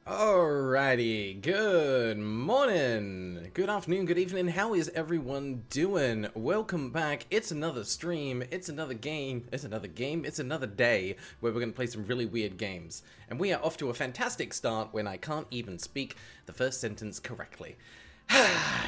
Alrighty, good morning, good afternoon, good evening, how is everyone doing? Welcome back. It's another stream, it's another game, it's another day where we're going to play some really weird games. And we are off to a fantastic start when I can't even speak the first sentence correctly.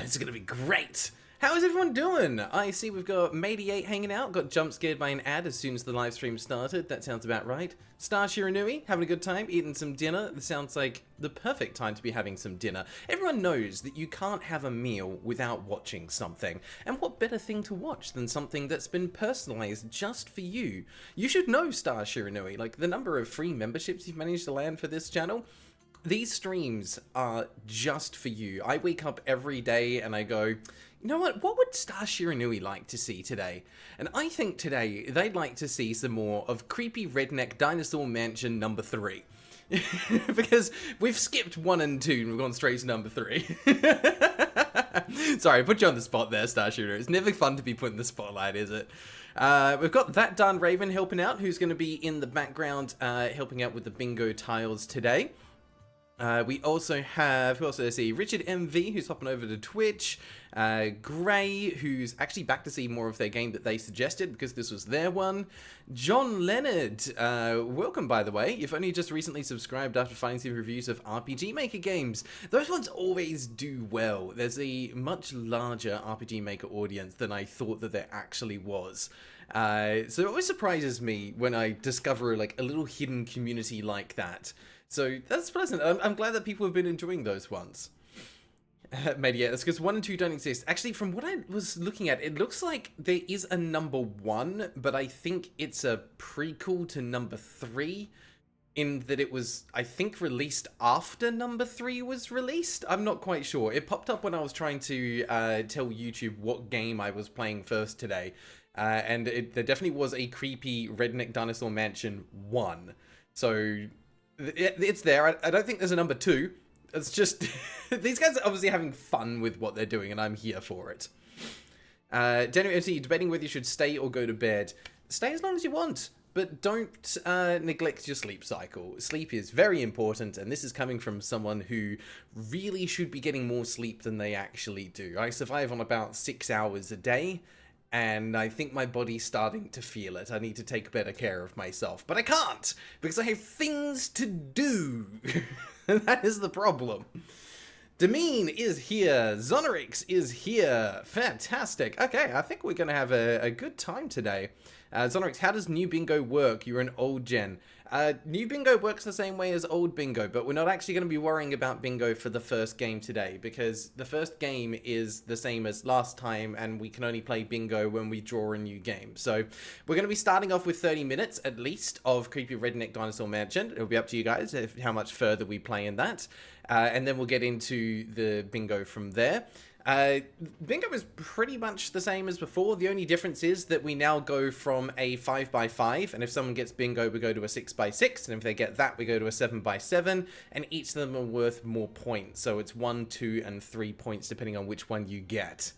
It's going to be great. How is everyone doing? I see we've got Matey8 hanging out, got jump scared by an ad as soon as the live stream started. That sounds about right. Star Shiranui, having a good time, eating some dinner. This sounds like the perfect time to be having some dinner. Everyone knows that you can't have a meal without watching something. And what better thing to watch than something that's been personalized just for you? You should know, Star Shiranui, like the number of free memberships you've managed to land for this channel. These streams are just for you. I wake up every day and I go, you know what would Star Shiranui like to see today? And I think today they'd like to see some more of Creepy Redneck Dinosaur Mansion number 3. Because we've skipped 1 and 2 and we've gone straight to number 3. Sorry, I put you on the spot there, Star Shooter. It's never fun to be put in the spotlight, is it? We've got that Darn Raven helping out, who's going to be in the background helping out with the bingo tiles today. We also have, who else did I see? Richard MV, who's hopping over to Twitch. Grei, who's actually back to see more of their game that they suggested because this was their one. John Leonard, welcome by the way. You've only just recently subscribed after finding some reviews of RPG Maker games. Those ones always do well. There's a much larger RPG Maker audience than I thought that there actually was. So it always surprises me when I discover like a little hidden community like that. So that's pleasant. I'm glad that people have been enjoying those ones. Maybe yeah, that's because 1 and 2 don't exist. Actually, from what I was looking at, it looks like there is a number 1, but I think it's a prequel to number 3, in that it was, I think, released after number 3 was released. I'm not quite sure. It popped up when I was trying to tell YouTube what game I was playing first today, and there definitely was a Creepy Redneck Dinosaur Mansion 1. So it's there. I don't think there's a number 2. It's just these guys are obviously having fun with what they're doing, and I'm here for it. Daniel MC, debating whether you should stay or go to bed. Stay as long as you want, but don't neglect your sleep cycle. Sleep is very important, and this is coming from someone who really should be getting more sleep than they actually do. I survive on about 6 hours a day, and I think my body's starting to feel it. I need to take better care of myself. But I can't, because I have things to do. That is the problem. Demeen is here. Zonorix is here. Fantastic. Okay, I think we're going to have a good time today. Zonorix, how does new bingo work? You're an old gen. New bingo works the same way as old bingo, but we're not actually going to be worrying about bingo for the first game today, because the first game is the same as last time, and we can only play bingo when we draw a new game. So we're going to be starting off with 30 minutes at least of Creepy Redneck Dinosaur Mansion. It'll be up to you guys how much further we play in that, and then we'll get into the bingo from there. Bingo is pretty much the same as before. The only difference is that we now go from a 5x5, and if someone gets bingo, we go to a 6x6, and if they get that, we go to a 7x7, and each of them are worth more points. So it's 1, 2, and 3 points depending on which one you get.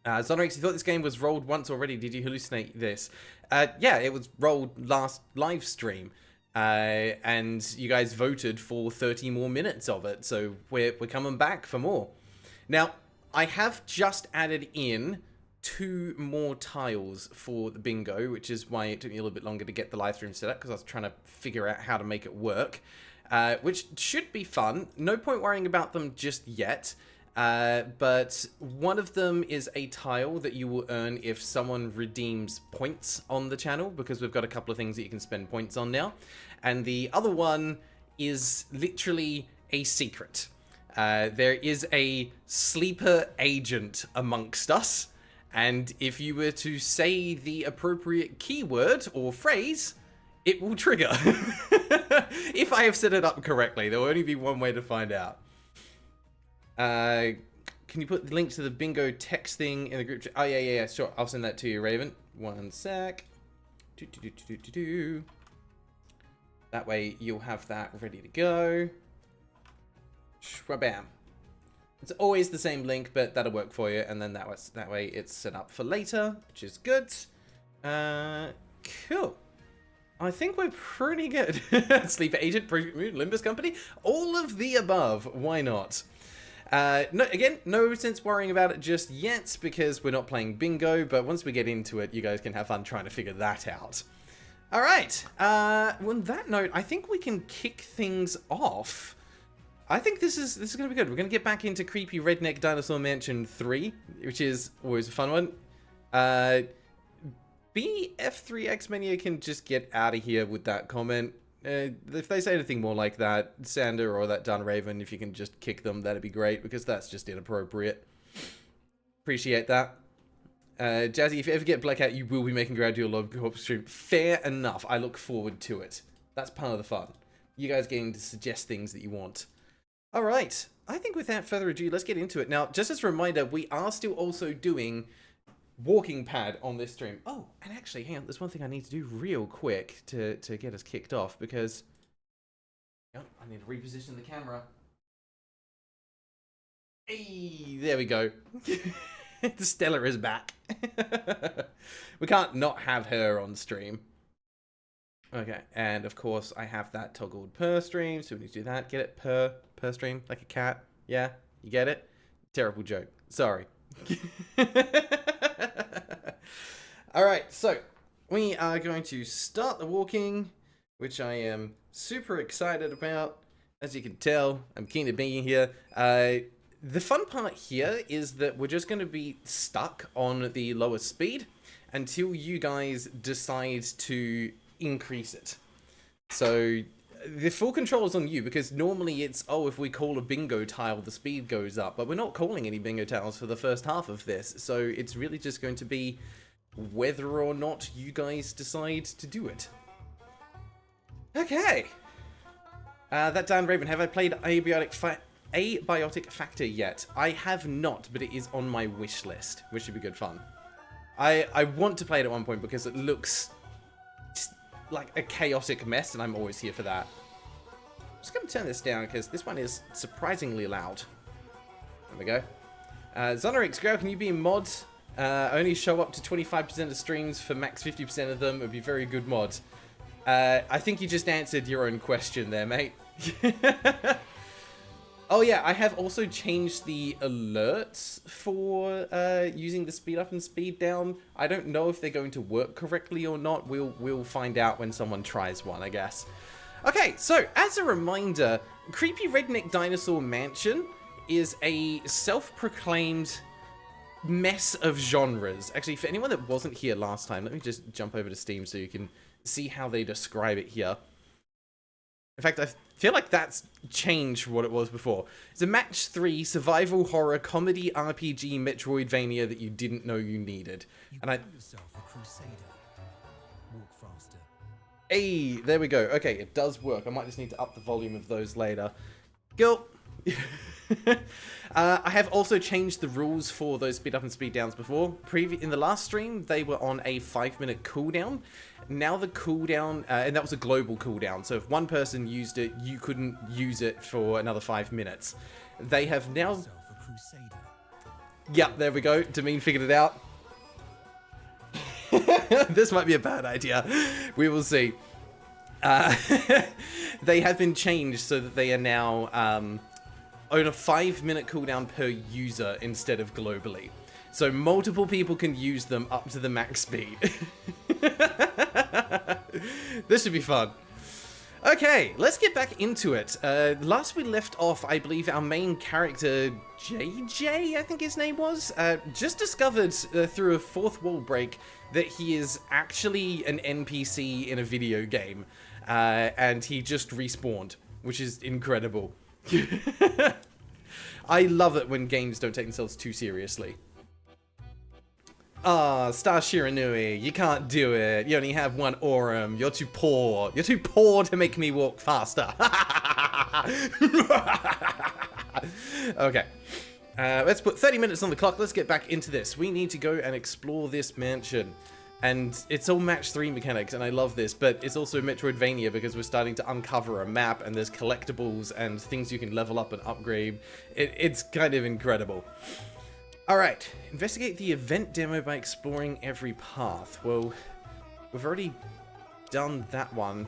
Zonrix, you thought this game was rolled once already. Did you hallucinate this? Yeah, it was rolled last live stream. And you guys voted for 30 more minutes of it, so we're coming back for more. Now, I have just added in 2 more tiles for the bingo, which is why it took me a little bit longer to get the live stream set up, because I was trying to figure out how to make it work, which should be fun. No point worrying about them just yet, but one of them is a tile that you will earn if someone redeems points on the channel, because we've got a couple of things that you can spend points on now, and the other one is literally a secret. There is a sleeper agent amongst us, and if you were to say the appropriate keyword or phrase, it will trigger. If I have set it up correctly, there will only be one way to find out. Can you put the link to the bingo text thing in the group chat? Oh, yeah, sure. I'll send that to you, Raven. One sec. That way you'll have that ready to go. Bam. It's always the same link, but that'll work for you, and then that way it's set up for later, which is good. Cool. I think we're pretty good. Sleeper Agent, Limbus Company, all of the above. Why not? No, again, no sense worrying about it just yet because we're not playing bingo, but once we get into it, you guys can have fun trying to figure that out. All right. On that note, I think we can kick things off. I think this is going to be good. We're going to get back into Creepy Redneck Dinosaur Mansion 3, which is always a fun one. BF3X Mania can just get out of here with that comment. If they say anything more like that, Sander or that Dun Raven, if you can just kick them, that'd be great, because that's just inappropriate. Appreciate that. Jazzy, if you ever get Blackout, you will be making Gradual Log Co-op stream. Fair enough. I look forward to it. That's part of the fun. You guys getting to suggest things that you want. Alright. I think without further ado, let's get into it. Now, just as a reminder, we are still also doing walking pad on this stream. Oh, and actually, hang on, there's one thing I need to do real quick to get us kicked off, because I need to reposition the camera. Hey, there we go. Stella is back. We can't not have her on stream. Okay, and of course I have that toggled per stream, so we need to do that. Get it? Per stream, like a cat. Yeah, you get it? Terrible joke. Sorry. Alright, so we are going to start the walking, which I am super excited about. As you can tell, I'm keen to be here. The fun part here is that we're just going to be stuck on the lowest speed until you guys decide to increase it. So the full control is on you, because normally it's, oh, if we call a bingo tile, the speed goes up. But we're not calling any bingo tiles for the first half of this. So it's really just going to be whether or not you guys decide to do it. Okay. That Dan Raven, have I played Abiotic Factor yet? I have not, but it is on my wish list, which should be good fun. I want to play it at one point because it looks like a chaotic mess, and I'm always here for that. I'm just going to turn this down because this one is surprisingly loud. There we go. Zonarix, Grei, can you be a mod? Only show up to 25% of streams for max 50% of them. It would be very good mod. I think you just answered your own question there, mate. Oh yeah, I have also changed the alerts for using the speed up and speed down. I don't know if they're going to work correctly or not. We'll find out when someone tries one, I guess. Okay, so as a reminder, Creepy Redneck Dinosaur Mansion is a self-proclaimed mess of genres. Actually, for anyone that wasn't here last time, let me just jump over to Steam so you can see how they describe it here. In fact, I feel like that's changed what it was before. It's a match 3 survival horror comedy RPG Metroidvania that you didn't know you needed. And I yourself a crusader. Walk faster. Hey, there we go. Okay, it does work. I might just need to up the volume of those later. Go. I have also changed the rules for those speed up and speed downs before. In the last stream, they were on a 5-minute cooldown. Now the cooldown, and that was a global cooldown, so if one person used it, you couldn't use it for another 5 minutes. They have now... Yeah, there we go. Damien figured it out. This might be a bad idea. We will see. They have been changed so that they are now on a 5-minute cooldown per user instead of globally. So multiple people can use them up to the max speed. This should be fun. Okay, let's get back into it. Last we left off, I believe our main character, JJ, I think his name was, just discovered through a fourth wall break that he is actually an NPC in a video game. And he just respawned, which is incredible. I love it when games don't take themselves too seriously. Ah, Star Shiranui, you can't do it. You only have one Aurum. You're too poor. You're too poor to make me walk faster. Okay. Let's put 30 minutes on the clock. Let's get back into this. We need to go and explore this mansion. And it's all match 3 mechanics, and I love this, but it's also Metroidvania because we're starting to uncover a map, and there's collectibles and things you can level up and upgrade. It's kind of incredible. Alright, investigate the event demo by exploring every path. Well, we've already done that one.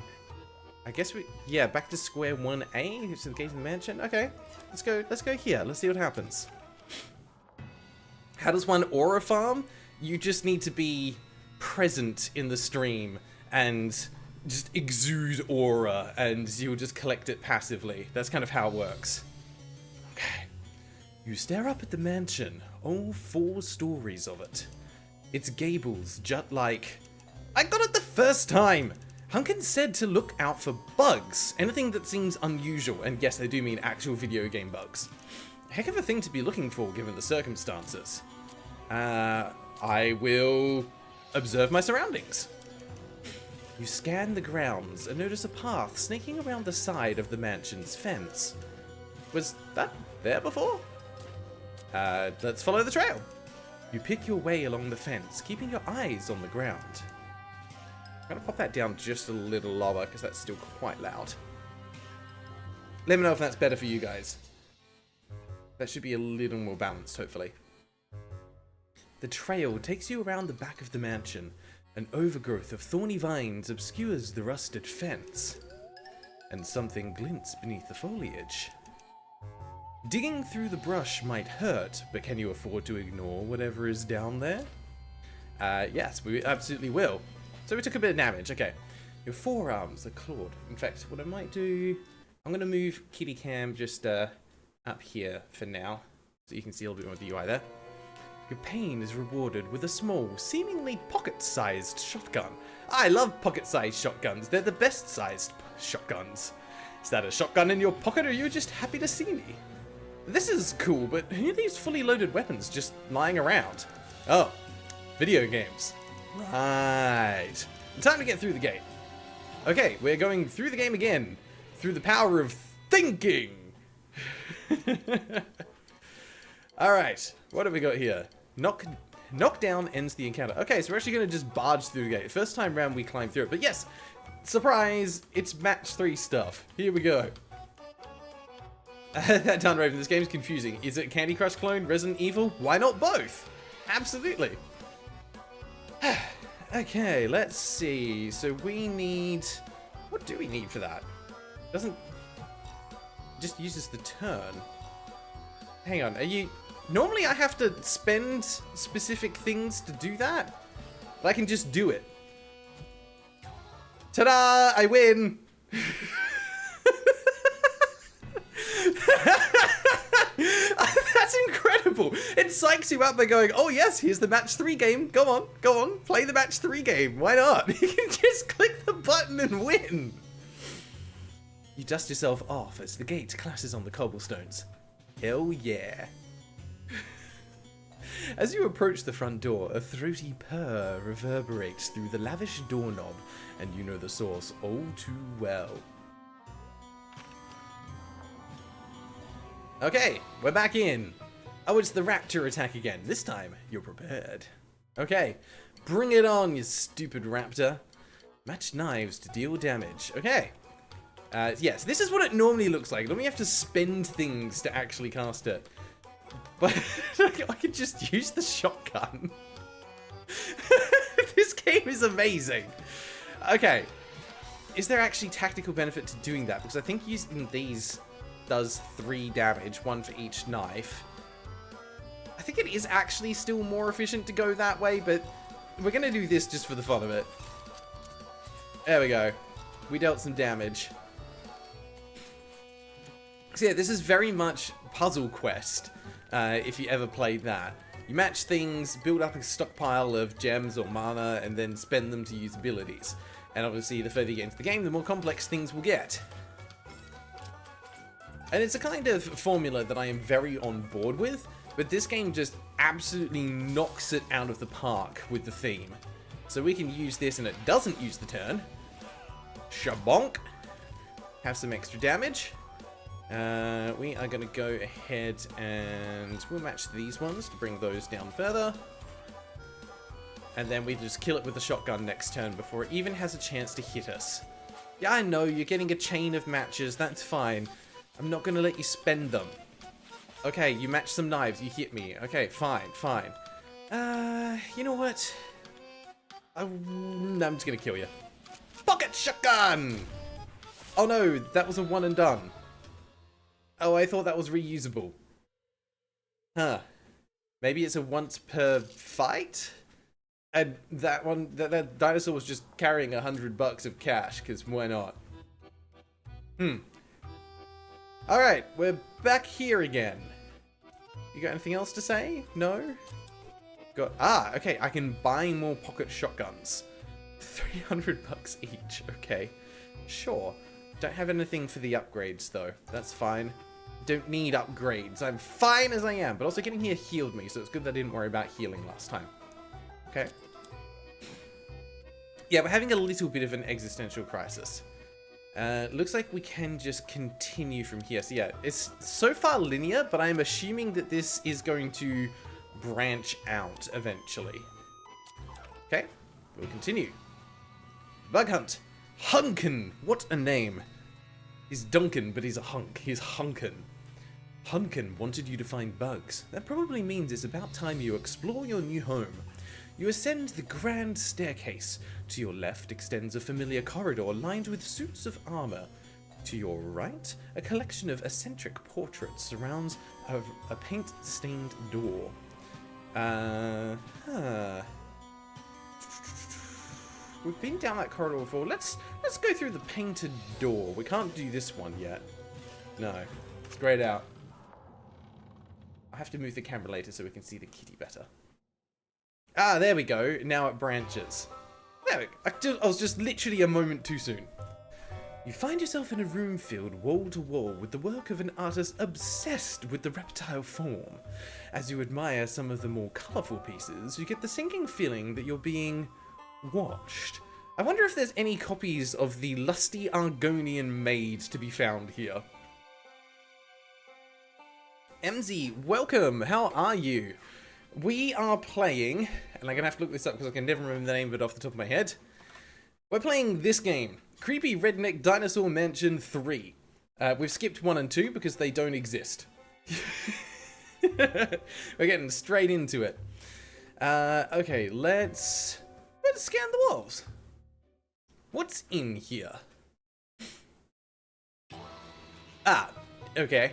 I guess yeah, back to square 1A, which is the gate of the mansion. Okay, let's go here. Let's see what happens. How does one aura farm? You just need to be present in the stream and just exude aura, and you'll just collect it passively. That's kind of how it works. Okay. You stare up at the mansion, all 4 stories of it. Its gables jut like... I got it the first time! Hunkin said to look out for bugs, anything that seems unusual, and yes, I do mean actual video game bugs. Heck of a thing to be looking for given the circumstances. I will observe my surroundings. You scan the grounds and notice a path snaking around the side of the mansion's fence. Was that there before? Let's follow the trail. You pick your way along the fence, keeping your eyes on the ground. I'm going to pop that down just a little lower, because that's still quite loud. Let me know if that's better for you guys. That should be a little more balanced, hopefully. The trail takes you around the back of the mansion. An overgrowth of thorny vines obscures the rusted fence. And something glints beneath the foliage. Digging through the brush might hurt, but can you afford to ignore whatever is down there? Yes, we absolutely will. So we took a bit of damage, okay. Your forearms are clawed. In fact, what I might do... I'm going to move Kitty Cam just up here for now, so you can see a little bit more of the UI there. Your pain is rewarded with a small, seemingly pocket-sized shotgun. I love pocket-sized shotguns. They're the best-sized shotguns. Is that a shotgun in your pocket, or are you just happy to see me? This is cool, but who are these fully loaded weapons just lying around? Oh, video games. Right. Time to get through the gate. Okay, we're going through the game again. Through the power of thinking. Alright, what have we got here? Knockdown ends the encounter. Okay, so we're actually going to just barge through the gate. First time round we climb through it. But yes, surprise, it's match 3 stuff. Here we go. That done, Raven. This game's confusing. Is it Candy Crush clone, Resident Evil? Why not both? Absolutely. Okay, let's see. So we need... What do we need for that? Doesn't... Just uses the turn. Hang on, are you... Normally I have to spend specific things to do that, but I can just do it. Ta-da! I win! That's incredible! It psychs you up by going, oh yes, here's the match 3 game. Go on, play the match 3 game. Why not? You can just click the button and win! You dust yourself off as the gate clashes on the cobblestones. Hell yeah. As you approach the front door, a throaty purr reverberates through the lavish doorknob, and you know the source all too well. Okay, we're back in. Oh, it's the raptor attack again. This time, you're prepared. Okay, bring it on, you stupid raptor. Match knives to deal damage. Okay. Yes, this is what it normally looks like. Don't we have to spend things to actually cast it? But I could just use the shotgun. This game is amazing. Okay. Is there actually tactical benefit to doing that? Because I think using these does 3 damage, 1 for each knife. I think it is actually still more efficient to go that way, but we're going to do this just for the fun of it. There we go. We dealt some damage. So yeah, this is very much Puzzle Quest, if you ever played that. You match things, build up a stockpile of gems or mana, and then spend them to use abilities. And obviously, the further you get into the game, the more complex things will get. And it's a kind of formula that I am very on board with, but this game just absolutely knocks it out of the park with the theme. So we can use this, and it doesn't use the turn. Shabonk. Have some extra damage. We are going to go ahead and we'll match these ones to bring those down further. And then we just kill it with the shotgun next turn before it even has a chance to hit us. Yeah, I know, you're getting a chain of matches, that's fine. I'm not going to let you spend them. Okay, you match some knives, you hit me. Okay, fine, fine. You know what? I'm just going to kill you. Pocket shotgun! Oh no, that was a one and done. Oh, I thought that was reusable. Huh. Maybe it's a once per fight? And that one, that dinosaur was just carrying $100 of cash, because why not? Alright, we're back here again. You got anything else to say? No? Okay, I can buy more pocket shotguns. $300 each, okay. Sure. Don't have anything for the upgrades, though. That's fine. Don't need upgrades. I'm fine as I am, but also getting here healed me, so it's good that I didn't worry about healing last time. Okay. Yeah, we're having a little bit of an existential crisis. Looks like we can just continue from here. So yeah, it's so far linear, but I'm assuming that this is going to branch out eventually. Okay, we'll continue. Bug hunt. Hunkin. What a name. He's Duncan, but he's a hunk. He's Hunkin. Hunkin wanted you to find bugs. That probably means it's about time you explore your new home. You ascend the grand staircase. To your left extends a familiar corridor lined with suits of armor. To your right, a collection of eccentric portraits surrounds a paint-stained door. We've been down that corridor before. Let's go through the painted door. We can't do this one yet. No, it's grayed out. I have to move the camera later so we can see the kitty better. Ah, there we go. Now it branches. There we go. I was just literally a moment too soon. You find yourself in a room filled wall to wall with the work of an artist obsessed with the reptile form. As you admire some of the more colourful pieces, you get the sinking feeling that you're being watched. I wonder if there's any copies of the lusty Argonian maid to be found here. MZ, welcome. How are you? We are playing, and I'm going to have to look this up because I can never remember the name of it off the top of my head. We're playing this game, Creepy Redneck Dinosaur Mansion 3. We've skipped 1 and 2 because they don't exist. We're getting straight into it. Okay, let's scan the walls. What's in here? Ah, okay.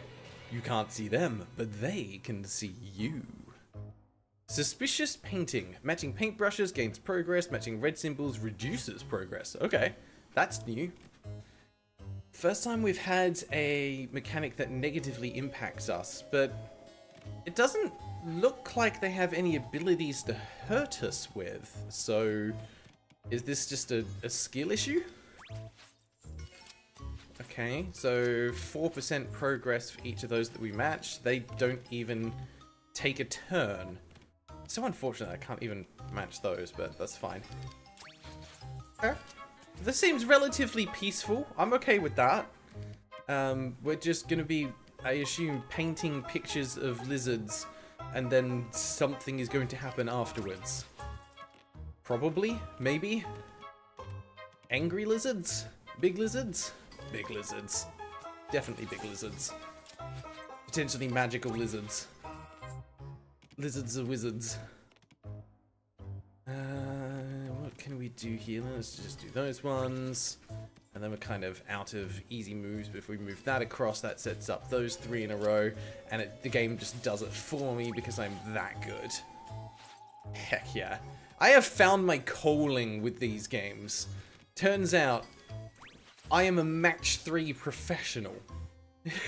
You can't see them, but they can see you. Suspicious painting. Matching paintbrushes gains progress. Matching red symbols reduces progress. Okay, that's new. First time we've had a mechanic that negatively impacts us, but it doesn't look like they have any abilities to hurt us with. So, is this just a skill issue? Okay, so 4% progress for each of those that we match. They don't even take a turn. It's so unfortunate I can't even match those, but that's fine. Okay. This seems relatively peaceful. I'm okay with that. We're just gonna be, I assume, painting pictures of lizards, and then something is going to happen afterwards. Probably, maybe. Angry lizards? Big lizards? Big lizards. Definitely big lizards. Potentially magical lizards. Lizards are wizards. What can we do here? Let's just do those ones. And then we're kind of out of easy moves, but if we move that across, that sets up those 3 in a row, and the game just does it for me because I'm that good. Heck yeah. I have found my calling with these games. Turns out, I am a match 3 professional.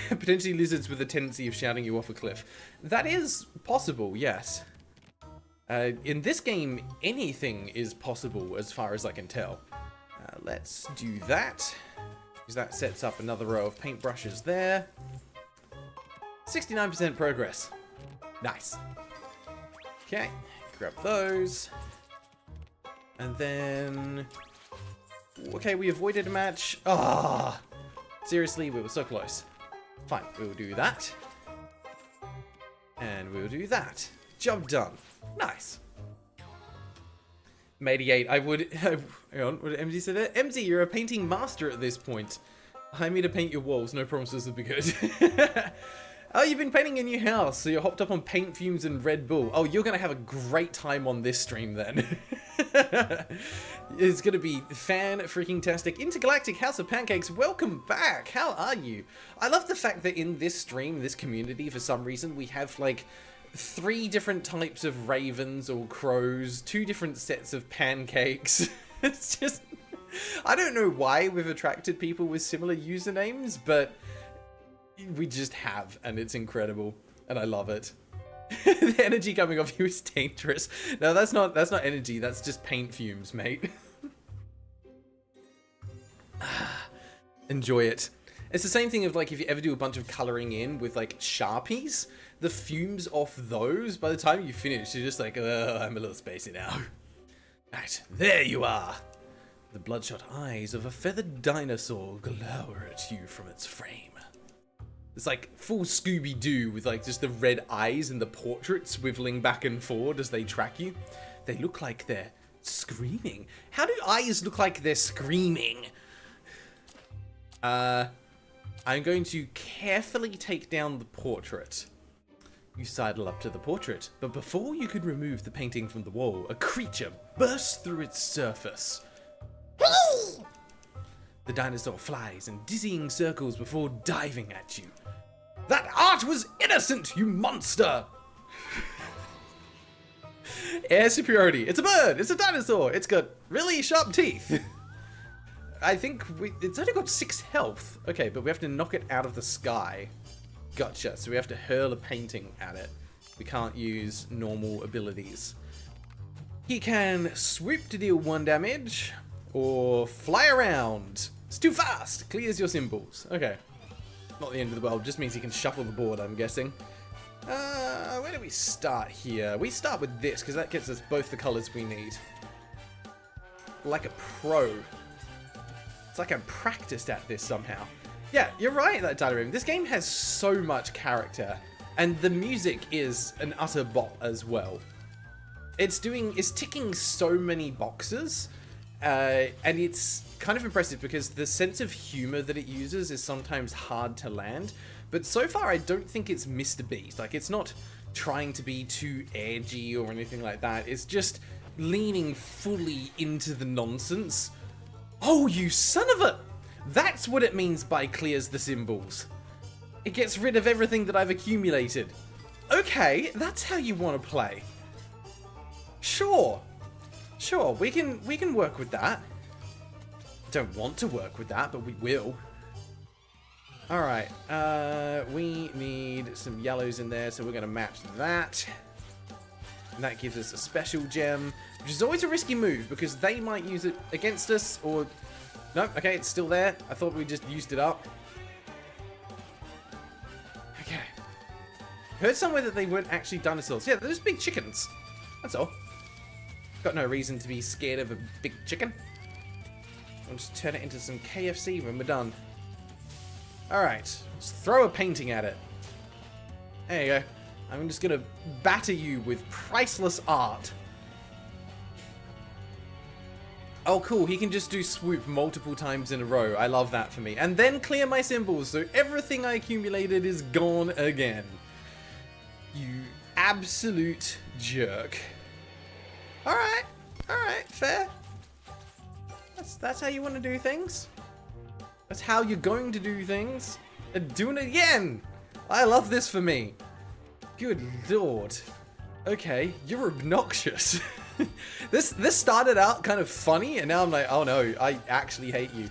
Potentially lizards with a tendency of shouting you off a cliff. That is possible, yes. In this game, anything is possible as far as I can tell. Let's do that, because that sets up another row of paintbrushes there. 69% progress. Nice. Okay, grab those. And then... Okay, we avoided a match. Ah, seriously, we were so close. Fine, we'll do that. And we'll do that. Job done. Nice. Mediate, I would... Hang on, what did MZ say there? MZ, you're a painting master at this point. Hire me to paint your walls, no promises will be good. Oh, you've been painting a new house, so you're hopped up on paint fumes and Red Bull. Oh, you're gonna have a great time on this stream then. It's gonna be fan-freaking-tastic. Intergalactic House of Pancakes, welcome back! How are you? I love the fact that in this stream, this community, for some reason, we have like 3 different types of ravens or crows, 2 different sets of pancakes. It's just... I don't know why we've attracted people with similar usernames, but we just have, and it's incredible, and I love it. The energy coming off you is dangerous. No, that's not energy, that's just paint fumes, mate. Enjoy it. It's the same thing of like if you ever do a bunch of colouring in with like Sharpies, the fumes off those, by the time you finish, you're just like, I'm a little spacey now. Right, there you are. The bloodshot eyes of a feathered dinosaur glower at you from its frame. It's like full Scooby-Doo with like just the red eyes and the portrait swiveling back and forward as they track you. They look like they're screaming. How do eyes look like they're screaming? I'm going to carefully take down the portrait. You sidle up to the portrait, but before you could remove the painting from the wall, a creature bursts through its surface. The dinosaur flies in dizzying circles before diving at you. That art was innocent, you monster! Air superiority. It's a bird! It's a dinosaur! It's got really sharp teeth! I think it's only got 6 health. Okay, but we have to knock it out of the sky. Gotcha. So we have to hurl a painting at it. We can't use normal abilities. He can swoop to deal 1 damage, or fly around. It's too fast! Clears your symbols. Okay. Not the end of the world, just means he can shuffle the board, I'm guessing. Where do we start here? We start with this, because that gets us both the colours we need. Like a pro. It's like I'm practiced at this somehow. Yeah, you're right, that Dino Room. This game has so much character, and the music is an utter bop as well. It's ticking so many boxes, and it's kind of impressive because the sense of humor that it uses is sometimes hard to land. But so far, I don't think it's missed a beat. Like, it's not trying to be too edgy or anything like that. It's just leaning fully into the nonsense. Oh, you son of a... That's what it means by clears the symbols. It gets rid of everything that I've accumulated. Okay, that's how you want to play. Sure. Sure, we can work with that. Don't want to work with that, but we will. Alright, we need some yellows in there, so we're going to match that. And that gives us a special gem, which is always a risky move, because they might use it against us, or... Nope, okay, it's still there. I thought we just used it up. Okay. Heard somewhere that they weren't actually dinosaurs. Yeah, they're just big chickens. That's all. Got no reason to be scared of a big chicken. I'll just turn it into some KFC when we're done. Alright, let's throw a painting at it. There you go. I'm just gonna batter you with priceless art. Oh cool, he can just do swoop multiple times in a row. I love that for me. And then clear my symbols, so everything I accumulated is gone again. You absolute jerk. Alright, fair. That's how you want to do things. That's how you're going to do things. And doing it again! I love this for me. Good lord. Okay, you're obnoxious. This started out kind of funny, and now I'm like, oh no, I actually hate you.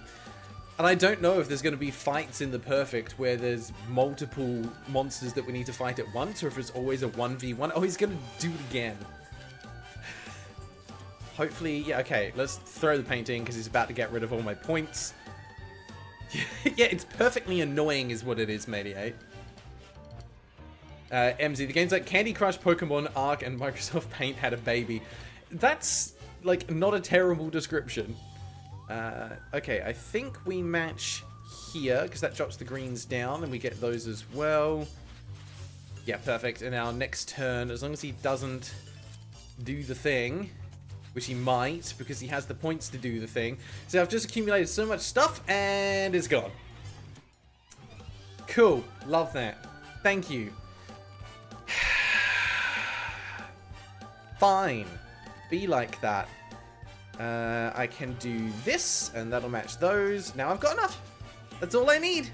And I don't know if there's going to be fights in the Perfect where there's multiple monsters that we need to fight at once, or if it's always a 1v1. Oh, he's going to do it again. Hopefully, yeah, okay, let's throw the painting because he's about to get rid of all my points. Yeah, it's perfectly annoying is what it is, matey, MZ, the games like Candy Crush, Pokemon, Ark, and Microsoft Paint had a baby. That's, like, not a terrible description. Okay, I think we match here, because that drops the greens down, and we get those as well. Yeah, perfect. And our next turn, as long as he doesn't do the thing, which he might, because he has the points to do the thing. So I've just accumulated so much stuff, and it's gone. Cool. Love that. Thank you. Fine. Be like that. I can do this, and that'll match those. Now I've got enough. That's all I need.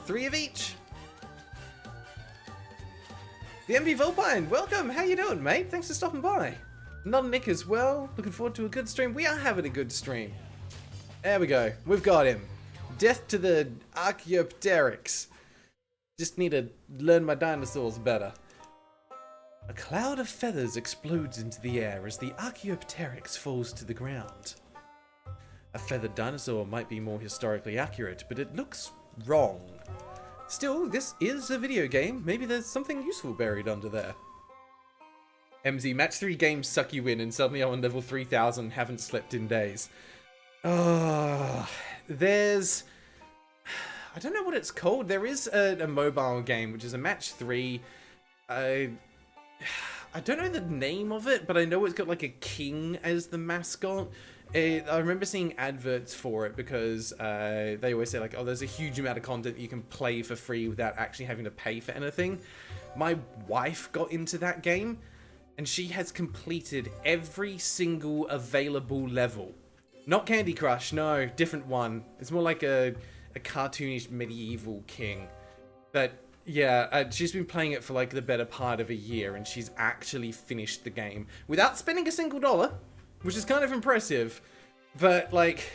3 of each. The MV Vulpine, welcome. How you doing, mate? Thanks for stopping by. Non-Nick as well. Looking forward to a good stream. We are having a good stream. There we go. We've got him. Death to the Archaeopteryx. Just need to learn my dinosaurs better. A cloud of feathers explodes into the air as the Archaeopteryx falls to the ground. A feathered dinosaur might be more historically accurate, but it looks wrong. Still, this is a video game. Maybe there's something useful buried under there. MZ, match 3 games suck you in and suddenly I'm on level 3000, haven't slept in days. Oh, there's... I don't know what it's called. There is a mobile game, which is a match 3. I don't know the name of it, but I know it's got like a king as the mascot. I remember seeing adverts for it because they always say like, oh, there's a huge amount of content you can play for free without actually having to pay for anything. My wife got into that game and she has completed every single available level. Not Candy Crush, no, different one. It's more like a cartoonish medieval king. But yeah, she's been playing it for like the better part of a year and she's actually finished the game without spending a single dollar, which is kind of impressive. But like,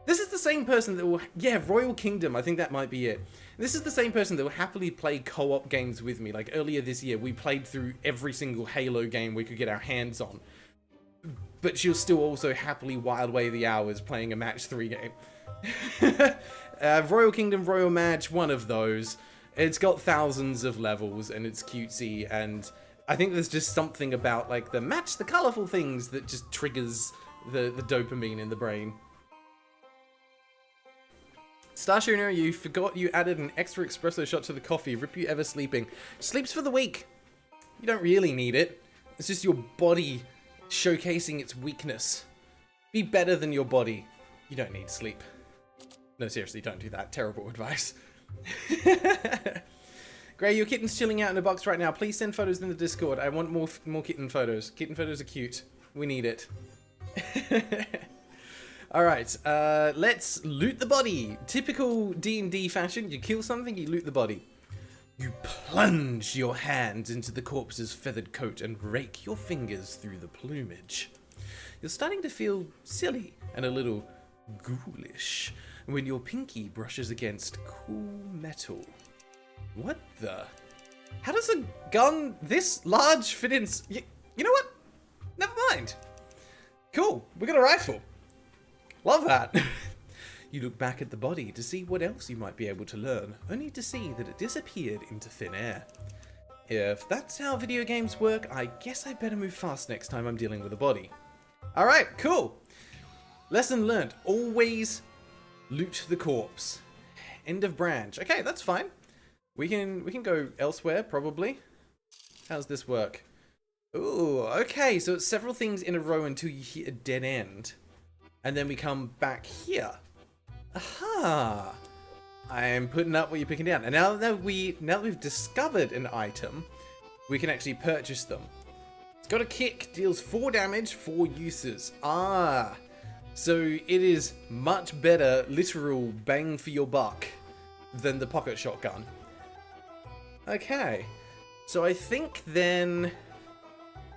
this is the same person that will, yeah, Royal Kingdom, I think that might be it. This is the same person that will happily play co-op games with me. Like earlier this year, we played through every single Halo game we could get our hands on. But she'll still also happily while away the hours playing a match 3 game. Royal Kingdom, Royal Match, one of those. It's got thousands of levels and it's cutesy, and I think there's just something about like the match the colorful things that just triggers the dopamine in the brain. Starshooter, you forgot you added an extra espresso shot to the coffee. Rip you ever sleeping. Sleeps for the week. You don't really need it. It's just your body showcasing its weakness. Be better than your body. You don't need sleep. No, seriously, don't do that. Terrible advice. Grey, your kitten's chilling out in a box right now. Please send photos in the Discord. I want more kitten photos. Kitten photos are cute. We need it. Alright, let's loot the body. Typical D&D fashion. You kill something, you loot the body. You plunge your hands into the corpse's feathered coat and rake your fingers through the plumage. You're starting to feel silly and a little ghoulish when your pinky brushes against cool metal. What the? How does a gun this large fit in? You know what? Never mind. Cool, we got a rifle. Love that. You look back at the body to see what else you might be able to learn, only to see that it disappeared into thin air. If that's how video games work, I guess I better move fast next time I'm dealing with a body. Alright, cool. Lesson learned. Always loot the corpse. End of branch. Okay, that's fine. We can go elsewhere, probably. How's this work? Ooh, okay, so it's several things in a row until you hit a dead end. And then we come back here. Aha! I'm putting up what you're picking down. And now that we've discovered an item, we can actually purchase them. It's got a kick, deals 4 damage, 4 uses. Ah! So it is much better, literal bang for your buck than the pocket shotgun. Okay. So I think then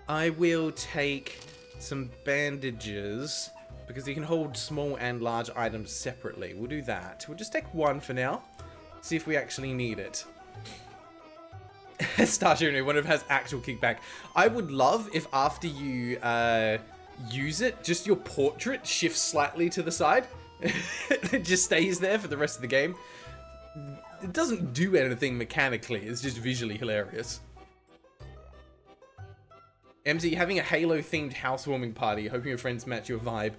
I will take some bandages, because you can hold small and large items separately. We'll do that. We'll just take 1 for now. See if we actually need it. Starshooter, one of has actual kickback. I would love if after you use it, just your portrait shifts slightly to the side. It just stays there for the rest of the game. It doesn't do anything mechanically. It's just visually hilarious. MZ, having a Halo-themed housewarming party, hoping your friends match your vibe.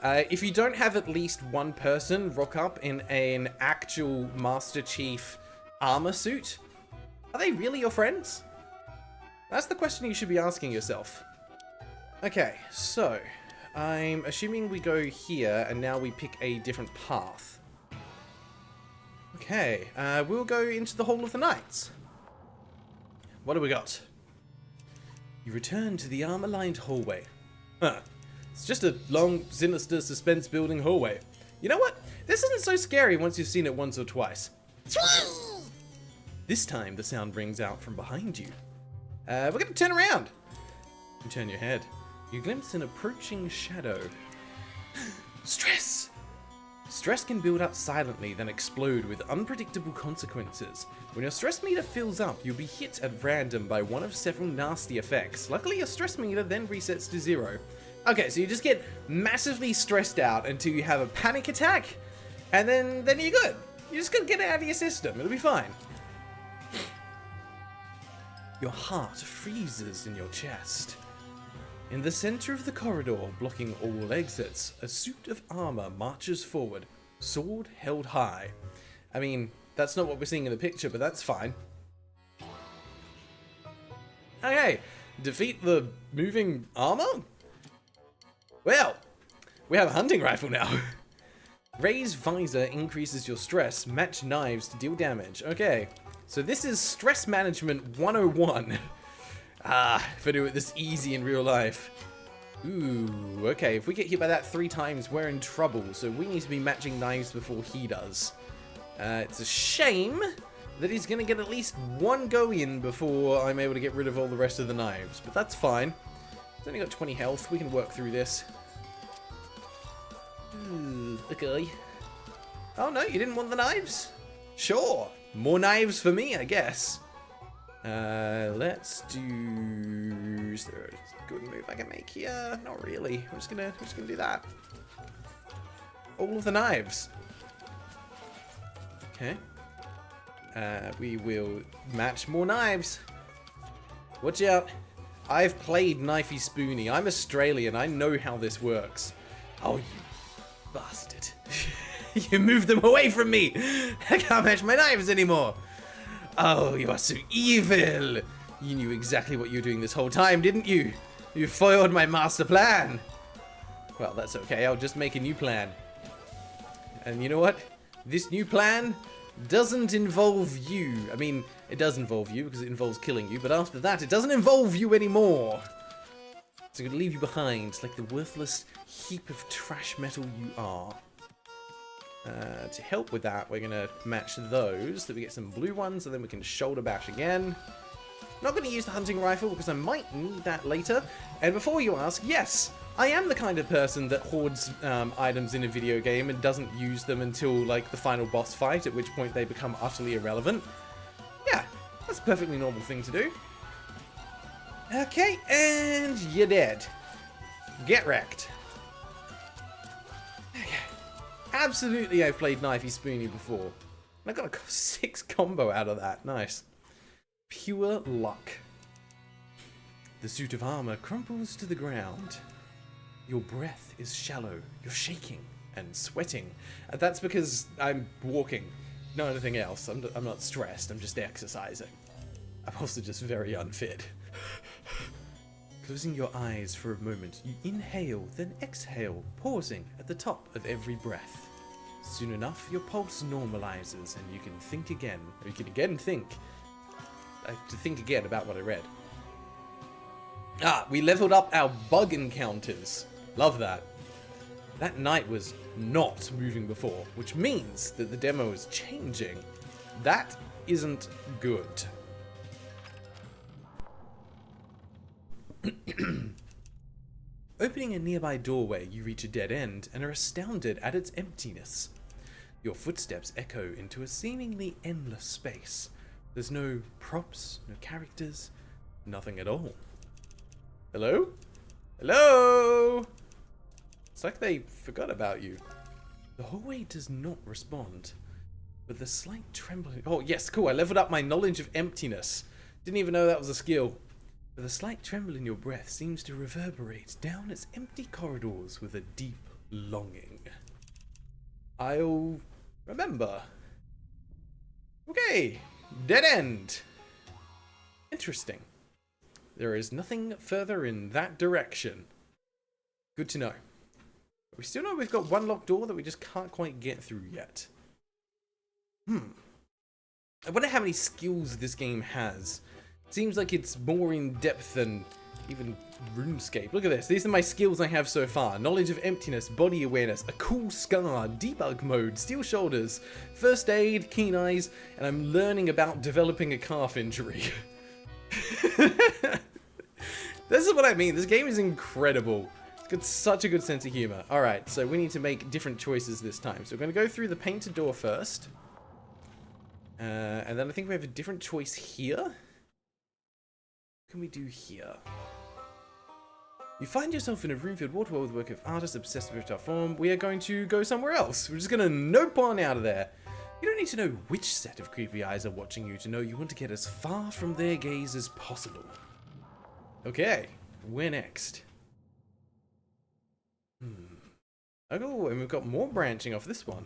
If you don't have at least one person rock up in an actual Master Chief armor suit, are they really your friends? That's the question you should be asking yourself. Okay, so I'm assuming we go here and now we pick a different path. Okay, we'll go into the Hall of the Knights. What do we got? You return to the armor-lined hallway. Huh. It's just a long, sinister, suspense-building hallway. You know what? This isn't so scary once you've seen it once or twice. This time, the sound rings out from behind you. We're gonna turn around. You turn your head. You glimpse an approaching shadow. Stress! Stress can build up silently, then explode with unpredictable consequences. When your stress meter fills up, you'll be hit at random by one of several nasty effects. Luckily, your stress meter then resets to 0. Okay, so you just get massively stressed out until you have a panic attack, and then you're good. You just gotta get it out of your system. It'll be fine. Your heart freezes in your chest. In the center of the corridor, blocking all exits, a suit of armor marches forward, sword held high. I mean, that's not what we're seeing in the picture, but that's fine. Okay, defeat the moving armor? Well, we have a hunting rifle now. Raise visor increases your stress, match knives to deal damage. Okay, so this is stress management 101. If I do it this easy in real life. Ooh, okay, if we get hit by that 3 times, we're in trouble, so we need to be matching knives before he does. It's a shame that he's gonna get at least 1 go in before I'm able to get rid of all the rest of the knives, but that's fine. He's only got 20 health, we can work through this. Ooh, okay. Oh no, you didn't want the knives? Sure, more knives for me, I guess. Let's do... Is there a good move I can make here? Not really. I'm just gonna do that. All of the knives. Okay. We will match more knives. Watch out. I've played Knifey Spoony. I'm Australian. I know how this works. Oh, you bastard. You moved them away from me. I can't match my knives anymore. Oh, you are so evil! You knew exactly what you were doing this whole time, didn't you? You foiled my master plan! Well, that's okay, I'll just make a new plan. And you know what? This new plan doesn't involve you. I mean, it does involve you because it involves killing you, but after that, it doesn't involve you anymore! So I'm gonna leave you behind like the worthless heap of trash metal you are. To help with that, we're going to match those, so that we get some blue ones, and then we can shoulder bash again. Not going to use the hunting rifle, because I might need that later. And before you ask, yes, I am the kind of person that hoards items in a video game and doesn't use them until, like, the final boss fight, at which point they become utterly irrelevant. Yeah, that's a perfectly normal thing to do. Okay, and you're dead. Get wrecked. Okay. Absolutely, I've played Knifey Spoony before. I got a 6 combo out of that. Nice. Pure luck. The suit of armor crumples to the ground. Your breath is shallow. You're shaking and sweating. That's because I'm walking. No, anything else. I'm not stressed. I'm just exercising. I'm also just very unfit. Closing your eyes for a moment, you inhale, then exhale, pausing at the top of every breath. Soon enough, your pulse normalizes, and you can think again. Or you can again think. I have to think again about what I read. We leveled up our bug encounters. Love that. That knight was not moving before, which means that the demo is changing. That isn't good. Opening a nearby doorway, you reach a dead end and are astounded at its emptiness. Your footsteps echo into a seemingly endless space. There's no props, no characters, nothing at all. Hello? Hello? It's like they forgot about you. The hallway does not respond, but the slight trembling... Oh, yes, cool. I leveled up my knowledge of emptiness. Didn't even know that was a skill. But the slight tremble in your breath seems to reverberate down its empty corridors with a deep longing. I'll remember. Okay, dead end. Interesting. There is nothing further in that direction. Good to know. We still know we've got one locked door that we just can't quite get through yet. I wonder how many skills this game has. Seems like it's more in depth than even RuneScape. Look at this. These are my skills I have so far. Knowledge of emptiness, body awareness, a cool scar, debug mode, steel shoulders, first aid, keen eyes, and I'm learning about developing a calf injury. This is what I mean. This game is incredible. It's got such a good sense of humor. Alright, so we need to make different choices this time. So we're going to go through the painted door first. And then I think we have a different choice here. What can we do here? You find yourself in a room filled wall-to-wall with work of artists obsessed with our form. We are going to go somewhere else. We're just going to nope on out of there. You don't need to know which set of creepy eyes are watching you to know you want to get as far from their gaze as possible. Okay, where next? Oh, and we've got more branching off this one.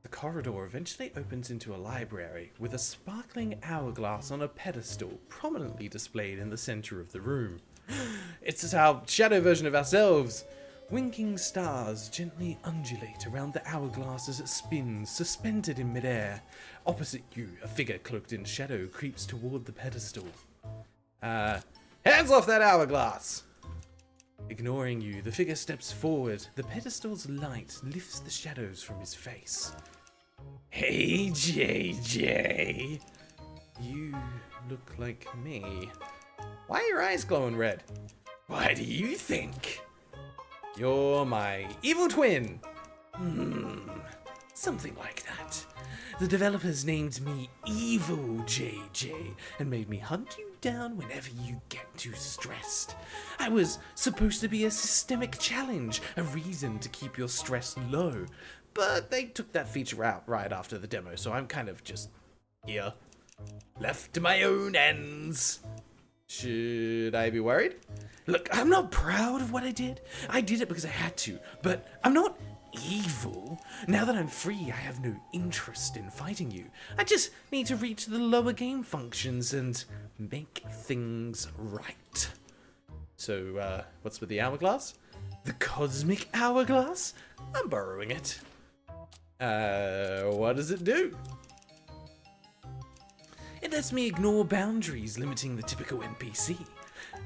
The corridor eventually opens into a library with a sparkling hourglass on a pedestal prominently displayed in the center of the room. It's our shadow version of ourselves. Winking stars gently undulate around the hourglass as it spins, suspended in midair. Opposite you, a figure cloaked in shadow creeps toward the pedestal. Hands off that hourglass! Ignoring you, the figure steps forward. The pedestal's light lifts the shadows from his face. Hey, JJ. You look like me. Why are your eyes glowing red? Why do you think? You're my evil twin. Something like that. The developers named me Evil JJ and made me hunt you down whenever you get too stressed. I was supposed to be a systemic challenge, a reason to keep your stress low, but they took that feature out right after the demo, so I'm kind of just here, left to my own ends. Should I be worried? Look, I'm not proud of what I did. I did it because I had to, but I'm not evil. Now that I'm free, I have no interest in fighting you. I just need to reach the lower game functions and make things right. So, what's with the hourglass? The cosmic hourglass? I'm borrowing it. What does it do? It lets me ignore boundaries limiting the typical NPC.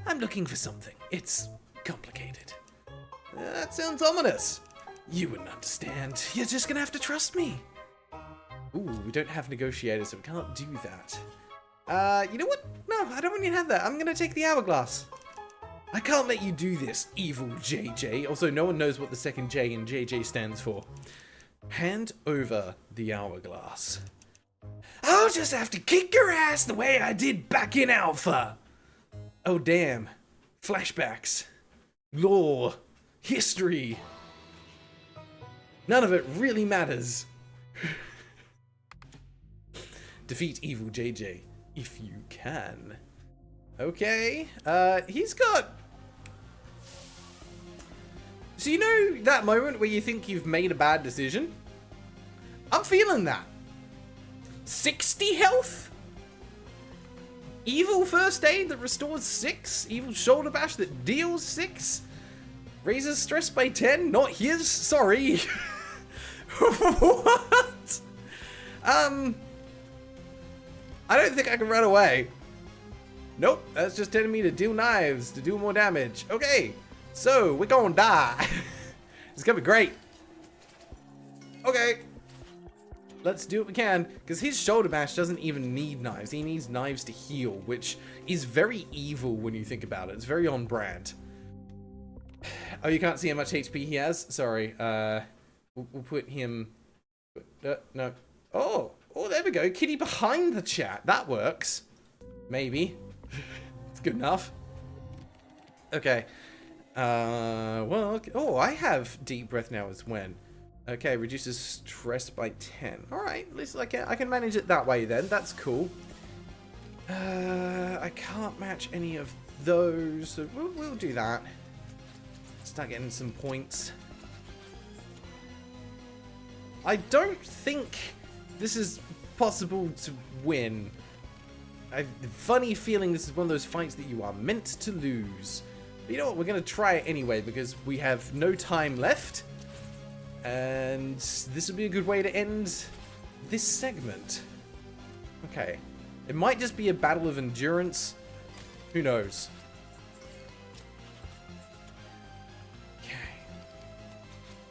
I'm looking for something. It's complicated. That sounds ominous. You wouldn't understand. You're just gonna have to trust me. Ooh, we don't have negotiators, so we can't do that. You know what? No, I don't want you to have that. I'm gonna take the hourglass. I can't let you do this, evil JJ. Also, no one knows what the second J in JJ stands for. Hand over the hourglass. I'll just have to kick your ass the way I did back in Alpha. Oh, damn. Flashbacks. Lore. History. None of it really matters. Defeat evil JJ if you can. Okay. He's got... So you know that moment where you think you've made a bad decision? I'm feeling that. 60 health? Evil first aid that restores 6? Evil shoulder bash that deals 6? Raises stress by 10? Not his, sorry. What? I don't think I can run away. Nope, that's just telling me to deal knives to do more damage. Okay, so we're gonna die. It's gonna be great. Okay. Let's do what we can, because his shoulder bash doesn't even need knives. He needs knives to heal, which is very evil when you think about it. It's very on brand. Oh, you can't see how much HP he has? Sorry. We'll put him... no. Oh, there we go. Kitty behind the chat. That works. Maybe. It's good enough. Okay. Well, oh, I have deep breath now as when. Okay, reduces stress by 10. Alright, at least I can manage it that way then. That's cool. I can't match any of those, so we'll do that. Start getting some points. I don't think this is possible to win. I have a funny feeling this is one of those fights that you are meant to lose. But you know what, we're going to try it anyway because we have no time left. And this would be a good way to end this segment. Okay. It might just be a battle of endurance. Who knows? Okay.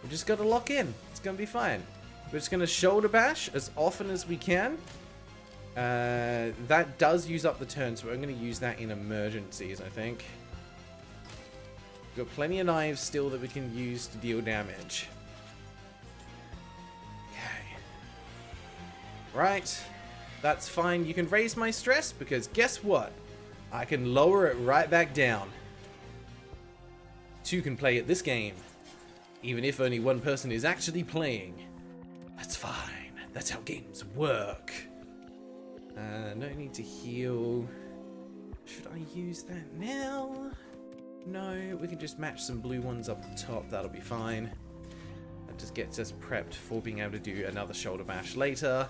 We just got to lock in. It's going to be fine. We're just going to shoulder bash as often as we can. That does use up the turn, so I'm going to use that in emergencies, I think. We've got plenty of knives still that we can use to deal damage. Okay. Right. That's fine. You can raise my stress, because guess what? I can lower it right back down. Two can play at this game, even if only one person is actually playing. That's fine. That's how games work. No need to heal. Should I use that now? No, we can just match some blue ones up the top. That'll be fine. That just gets us prepped for being able to do another shoulder bash later.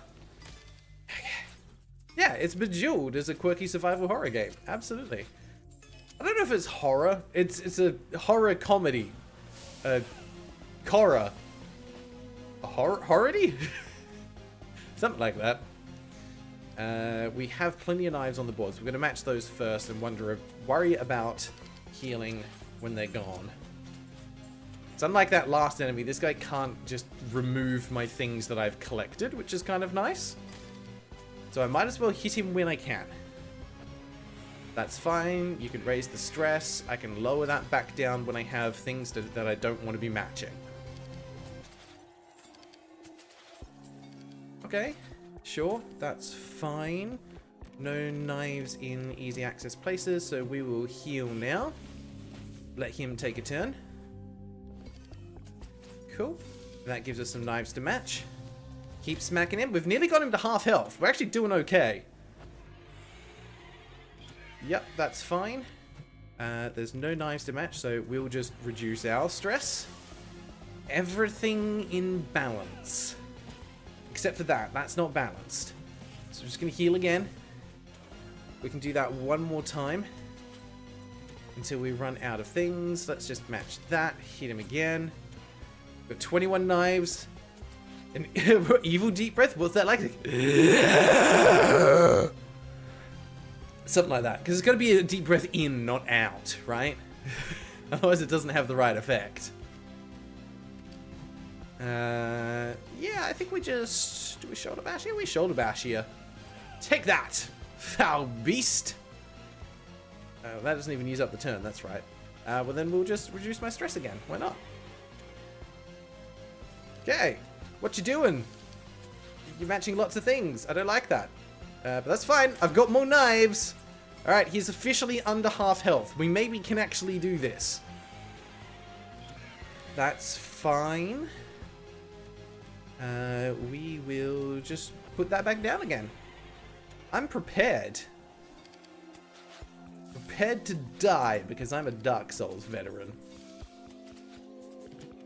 Yeah, it's Bejeweled as a quirky survival horror game. Absolutely. I don't know if it's horror. It's a horror comedy. Horror. A horror-y? Something like that. We have plenty of knives on the board, so we're going to match those first and worry about healing when they're gone. It's unlike that last enemy. This guy can't just remove my things that I've collected, which is kind of nice. So I might as well hit him when I can. That's fine. You can raise the stress. I can lower that back down when I have things that I don't want to be matching. Okay, sure, that's fine. No knives in easy access places, so we will heal now. Let him take a turn. Cool. That gives us some knives to match. Keep smacking him. We've nearly got him to half health. We're actually doing okay. Yep, that's fine. There's no knives to match, so we'll just reduce our stress. Everything in balance. Except for that. That's not balanced. So we're just going to heal again. We can do that one more time. Until we run out of things. Let's just match that. Hit him again. We've got 21 knives. An evil deep breath? What's that like? Something like that. Because it's got to be a deep breath in, not out, right? Otherwise it doesn't have the right effect. Yeah, I think we just... Do we shoulder bash here? We shoulder bash here. Take that, foul beast! That doesn't even use up the turn, that's right. Well then we'll just reduce my stress again. Why not? Okay. What you doing? You're matching lots of things. I don't like that. But that's fine. I've got more knives. Alright, he's officially under half health. We maybe can actually do this. That's fine. We will just put that back down again. I'm prepared. Prepared to die because I'm a Dark Souls veteran.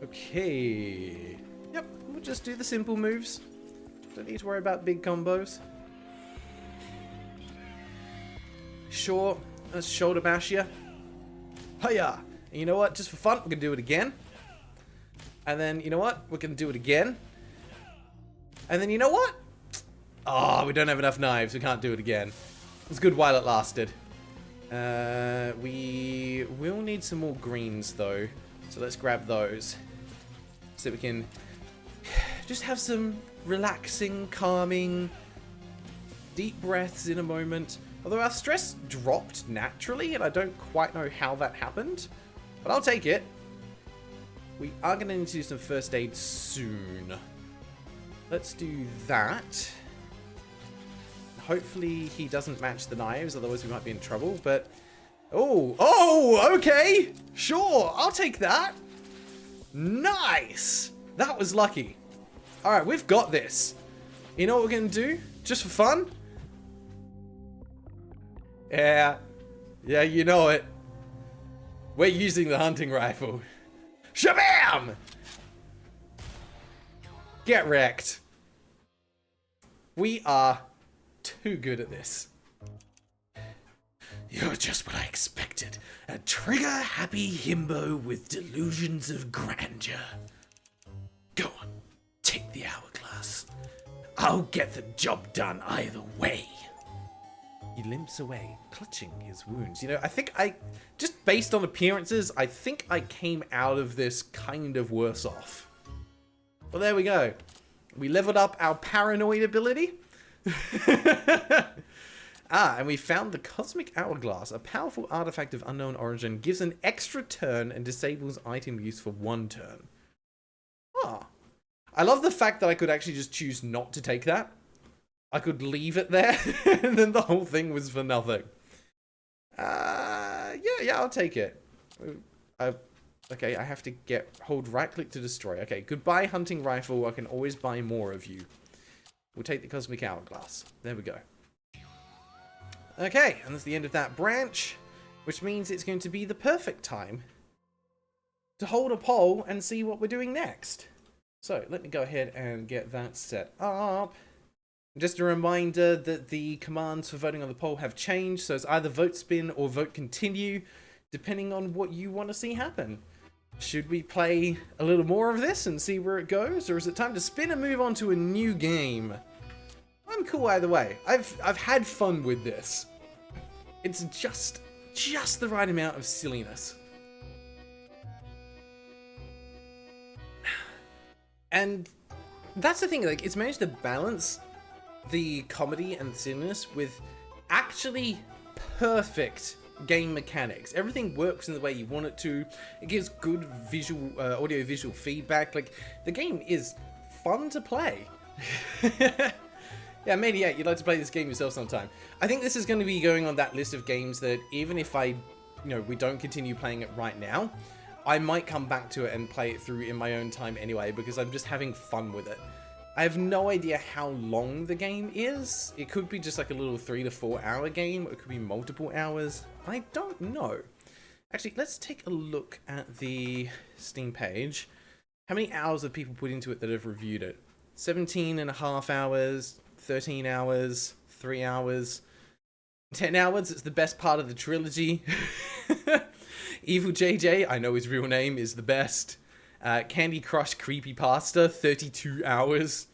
Okay. Yep, we'll just do the simple moves. Don't need to worry about big combos. Sure, let's shoulder bash you. Hiya! And you know what? Just for fun, we're gonna do it again. And then, you know what? We're gonna do it again. And then, you know what? Oh, we don't have enough knives. We can't do it again. It was good while it lasted. We will need some more greens, though. So let's grab those. So we can just have some relaxing, calming, deep breaths in a moment. Although our stress dropped naturally, and I don't quite know how that happened. But I'll take it. We are going to need to do some first aid soon. Let's do that. Hopefully he doesn't match the knives, otherwise we might be in trouble, but... Oh, okay! Sure, I'll take that! Nice! That was lucky. Alright, we've got this. You know what we're gonna do? Just for fun? Yeah, you know it. We're using the hunting rifle. Shabam! Get wrecked. We are too good at this. You're just what I expected. A trigger-happy himbo with delusions of grandeur. Go on, take the hourglass. I'll get the job done either way. He limps away, clutching his wounds. You know, I think just based on appearances, I think I came out of this kind of worse off. Well, there we go. We leveled up our paranoid ability. And we found the Cosmic Hourglass, a powerful artifact of unknown origin, gives an extra turn and disables item use for 1 turn. Ah. I love the fact that I could actually just choose not to take that. I could leave it there, and then the whole thing was for nothing. Yeah, I'll take it. Okay, I have to hold right click to destroy. Okay, goodbye hunting rifle. I can always buy more of you. We'll take the Cosmic Hourglass. There we go. Okay, and that's the end of that branch, which means it's going to be the perfect time to hold a poll and see what we're doing next. So let me go ahead and get that set up. Just a reminder that the commands for voting on the poll have changed, so it's either vote spin or vote continue, depending on what you want to see happen. Should we play a little more of this and see where it goes, or is it time to spin and move on to a new game? I'm cool either way. I've had fun with this. It's just the right amount of silliness. And that's the thing, like, it's managed to balance the comedy and silliness with actually perfect game mechanics. Everything works in the way you want it to. It gives good visual, audio-visual feedback. Like, the game is fun to play. Yeah, Maniac, you'd like to play this game yourself sometime. I think this is going to be going on that list of games that even if we don't continue playing it right now, I might come back to it and play it through in my own time anyway, because I'm just having fun with it. I have no idea how long the game is. It could be just like a little 3 to 4 hour game, or it could be multiple hours. I don't know. Actually, let's take a look at the Steam page. How many hours have people put into it that have reviewed it? 17.5 hours, 13 hours, 3 hours, 10 hours. It's the best part of the trilogy. Evil JJ, I know his real name, is the best. Candy Crush Creepypasta, 32 hours.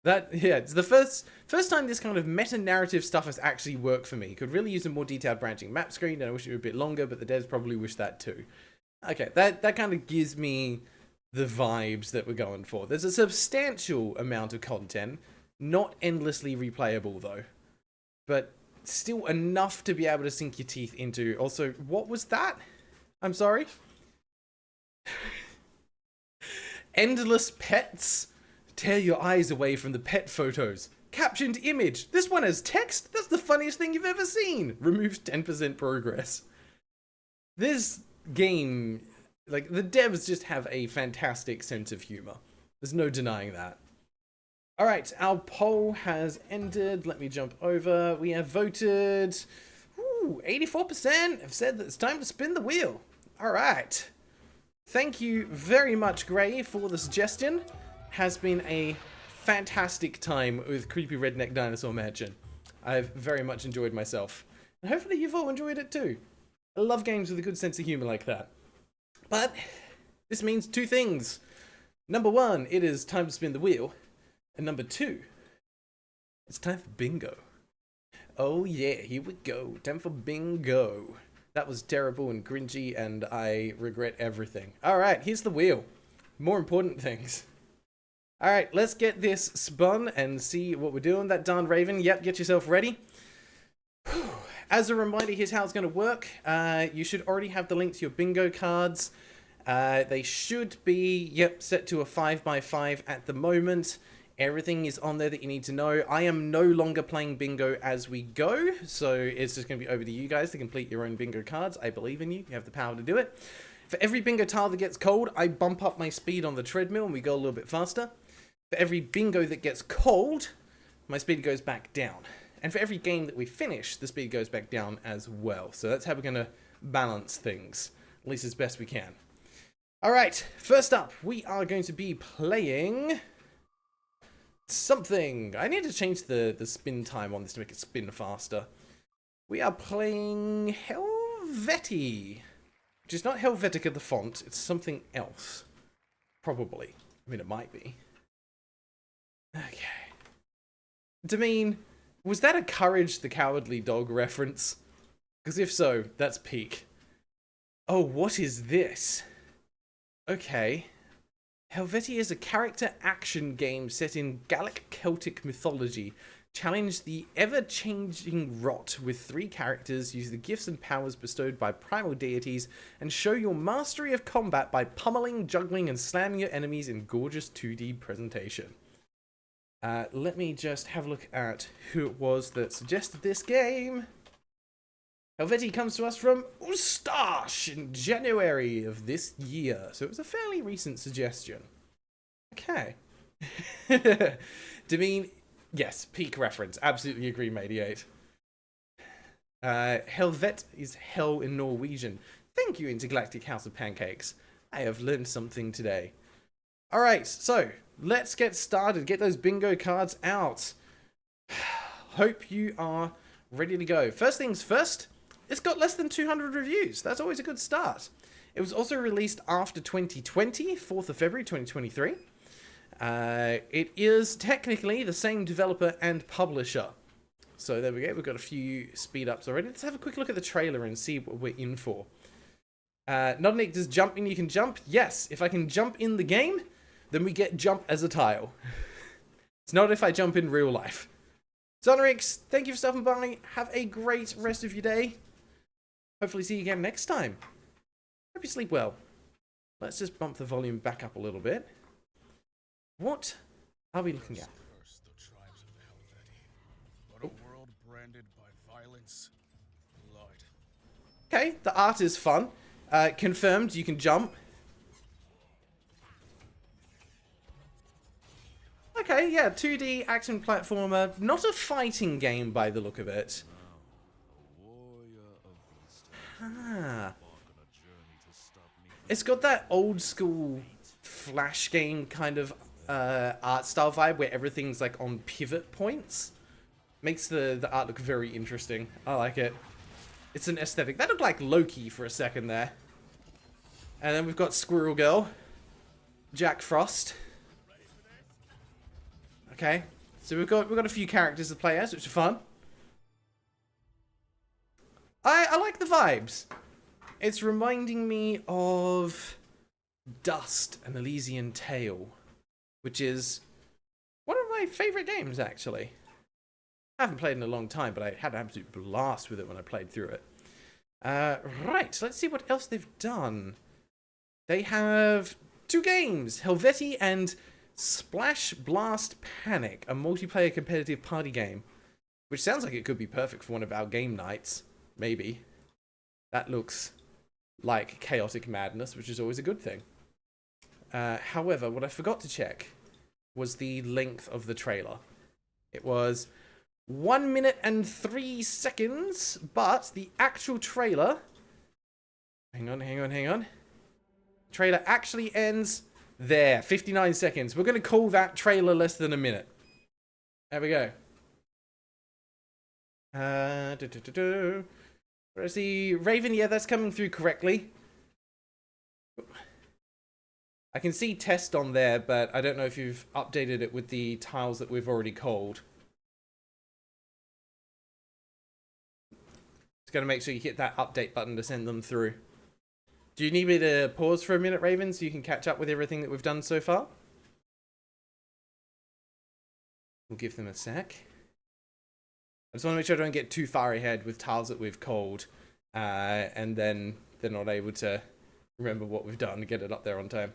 It's the first time this kind of meta-narrative stuff has actually worked for me. Could really use a more detailed branching map screen, and I wish it were a bit longer, but the devs probably wish that too. Okay, that kind of gives me the vibes that we're going for. There's a substantial amount of content, not endlessly replayable though, but still enough to be able to sink your teeth into. Also, what was that? I'm sorry? Endless pets? Tear your eyes away from the pet photos. Captioned image. This one has text? That's the funniest thing you've ever seen. Removes 10% progress. This game, like, the devs just have a fantastic sense of humor. There's no denying that. Alright, our poll has ended. Let me jump over. We have voted. 84% have said that it's time to spin the wheel. Alright. Thank you very much, Grei, for the suggestion. Has been a fantastic time with Creepy Redneck Dinosaur Mansion. I've very much enjoyed myself. And hopefully you've all enjoyed it too. I love games with a good sense of humor like that. But this means 2 things. Number 1, it is time to spin the wheel. And number 2, it's time for bingo. Oh yeah, here we go. Time for bingo. That was terrible and cringy, and I regret everything. Alright, here's the wheel. More important things. Alright, let's get this spun and see what we're doing. That darn Raven, yep, get yourself ready. As a reminder, here's how it's going to work. You should already have the link to your bingo cards. They should be, set to a 5x5 at the moment. Everything is on there that you need to know. I am no longer playing bingo as we go, so it's just going to be over to you guys to complete your own bingo cards. I believe in you. You have the power to do it. For every bingo tile that gets called, I bump up my speed on the treadmill and we go a little bit faster. For every bingo that gets called, my speed goes back down. And for every game that we finish, the speed goes back down as well. So that's how we're going to balance things, at least as best we can. Alright, first up, we are going to be playing something. I need to change the spin time on this to make it spin faster. We are playing Helveti, which is not Helvetica the font, it's something else. Probably. I mean, it might be. Okay. Damien, was that a Courage the Cowardly Dog reference? Because if so, that's peak. Oh, what is this? Okay. Helveti is a character action game set in Gallic Celtic mythology. Challenge the ever-changing rot with 3 characters, use the gifts and powers bestowed by primal deities, and show your mastery of combat by pummeling, juggling, and slamming your enemies in gorgeous 2D presentation. Let me just have a look at who it was that suggested this game. Helveti comes to us from Ustatsch in January of this year, so it was a fairly recent suggestion. Okay. Damien, yes, peak reference. Absolutely agree, Mediate. Helvet is hell in Norwegian. Thank you, Intergalactic House of Pancakes. I have learned something today. Alright, so let's get started. Get those bingo cards out. Hope you are ready to go. First things first, it's got less than 200 reviews. That's always a good start. It was also released after 2020, 4th of February 2023. It is technically the same developer and publisher. So there we go. We've got a few speed ups already. Let's have a quick look at the trailer and see what we're in for. Nodnik, does jumping you can jump? Yes. If I can jump in the game, then we get jump as a tile. It's not if I jump in real life. Zonrix, thank you for stopping by. Have a great rest of your day. Hopefully see you again next time. Hope you sleep well. Let's just bump the volume back up a little bit. What are we looking at? Okay, the art is fun. Confirmed, you can jump. Okay, yeah, 2D action platformer. Not a fighting game by the look of it. Ah. It's got that old school Flash game kind of art style vibe where everything's like on pivot points. Makes the art look very interesting. I like it. It's an aesthetic. That looked like Loki for a second there. And then we've got Squirrel Girl. Jack Frost. Okay. So we've got a few characters to play as, which are fun. I like the vibes. It's reminding me of Dusk, an Elysian Tale, which is one of my favorite games, actually. I haven't played in a long time, but I had an absolute blast with it when I played through it. Right, let's see what else they've done. They have 2 games, Helveti and Splash Blast Panic, a multiplayer competitive party game, which sounds like it could be perfect for one of our game nights. Maybe. That looks like chaotic madness, which is always a good thing. However, what I forgot to check was the length of the trailer. It was 1 minute and 3 seconds, but the actual trailer... Hang on. Trailer actually ends there, 59 seconds. We're going to call that trailer less than a minute. There we go. Where's the Raven? Yeah, that's coming through correctly. I can see test on there, but I don't know if you've updated it with the tiles that we've already called. Just gotta make sure you hit that update button to send them through. Do you need me to pause for a minute, Raven, so you can catch up with everything that we've done so far? We'll give them a sec. I just want to make sure I don't get too far ahead with tiles that we've called, and then they're not able to remember what we've done to get it up there on time.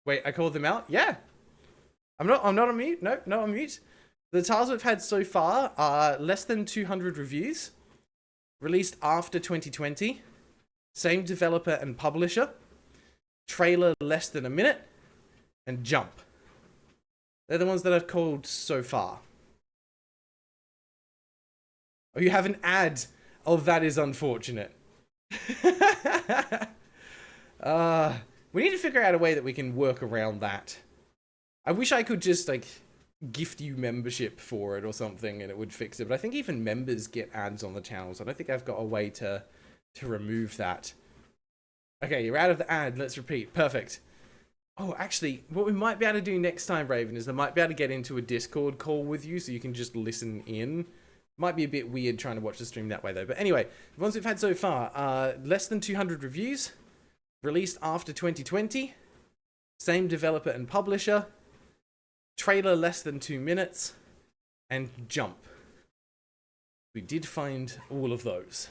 Wait, I called them out? Yeah. I'm not on mute. No, not on mute. The tiles we've had so far are less than 200 reviews, released after 2020, same developer and publisher, trailer less than a minute, and jump. They're the ones that I've called so far. Oh, you have an ad. Oh, that is unfortunate. We need to figure out a way that we can work around that. I wish I could just, like, gift you membership for it or something and it would fix it. But I think even members get ads on the channels. I don't think I've got a way to remove that. Okay, you're out of the ad. Let's repeat. Perfect. Oh, actually, what we might be able to do next time, Raven, is I might be able to get into a Discord call with you so you can just listen in. Might be a bit weird trying to watch the stream that way, though. But anyway, the ones we've had so far, less than 200 reviews, released after 2020, same developer and publisher, trailer less than 2 minutes, and jump. We did find all of those.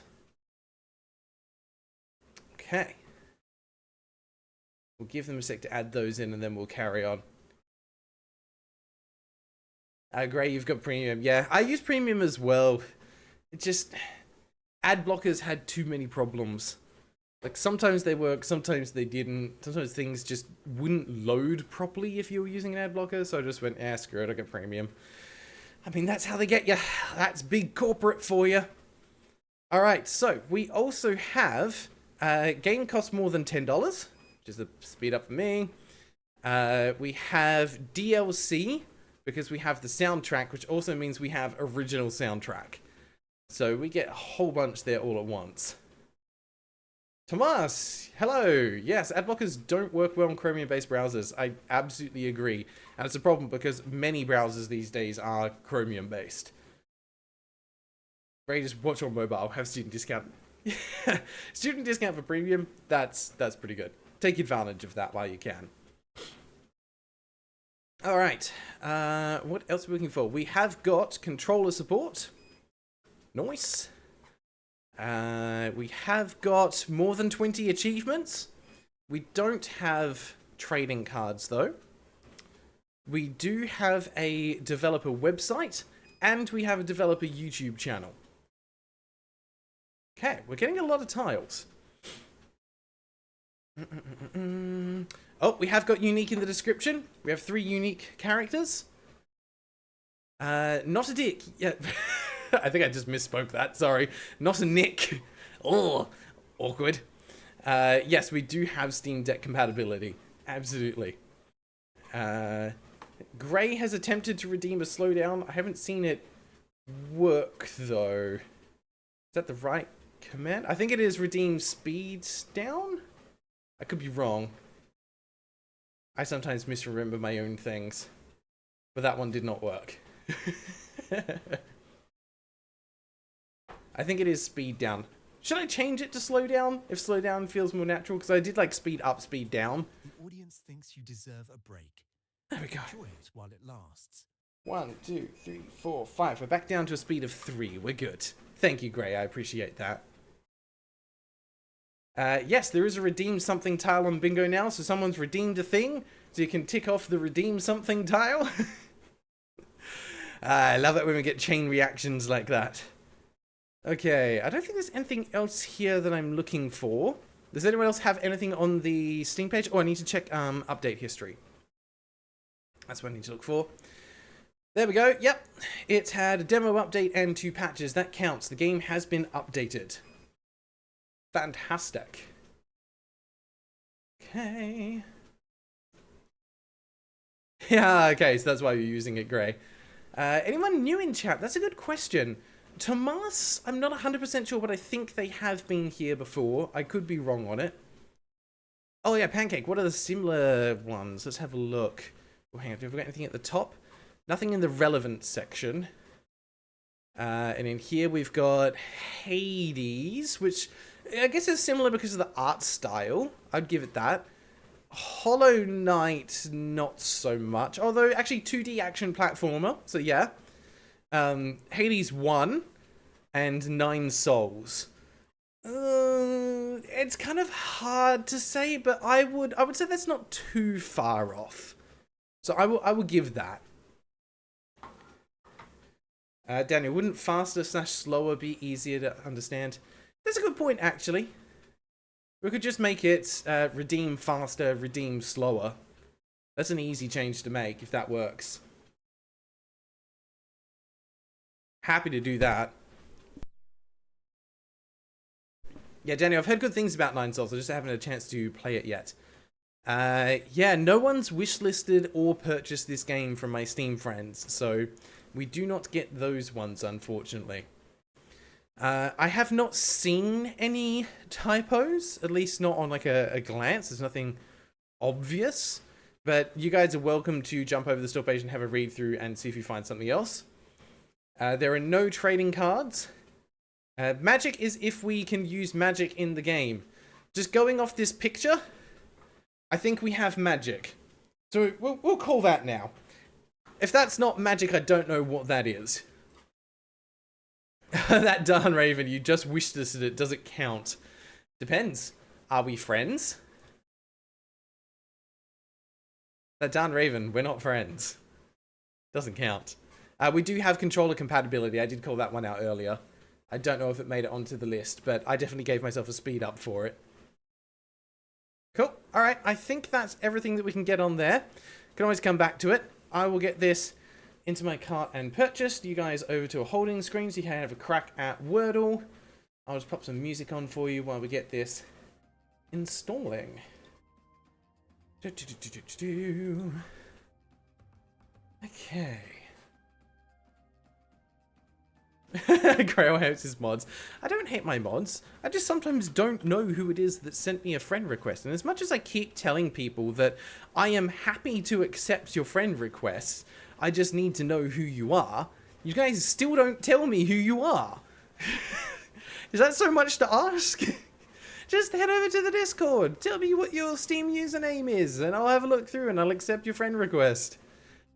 Okay. We'll give them a sec to add those in and then we'll carry on. Grey, you've got premium. Yeah, I use premium as well. It just... ad blockers had too many problems. Like, sometimes they work, sometimes they didn't. Sometimes things just wouldn't load properly if you were using an ad blocker. So I just went, screw it, I got premium. I mean, that's how they get you. That's big corporate for you. Alright, so we also have... game costs more than $10, which is a speed up for me. We have DLC, because we have the soundtrack, which also means we have original soundtrack. So we get a whole bunch there all at once. Tomas, hello. Yes, ad blockers don't work well on Chromium-based browsers. I absolutely agree. And it's a problem because many browsers these days are Chromium-based. Ray, just watch on mobile, have student discount. Student discount for premium, that's pretty good. Take advantage of that while you can. Alright, what else are we looking for? We have got controller support. Nice. We have got more than 20 achievements. We don't have trading cards though. We do have a developer website, and we have a developer YouTube channel. Okay, we're getting a lot of tiles. Oh, we have got unique in the description. We have 3 unique characters. Not a dick. Yeah, I think I just misspoke that. Sorry. Not a Nick. Oh, awkward. Yes, we do have Steam Deck compatibility. Absolutely. Grey has attempted to redeem a slowdown. I haven't seen it work, though. Is that the right command? I think it is redeem speeds down? I could be wrong. I sometimes misremember my own things. But that one did not work. I think it is speed down. Should I change it to slow down? If slow down feels more natural? Because I did like speed up, speed down. The audience thinks you deserve a break. There we go. Enjoy it while it lasts. 1, 2, 3, 4, 5. We're back down to a speed of 3. We're good. Thank you, Grey. I appreciate that. Yes, there is a redeem something tile on bingo now, so someone's redeemed a thing, so you can tick off the redeem something tile. I love it when we get chain reactions like that. Okay, I don't think there's anything else here that I'm looking for. Does anyone else have anything on the Steam page? Oh, I need to check update history. That's what I need to look for. There we go. Yep, it's had a demo update and 2 patches. That counts. The game has been updated. Fantastic. Okay. Yeah, okay, so that's why you're using it, Grey. Anyone new in chat? That's a good question. Tomas, I'm not 100% sure, but I think they have been here before. I could be wrong on it. Oh yeah, Pancake, what are the similar ones? Let's have a look. Oh, hang on, do we got anything at the top? Nothing in the relevant section. And in here we've got Hades, which I guess is similar because of the art style. I'd give it that. Hollow Knight, not so much. Although, actually, 2D action platformer. So, yeah. Hades 1 and 9 Souls. It's kind of hard to say, but I would say that's not too far off. So, I will give that. Daniel, wouldn't faster / slower be easier to understand? That's a good point, actually. We could just make it redeem faster, redeem slower. That's an easy change to make, if that works. Happy to do that. Yeah, Daniel, I've heard good things about 9 Souls. I just haven't had a chance to play it yet. Yeah, no one's wishlisted or purchased this game from my Steam friends, so we do not get those ones, unfortunately. I have not seen any typos, at least not on like a glance. There's nothing obvious. But you guys are welcome to jump over the store page and have a read through and see if you find something else. There are no trading cards. Magic is if we can use magic in the game. Just going off this picture, I think we have magic. So we'll call that now. If that's not magic, I don't know what that is. That darn raven, you just wished us it. Does it count? Depends. Are we friends? That darn raven, we're not friends. Doesn't count. We do have controller compatibility. I did call that one out earlier. I don't know if it made it onto the list, but I definitely gave myself a speed up for it. Cool. Alright, I think that's everything that we can get on there. Can always come back to it. I will get this into my cart and purchased. You guys over to a holding screen so you can have a crack at Wordle. I'll just pop some music on for you while we get this installing. Okay. Grei hates his mods. I don't hate my mods. I just sometimes don't know who it is that sent me a friend request. And as much as I keep telling people that I am happy to accept your friend requests, I just need to know who you are, you guys still don't tell me who you are. Is that so much to ask? Just head over to the Discord. Tell me what your Steam username is, and I'll have a look through and I'll accept your friend request.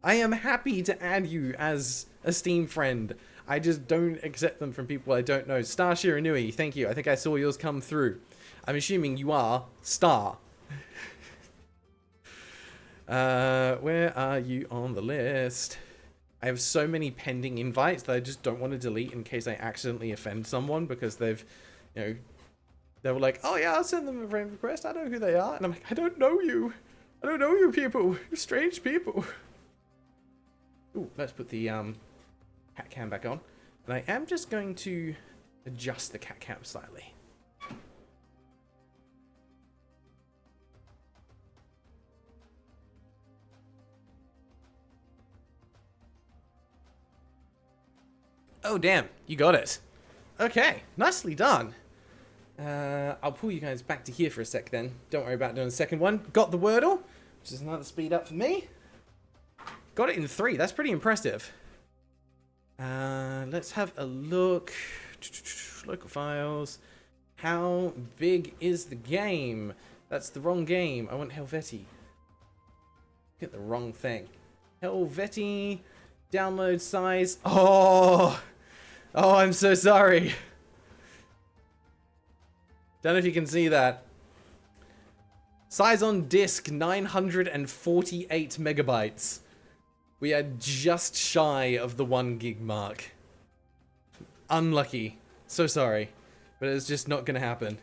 I am happy to add you as a Steam friend. I just don't accept them from people I don't know. Star Shiranui, thank you. I think I saw yours come through. I'm assuming you are Star. Where are you on the list? I have so many pending invites that I just don't want to delete in case I accidentally offend someone because they've, you know, they were like, oh yeah, I'll send them a friend request. I know who they are. And I'm like, I don't know you. I don't know you people. You're strange people. Ooh, let's put the cat cam back on. And I am just going to adjust the cat cam slightly. Oh, damn. You got it. Okay. Nicely done. I'll pull you guys back to here for a sec then. Don't worry about doing the second one. Got the Wordle, which is another speed up for me. Got it in 3. That's pretty impressive. Let's have a look. Local files. How big is the game? That's the wrong game. I want Helveti. Get the wrong thing. Helveti. Download size. Oh, I'm so sorry. Don't know if you can see that. Size on disk, 948 megabytes. We are just shy of the 1 gig mark. Unlucky. So sorry. But it's just not gonna happen.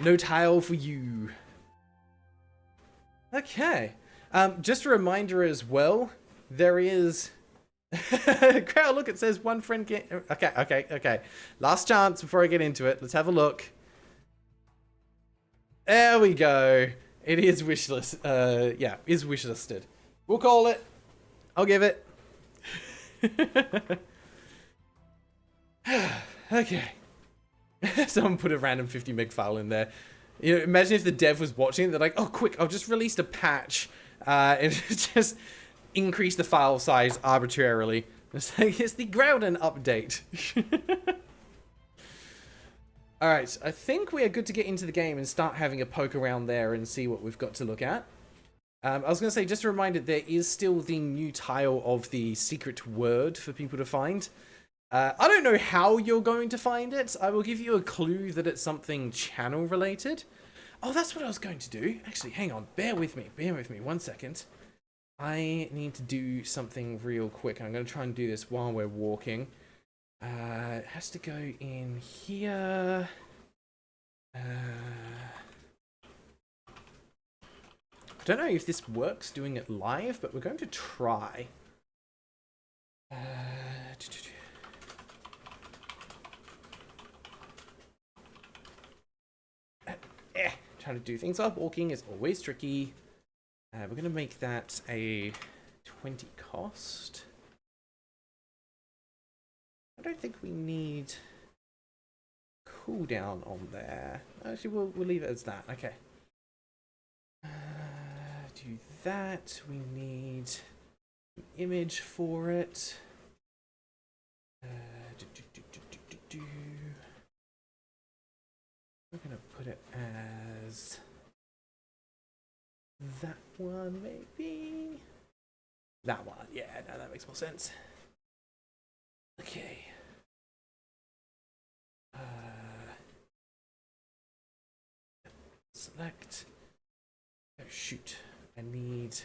No tile for you. Okay. Just a reminder as well. There is... Crowd, look, it says one friend get... Okay. Last chance before I get into it. Let's have a look. There we go. It is wishlist. Yeah, is wishlisted. We'll call it. I'll give it. Okay. Someone put a random 50 meg file in there. You know, imagine if the dev was watching it. They're like, oh, quick, I've just released a patch. And just increase the file size arbitrarily. It's like, it's the Graeldon update. Alright, I think we are good to get into the game and start having a poke around there and see what we've got to look at. I was going to say, just a reminder, there is still the new tile of the secret word for people to find. I don't know how you're going to find it. I will give you a clue that it's something channel related. Oh, that's what I was going to do. Actually, hang on. Bear with me. 1 second. I need to do something real quick. I'm going to try and do this while we're walking. It has to go in here. I don't know if this works doing it live, but we're going to try. Trying to do things while walking is always tricky. We're going to make that a 20 cost. I don't think we need cooldown on there. Actually, we'll leave it as that. Okay. that. We need an image for it. We're going to put it as that one, maybe. That one, yeah, no, that makes more sense. Okay. Select. Oh, shoot. I need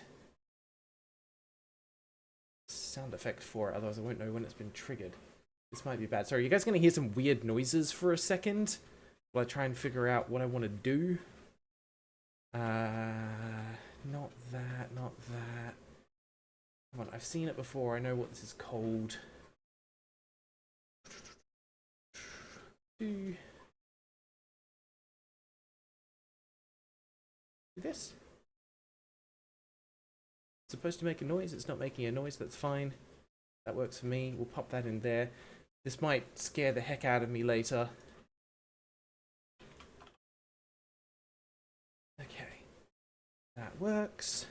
sound effect for it, otherwise I won't know when it's been triggered. This might be bad. Sorry, you guys going to hear some weird noises for a second while I try and figure out what I want to do. Not that, not that. Come on, I've seen it before. I know what this is called. Do this. It's supposed to make a noise. It's not making a noise. That's fine. That works for me. We'll pop that in there. This might scare the heck out of me later. Okay. That works.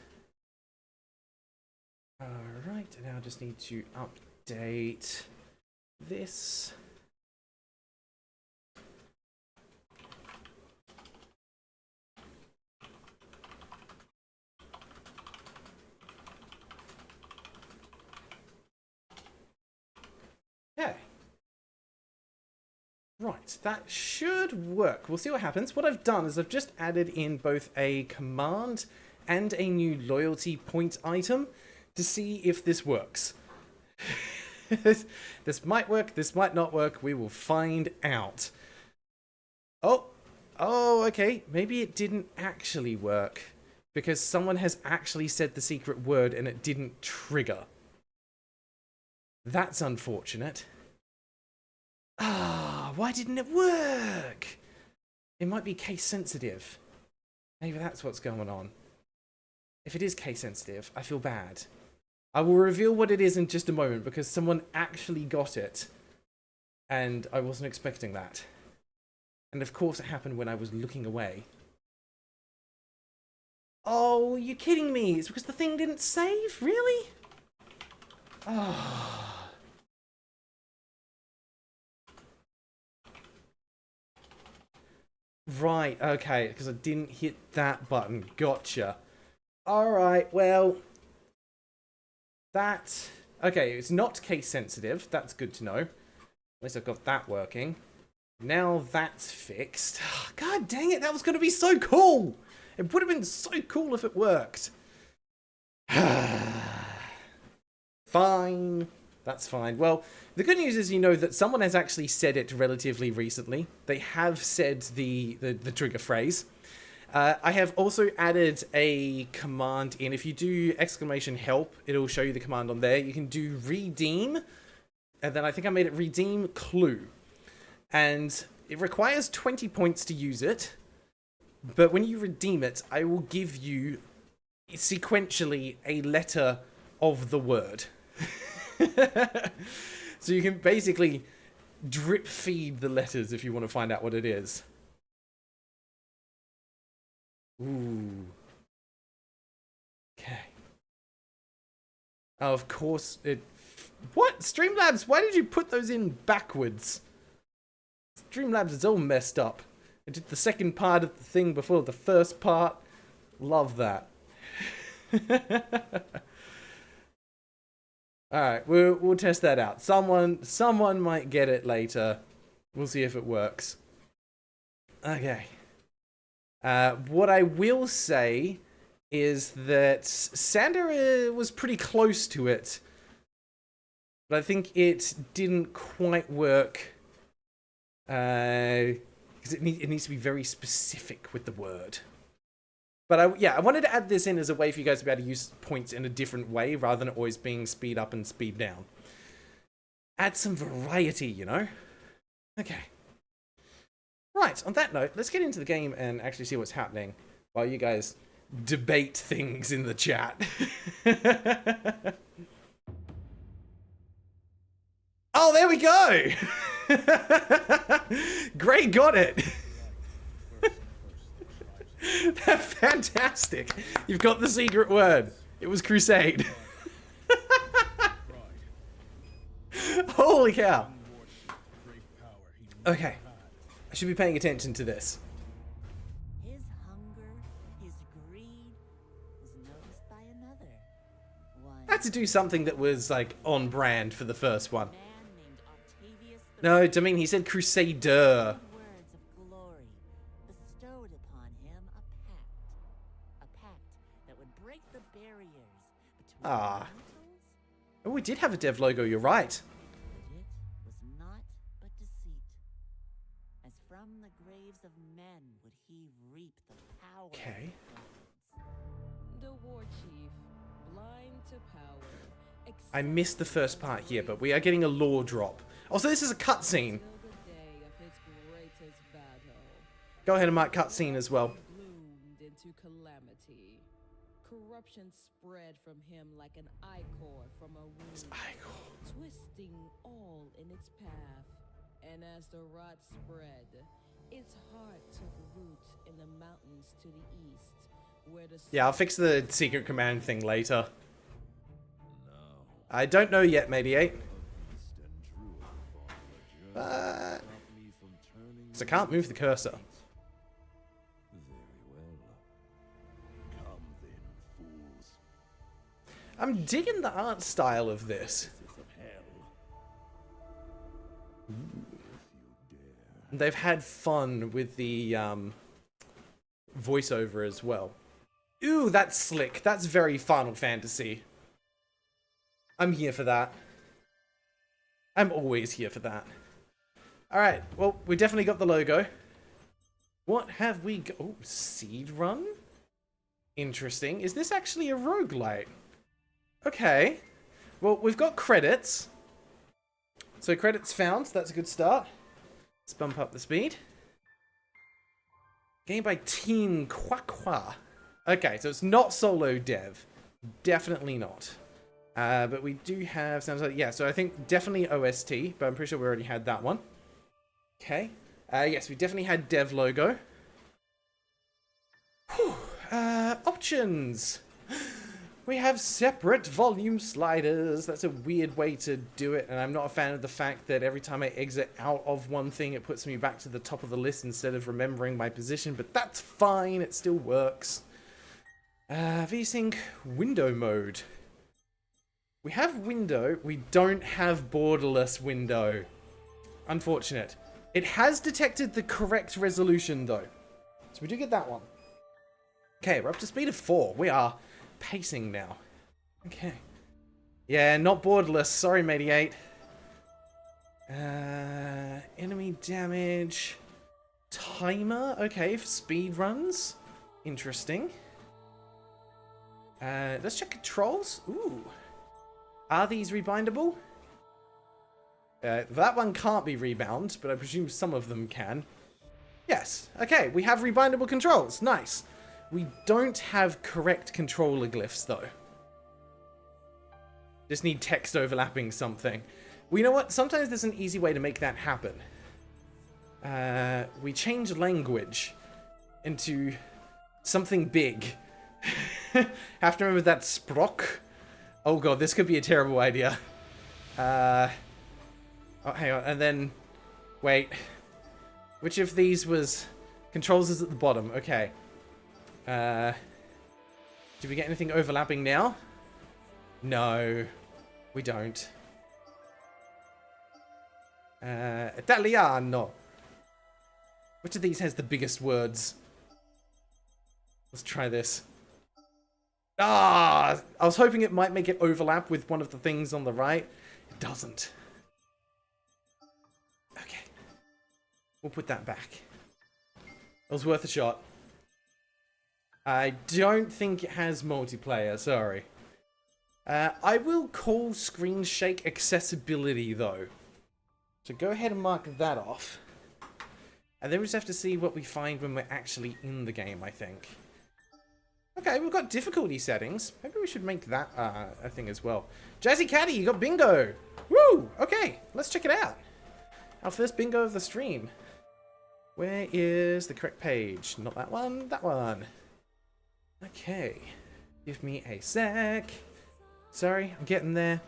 Alright, and now I just need to update this. Okay. Right, that should work. We'll see what happens. What I've done is I've just added in both a command and a new loyalty point item to see if this works. This might work, this might not work. We will find out. Oh, okay. Maybe it didn't actually work because someone has actually said the secret word and it didn't trigger. That's unfortunate. Why didn't it work? It might be case sensitive. Maybe that's what's going on. If it is case sensitive, I feel bad. I will reveal what it is in just a moment because someone actually got it. And I wasn't expecting that. And of course it happened when I was looking away. Oh, you're kidding me. It's because the thing didn't save? Really? Oh. Right, okay, because I didn't hit that button. Gotcha. Alright, well. That... Okay, it's not case sensitive. That's good to know. At least I've got that working. Now that's fixed. God dang it, that was going to be so cool! It would have been so cool if it worked. Fine. That's fine. Well, the good news is you know that someone has actually said it relatively recently. They have said the trigger phrase. I have also added a command in. If you do exclamation help, it'll show you the command on there. You can do redeem. And then I think I made it redeem clue. And it requires 20 points to use it. But when you redeem it, I will give you sequentially a letter of the word. So you can basically drip feed the letters if you want to find out what it is. Ooh. Okay. Oh, of course it... What? Streamlabs, why did you put those in backwards? Streamlabs is all messed up. I did the second part of the thing before the first part. Love that. Alright, we'll test that out. Someone might get it later. We'll see if it works. Okay. What I will say is that Sander was pretty close to it. But I think it didn't quite work. Because it needs to be very specific with the word. But I wanted to add this in as a way for you guys to be able to use points in a different way rather than always being speed up and speed down. Add some variety, you know? Okay. Right, on that note, let's get into the game and actually see what's happening while you guys debate things in the chat. Oh, there we go! Grei got it! Fantastic. You've got the secret word. It was crusade. Holy cow. Okay. I should be paying attention to this. His hunger, his greed, was noticed by another. One I had to do something that was, like, on brand for the first one. man named Octavius the No, I mean, he said crusader. words of glory bestowed upon him a pact that would break the barriers between Ah. mortals. Oh, we did have a dev logo, you're right. But it was naught but deceit. As from the graves of men would he reap the power Okay. of gods. The war chief, blind to power. I missed the first part here, but we are getting a lore drop. Also, this is a cutscene. Till the day of his greatest battle. Go ahead and mark cutscene as well. Bloomed into calamity. Corruption spread from him like an ichor from a wound, twisting all in its path. And as the rot spread, its heart took root in the mountains to the east, where the Yeah, I'll fix the secret command thing later. I don't know yet, Mediate. So I can't move the cursor. I'm digging the art style of this. They've had fun with the voiceover as well. Ooh, that's slick. That's very Final Fantasy. I'm here for that. I'm always here for that. Alright, well, we definitely got the logo. What have we got? Oh, Seed Run? Interesting. Is this actually a roguelite? Okay. Well, we've got credits. So credits found, that's a good start. Let's bump up the speed. Game by Team Quaqua. Okay, so it's not solo dev. Definitely not. But we do have, sounds like, yeah, so I think definitely OST, but I'm pretty sure we already had that one. Okay. Yes, we definitely had dev logo. Whew. Options. We have separate volume sliders. That's a weird way to do it, and I'm not a fan of the fact that every time I exit out of one thing, it puts me back to the top of the list instead of remembering my position, but that's fine. It still works. VSync window mode. We have window. We don't have borderless window. Unfortunate. It has detected the correct resolution, though. So we do get that one. Okay, we're up to speed of 4. We are pacing now. Okay. Yeah, not borderless. Sorry, Mediate. Enemy damage. Timer. Okay, for speed runs. Interesting. Let's check controls. Ooh. Are these rebindable? That one can't be rebound, but I presume some of them can. Yes. Okay, we have rebindable controls. Nice. We don't have correct controller glyphs, though. Just need text overlapping something. Well, you know what? Sometimes there's an easy way to make that happen. We change language into something big. Have to remember that sprock. Oh god, this could be a terrible idea. Oh, hang on, and then... Wait. Which of these was... Controls is at the bottom, okay. Do we get anything overlapping now? No, we don't. Italiano. Which of these has the biggest words? Let's try this. Ah! I was hoping it might make it overlap with one of the things on the right. It doesn't. Okay. We'll put that back. It was worth a shot. I don't think it has multiplayer, sorry. I will call screen shake accessibility, though. So go ahead and mark that off. And then we just have to see what we find when we're actually in the game, I think. Okay, we've got difficulty settings. Maybe we should make that a thing as well. Jazzy Caddy, you got bingo! Woo! Okay, let's check it out. Our first bingo of the stream. Where is the correct page? Not that one, that one. Okay. Give me a sec. Sorry, I'm getting there.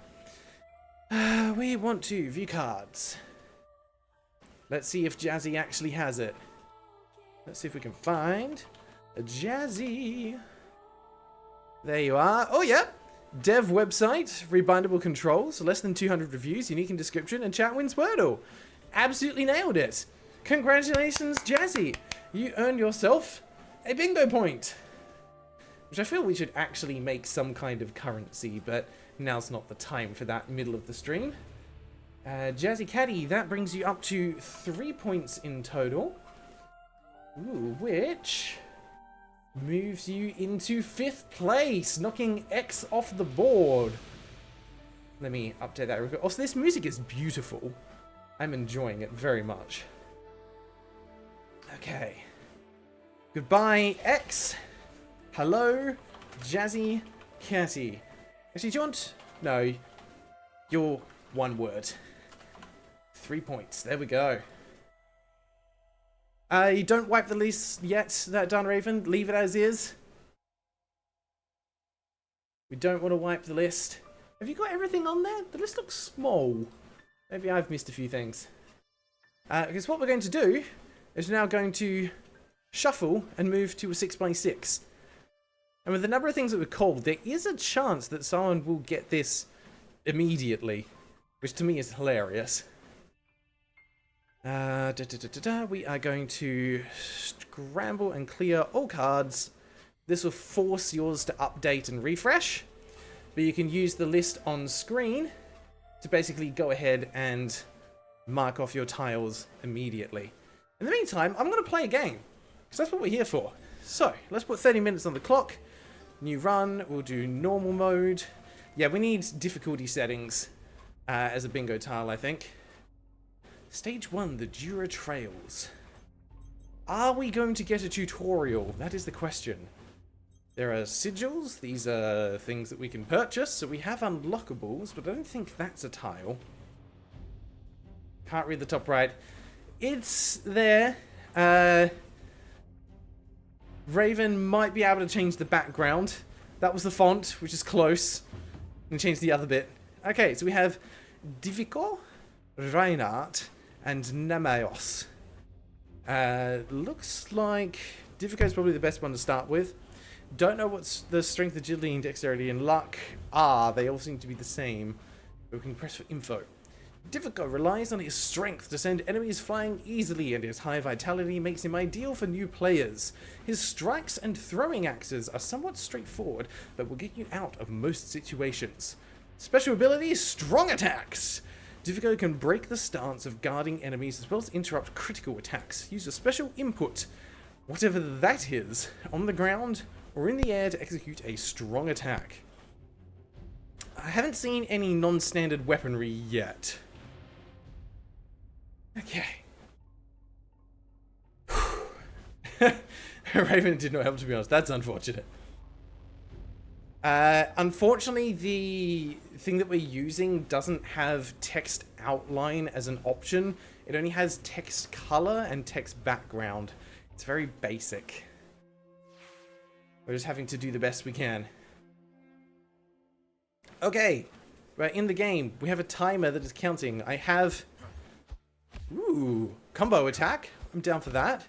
We want to view cards. Let's see if Jazzy actually has it. Let's see if we can find a Jazzy. There you are. Oh, yeah. Dev website, rebindable controls, less than 200 reviews, unique in description, and chat wins Wordle. Absolutely nailed it. Congratulations, Jazzy. You earned yourself a bingo point. Which I feel we should actually make some kind of currency, but now's not the time for that middle of the stream. Jazzy Caddy, that brings you up to 3 points in total. Ooh, which moves you into 5th place, knocking X off the board. Let me update that real quick. Also, this music is beautiful. I'm enjoying it very much. Okay. Goodbye, X. Hello, Jazzy Catty. Actually, do you want... No. You're one word. 3 points. There we go. You don't wipe the list yet, that Dun Raven. Leave it as is. We don't want to wipe the list. Have you got everything on there? The list looks small. Maybe I've missed a few things. Because what we're going to do is we're now going to shuffle and move to a 6x6. And with the number of things that we're called, there is a chance that someone will get this immediately. Which to me is hilarious. We are going to scramble and clear all cards. This will force yours to update and refresh. But you can use the list on screen to basically go ahead and mark off your tiles immediately. In the meantime, I'm going to play a game. Because that's what we're here for. So, let's put 30 minutes on the clock. New run. We'll do normal mode. Yeah, we need difficulty settings as a bingo tile, I think. Stage 1, the Jura Trails. Are we going to get a tutorial? That is the question. There are sigils. These are things that we can purchase. So we have unlockables, but I don't think that's a tile. Can't read the top right. It's there. Raven might be able to change the background. That was the font, which is close. And change the other bit. Okay, so we have Divico, Reinhardt, and Namaeos. Looks like Divico is probably the best one to start with. Don't know what's the strength, agility, and dexterity and luck are. They all seem to be the same. But we can press for info. Divico relies on his strength to send enemies flying easily, and his high vitality makes him ideal for new players. His strikes and throwing axes are somewhat straightforward, but will get you out of most situations. Special ability, strong attacks. Divico can break the stance of guarding enemies as well as interrupt critical attacks. Use a special input, whatever that is, on the ground or in the air to execute a strong attack. I haven't seen any non-standard weaponry yet. Okay. Raven did not help, to be honest. That's unfortunate. Unfortunately, the thing that we're using doesn't have text outline as an option. It only has text color and text background. It's very basic. We're just having to do the best we can. Okay, we're in the game. We have a timer that is counting. I have... Ooh, combo attack. I'm down for that.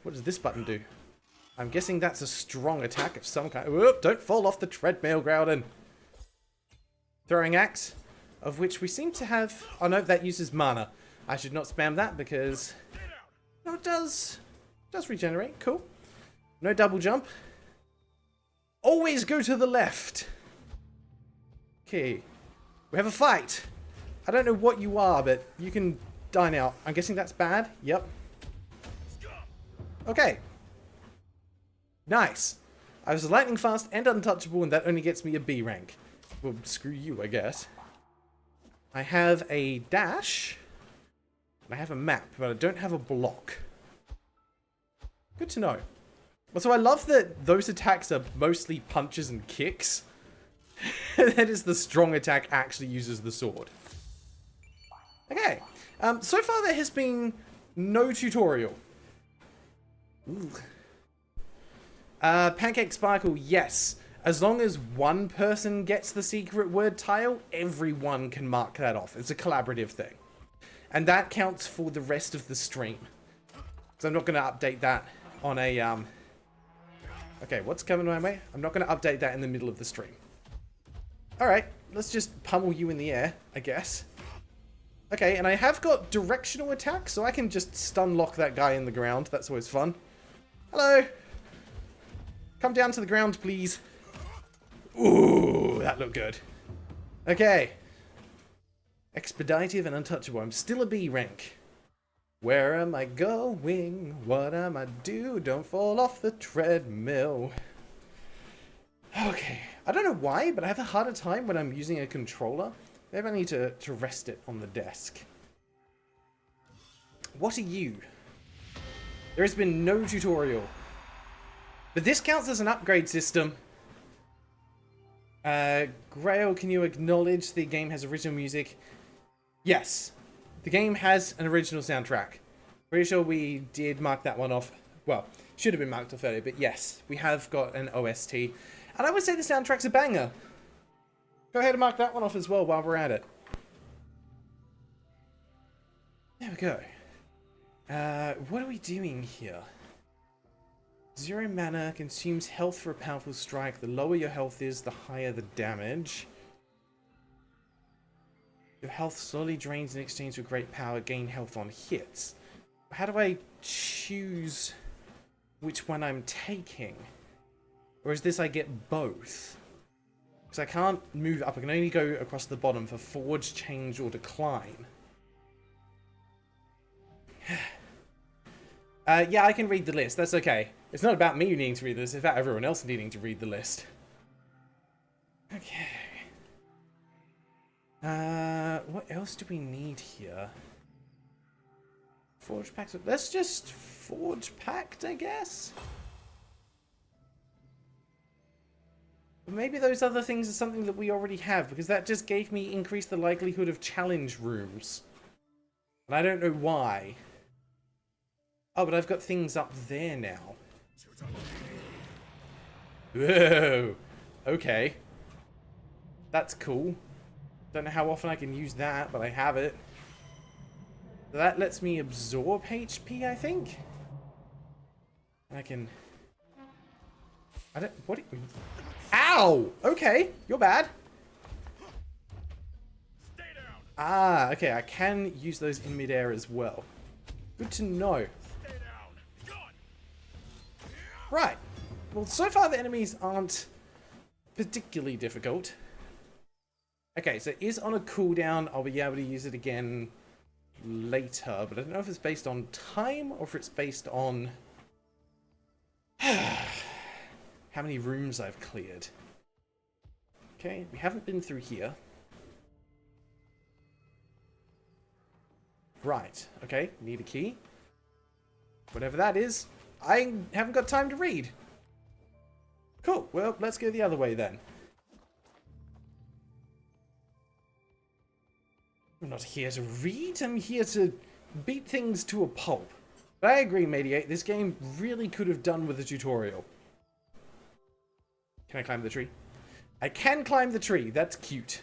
What does this button do? I'm guessing that's a strong attack of some kind. Whoop, don't fall off the treadmill, Graeldon. Throwing axe, of which we seem to have... Oh no, that uses mana. I should not spam that because... No, it does regenerate. Cool. No double jump. Always go to the left. Okay. We have a fight. I don't know what you are, but you can die now. I'm guessing that's bad. Yep. Okay. Nice. I was lightning fast and untouchable, and that only gets me a B rank. Well, screw you, I guess. I have a dash. And I have a map, but I don't have a block. Good to know. Also, I love that those attacks are mostly punches and kicks. That is the strong attack actually uses the sword. Okay. So far there has been no tutorial. Ooh. Pancake Sparkle, yes. As long as one person gets the secret word tile, everyone can mark that off. It's a collaborative thing. And that counts for the rest of the stream. So I'm not going to update that on a... Okay, what's coming my way? I'm not going to update that in the middle of the stream. Alright, let's just pummel you in the air, I guess. Okay, and I have got directional attack, so I can just stun lock that guy in the ground. That's always fun. Hello! Come down to the ground, please. Ooh, that looked good. Okay. Expeditive and untouchable. I'm still a B rank. Where am I going? What am I do? Don't fall off the treadmill. Okay. I don't know why, but I have a harder time when I'm using a controller. Maybe I need to rest it on the desk. What are you? There has been no tutorial. But this counts as an upgrade system. Grail, can you acknowledge the game has original music? Yes. The game has an original soundtrack. Pretty sure we did mark that one off. Well, should have been marked off earlier, but yes, we have got an OST. And I would say the soundtrack's a banger. Go ahead and mark that one off as well while we're at it. There we go. What are we doing here? 0 mana, consumes health for a powerful strike. The lower your health is, the higher the damage. Your health slowly drains in exchange for great power. Gain health on hits. How do I choose which one I'm taking? Or is this I get both? Because I can't move up. I can only go across the bottom for forge, change, or decline. Yeah, I can read the list. That's okay. It's not about me needing to read this. It's about everyone else needing to read the list. Okay. What else do we need here? Forge Pact. Let's just Forge Pact, I guess. Maybe those other things are something that we already have, because that just gave me increased the likelihood of challenge rooms. And I don't know why. Oh, but I've got things up there now. Whoa. Okay. That's cool. Don't know how often I can use that, but I have it. That lets me absorb HP, I think. I can... I don't... What... Ow! Okay, you're bad. Ah, okay, I can use those in midair as well. Good to know. Right. Well, so far the enemies aren't particularly difficult. Okay, so it is on a cooldown. I'll be able to use it again later, but I don't know if it's based on time or if it's based on how many rooms I've cleared. Okay, we haven't been through here. Right, okay, need a key. Whatever that is, I haven't got time to read. Cool, well, let's go the other way then. I'm not here to read, I'm here to beat things to a pulp. But I agree, Mediate, this game really could have done with a tutorial. Can I climb the tree? I can climb the tree, that's cute.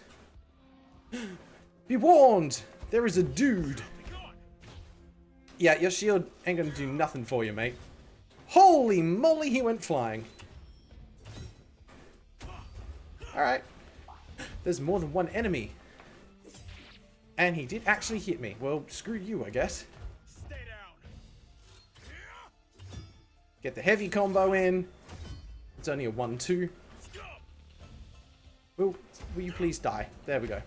Be warned! There is a dude! Yeah, your shield ain't gonna do nothing for you, mate. Holy moly, he went flying. Alright. There's more than one enemy. And he did actually hit me. Well, screw you, I guess. Get the heavy combo in. It's only a 1-2. Will you please die? There we go.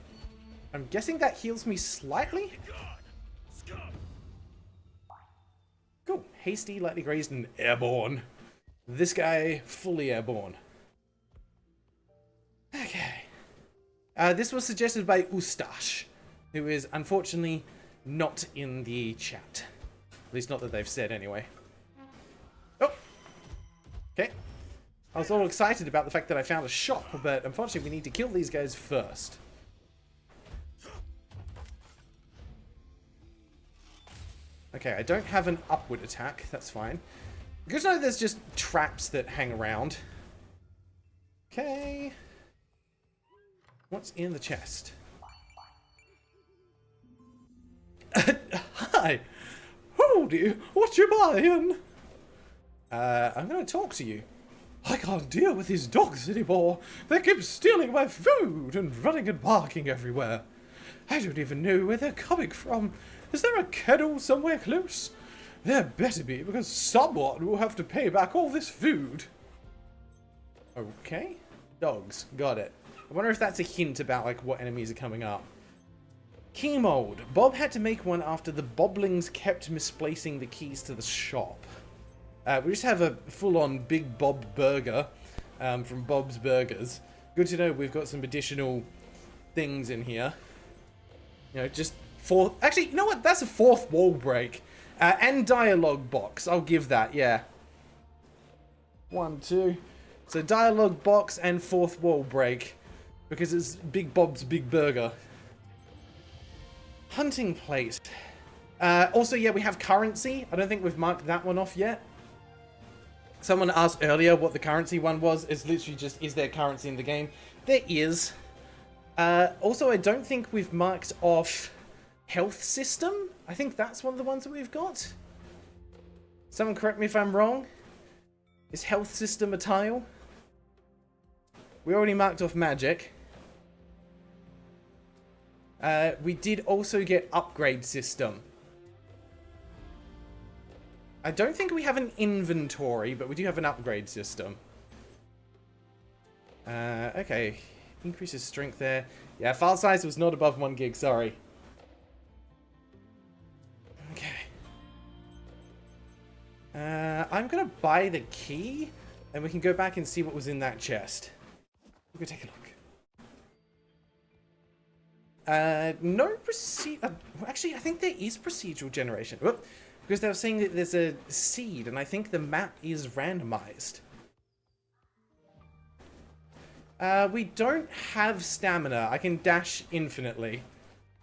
I'm guessing that heals me slightly? Cool. Hasty, lightly grazed, and airborne. This guy, fully airborne. Okay. This was suggested by Ustatsch, who is unfortunately not in the chat. At least not that they've said anyway. Oh! Okay. I was all excited about the fact that I found a shop, but unfortunately we need to kill these guys first. Okay, I don't have an upward attack, that's fine. Good to know there's just traps that hang around. Okay. What's in the chest? Hi. Howdy. What you buying? I'm gonna talk to you. I can't deal with these dogs anymore. They keep stealing my food and running and barking everywhere. I don't even know where they're coming from. Is there a kennel somewhere close? There better be, because someone will have to pay back all this food. Okay. Dogs. Got it. I wonder if that's a hint about, like, what enemies are coming up. Key mold. Bob had to make one after the Boblings kept misplacing the keys to the shop. We just have a full-on Big Bob burger from Bob's Burgers. Good to know we've got some additional things in here. You know, just fourth... Actually, you know what? That's a fourth wall break. And dialogue box. I'll give that, yeah. 1, 2. So dialogue box and fourth wall break. Because it's Big Bob's Big Burger. Hunting plate. Also, yeah, we have currency. I don't think we've marked that one off yet. Someone asked earlier what the currency one was. It's literally just, is there currency in the game? There is. Also, I don't think we've marked off health system. I think that's one of the ones that we've got. Someone correct me if I'm wrong. Is health system a tile? We already marked off magic. We did also get upgrade system. I don't think we have an inventory, but we do have an upgrade system. Okay. Increases strength there. Yeah, file size was not above 1 gig, sorry. Okay. I'm gonna buy the key, and we can go back and see what was in that chest. We'll go take a look. No actually, I think there is procedural generation. Whoop. Because they were saying that there's a seed, and I think the map is randomized. We don't have stamina. I can dash infinitely.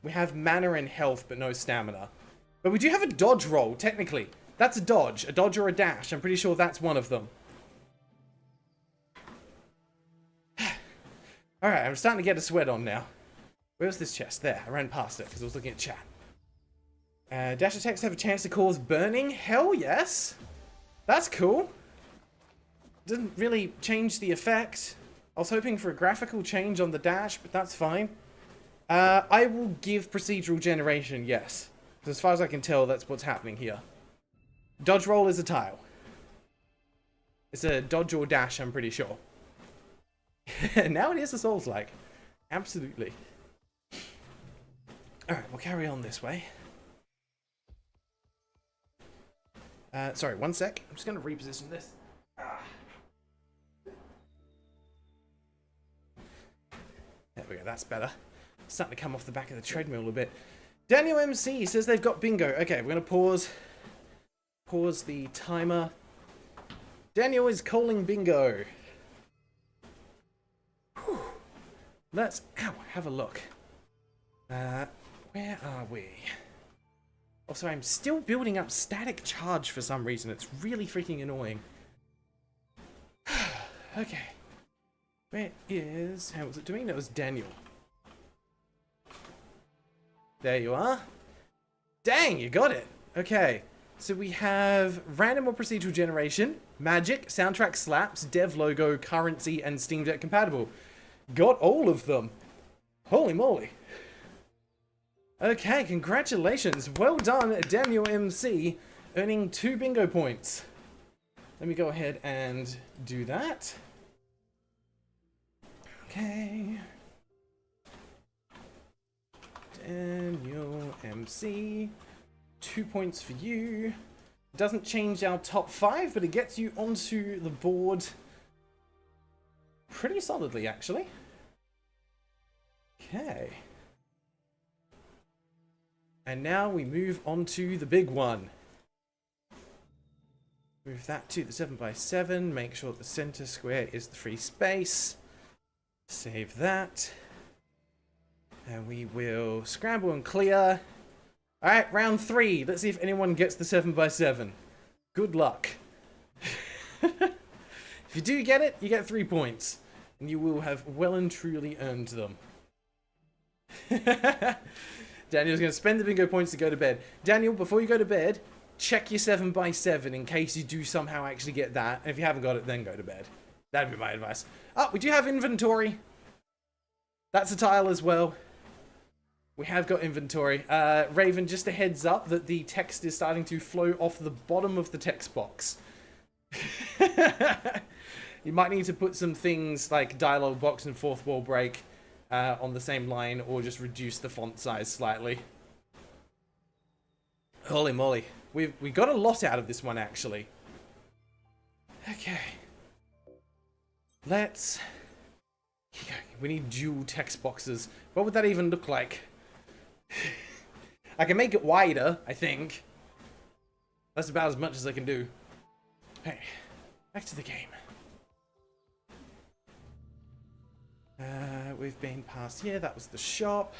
We have mana and health, but no stamina. But we do have a dodge roll, technically. That's a dodge or a dash. I'm pretty sure that's one of them. Alright, I'm starting to get a sweat on now. Where's this chest? There, I ran past it because I was looking at chat. Dash attacks have a chance to cause burning? Hell yes! That's cool. Didn't really change the effect. I was hoping for a graphical change on the dash, but that's fine. I will give procedural generation, yes. Because as far as I can tell, that's what's happening here. Dodge roll is a tile. It's a dodge or dash, I'm pretty sure. Now it is a Souls-like. Absolutely. Alright, we'll carry on this way. Sorry, 1 sec. I'm just going to reposition this. There we go, that's better. Starting to come off the back of the treadmill a bit. Daniel MC says they've got bingo. Okay, we're going to pause the timer. Daniel is calling bingo. Whew. Let's have a look. Where are we? Also, I'm still building up static charge for some reason. It's really freaking annoying. Okay. Where is... How was it doing? That was Daniel. There you are. Dang, you got it. Okay. So we have random or procedural generation, magic, soundtrack slaps, dev logo, currency, and Steam Deck compatible. Got all of them. Holy moly. Okay, congratulations. Well done, Daniel MC, earning 2 bingo points. Let me go ahead and do that. Okay. Daniel MC, 2 points for you. Doesn't change our top 5, but it gets you onto the board pretty solidly, actually. Okay. And now we move on to the big one. Move that to the 7x7. Make sure the center square is the free space. Save that. And we will scramble and clear. Alright, round 3. Let's see if anyone gets the 7x7. Good luck. If you do get it, you get 3 points. And you will have well and truly earned them. Daniel's going to spend the bingo points to go to bed. Daniel, before you go to bed, check your 7x7 in case you do somehow actually get that. And if you haven't got it, then go to bed. That'd be my advice. Oh, we do have inventory. That's a tile as well. We have got inventory. Raven, just a heads up that the text is starting to flow off the bottom of the text box. You might need to put some things like dialogue box and fourth wall break on the same line, or just reduce the font size slightly. Holy moly. We got a lot out of this one, actually. Okay. Let's keep going. We need dual text boxes. What would that even look like? I can make it wider, I think. That's about as much as I can do. Hey, back to the game. We've been past here. That was the shop.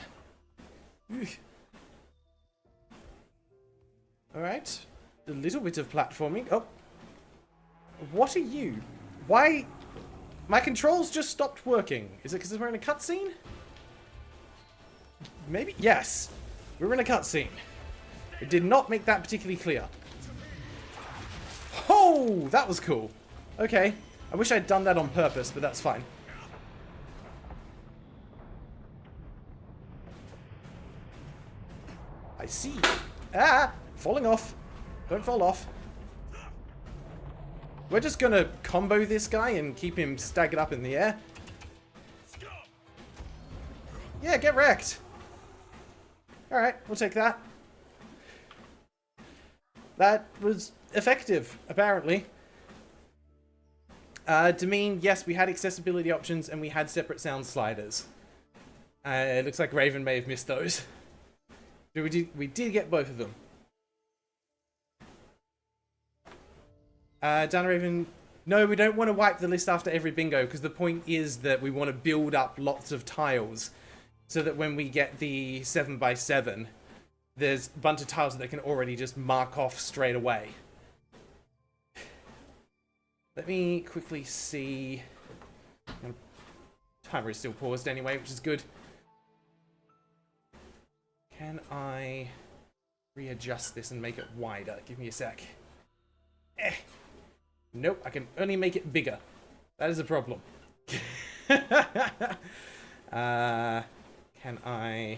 Alright. A little bit of platforming. Oh. What are you? Why? My controls just stopped working. Is it because we're in a cutscene? Maybe? Yes. We're in a cutscene. It did not make that particularly clear. Oh, that was cool. Okay. I wish I'd done that on purpose, but that's fine. I see. Ah! Falling off. Don't fall off. We're just gonna combo this guy and keep him staggered up in the air. Yeah, get wrecked. Alright, we'll take that. That was effective, apparently. Demean, yes, we had accessibility options and we had separate sound sliders. It looks like Raven may have missed those. We did get both of them. Dan Raven, no, we don't want to wipe the list after every bingo, because the point is that we want to build up lots of tiles so that when we get the 7x7, there's a bunch of tiles that they can already just mark off straight away. Let me quickly see. Timer is still paused anyway, which is good. Can I readjust this and make it wider? Give me a sec. Nope, I can only make it bigger. That is a problem. Can I...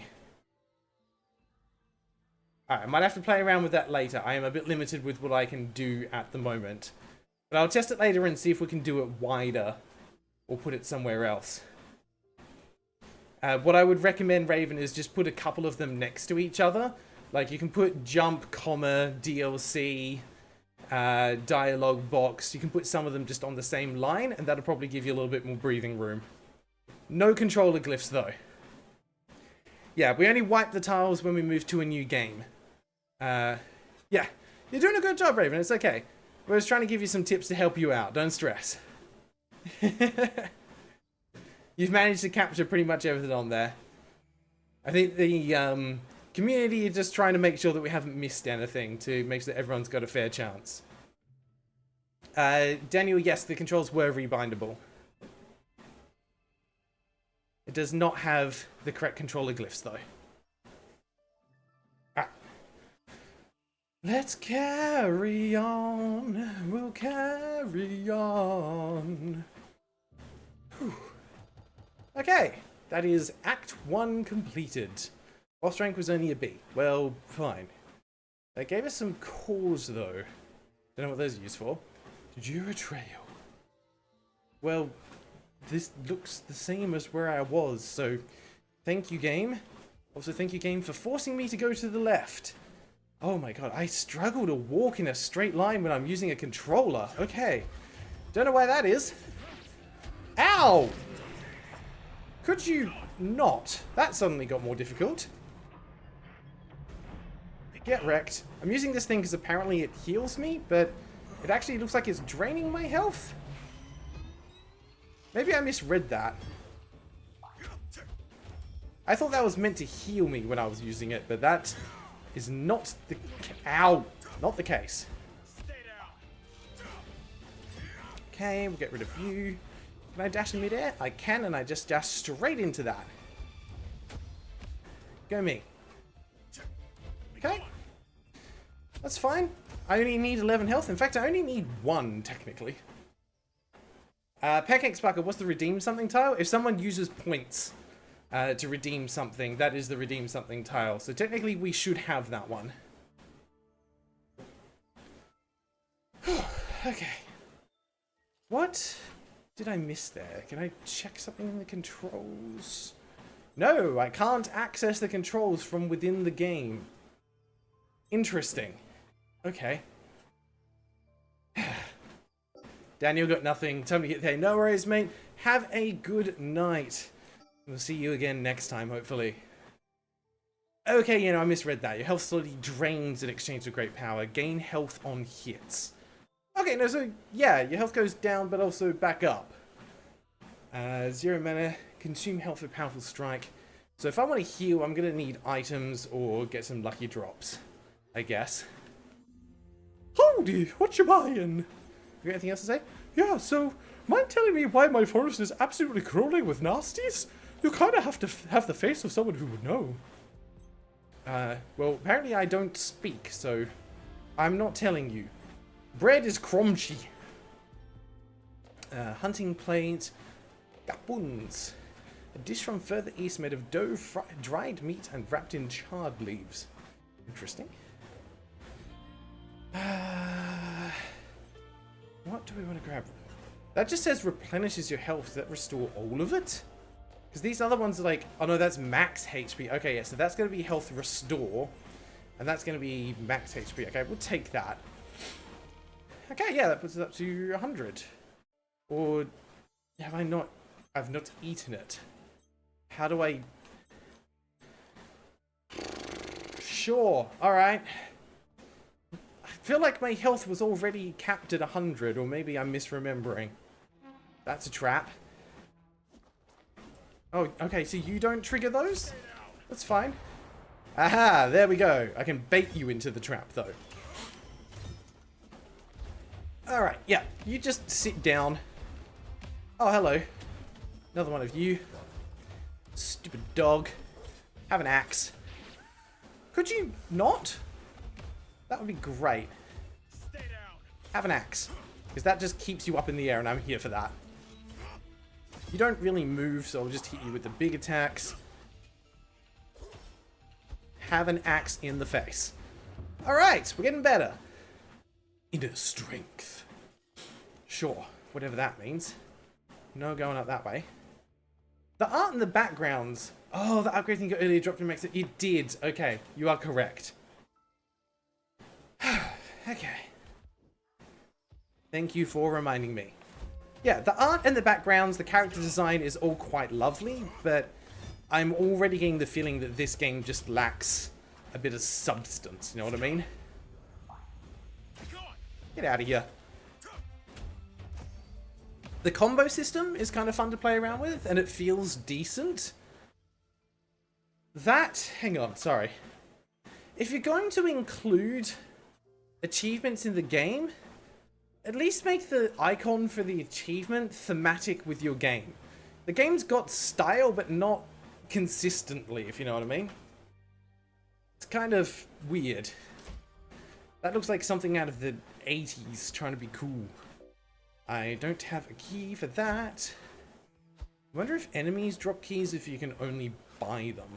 Alright, I might have to play around with that later. I am a bit limited with what I can do at the moment. But I'll test it later and see if we can do it wider. Or put it somewhere else. What I would recommend, Raven, is just put a couple of them next to each other. Like, you can put jump, comma, DLC, dialogue box. You can put some of them just on the same line, and that'll probably give you a little bit more breathing room. No controller glyphs, though. Yeah, we only wipe the tiles when we move to a new game. Yeah, you're doing a good job, Raven. It's okay. We're just trying to give you some tips to help you out. Don't stress. You've managed to capture pretty much everything on there. I think the community is just trying to make sure that we haven't missed anything to make sure that everyone's got a fair chance. Daniel, yes, the controls were rebindable. It does not have the correct controller glyphs, though. Ah. Let's carry on. We'll carry on. Whew. Okay, that is Act 1 completed. Boss rank was only a B. Well, fine. They gave us some cores, though. Don't know what those are used for. Duratrail. Well, this looks the same as where I was, so thank you, game. Also, thank you, game, for forcing me to go to the left. Oh my god, I struggle to walk in a straight line when I'm using a controller. Okay. Don't know why that is. Ow! Could you not? That suddenly got more difficult. Get wrecked. I'm using this thing because apparently it heals me, but it actually looks like it's draining my health. Maybe I misread that. I thought that was meant to heal me when I was using it, but that is not the... Ow! Not the case. Okay, we'll get rid of you. Can I dash in midair? I can, and I just dash straight into that. Go me. Okay. That's fine. I only need 11 health. In fact, I only need 1, technically. Pancake Sparker, what's the redeem something tile? If someone uses points to redeem something, that is the redeem something tile. So technically, we should have that one. Okay. What did I miss there? Can I check something in the controls? No, I can't access the controls from within the game. Interesting. Okay. Daniel got nothing. Time to get there. No worries, mate. Have a good night. We'll see you again next time, hopefully. Okay, you know, I misread that. Your health slowly drains in exchange for great power. Gain health on hits. Okay, no, so, yeah, your health goes down, but also back up. 0 mana. Consume health for powerful strike. So if I want to heal, I'm going to need items or get some lucky drops, I guess. Howdy, what you buying? You got anything else to say? Yeah, so, mind telling me why my forest is absolutely crawling with nasties? You kind of have to have the face of someone who would know. Well, apparently I don't speak, so I'm not telling you. Bread is crunchy. Hunting plate. Gapuns. A dish from further east made of dough, dried meat, and wrapped in charred leaves. Interesting. What do we want to grab? That just says replenishes your health. Does that restore all of it? Because these other ones are like... Oh no, that's max HP. Okay, yeah, so that's going to be health restore. And that's going to be max HP. Okay, we'll take that. Okay, yeah, that puts it up to 100. Or... Have I not... I've not eaten it. How do I... Sure, alright. I feel like my health was already capped at 100, or maybe I'm misremembering. That's a trap. Oh, okay, so you don't trigger those? That's fine. Aha, there we go. I can bait you into the trap, though. Alright, yeah, you just sit down. Oh, hello. Another one of you. Stupid dog. Have an axe. Could you not? That would be great. Have an axe. Because that just keeps you up in the air, and I'm here for that. You don't really move, so I'll just hit you with the big attacks. Have an axe in the face. Alright, we're getting better. Inner strength. Sure, whatever that means. No going up that way. The art in the backgrounds. Oh, the upgrade thing you got earlier dropped in max. It did. Okay, you are correct. Okay. Thank you for reminding me. Yeah, the art and the backgrounds, the character design is all quite lovely, but I'm already getting the feeling that this game just lacks a bit of substance, you know what I mean? Get out of here. The combo system is kind of fun to play around with, and it feels decent. Hang on, sorry. If you're going to include achievements in the game, at least make the icon for the achievement thematic with your game. The game's got style, but not consistently, if you know what I mean. It's kind of weird. That looks like something out of the 80s trying to be cool. I don't have a key for that. I wonder if enemies drop keys if you can only buy them.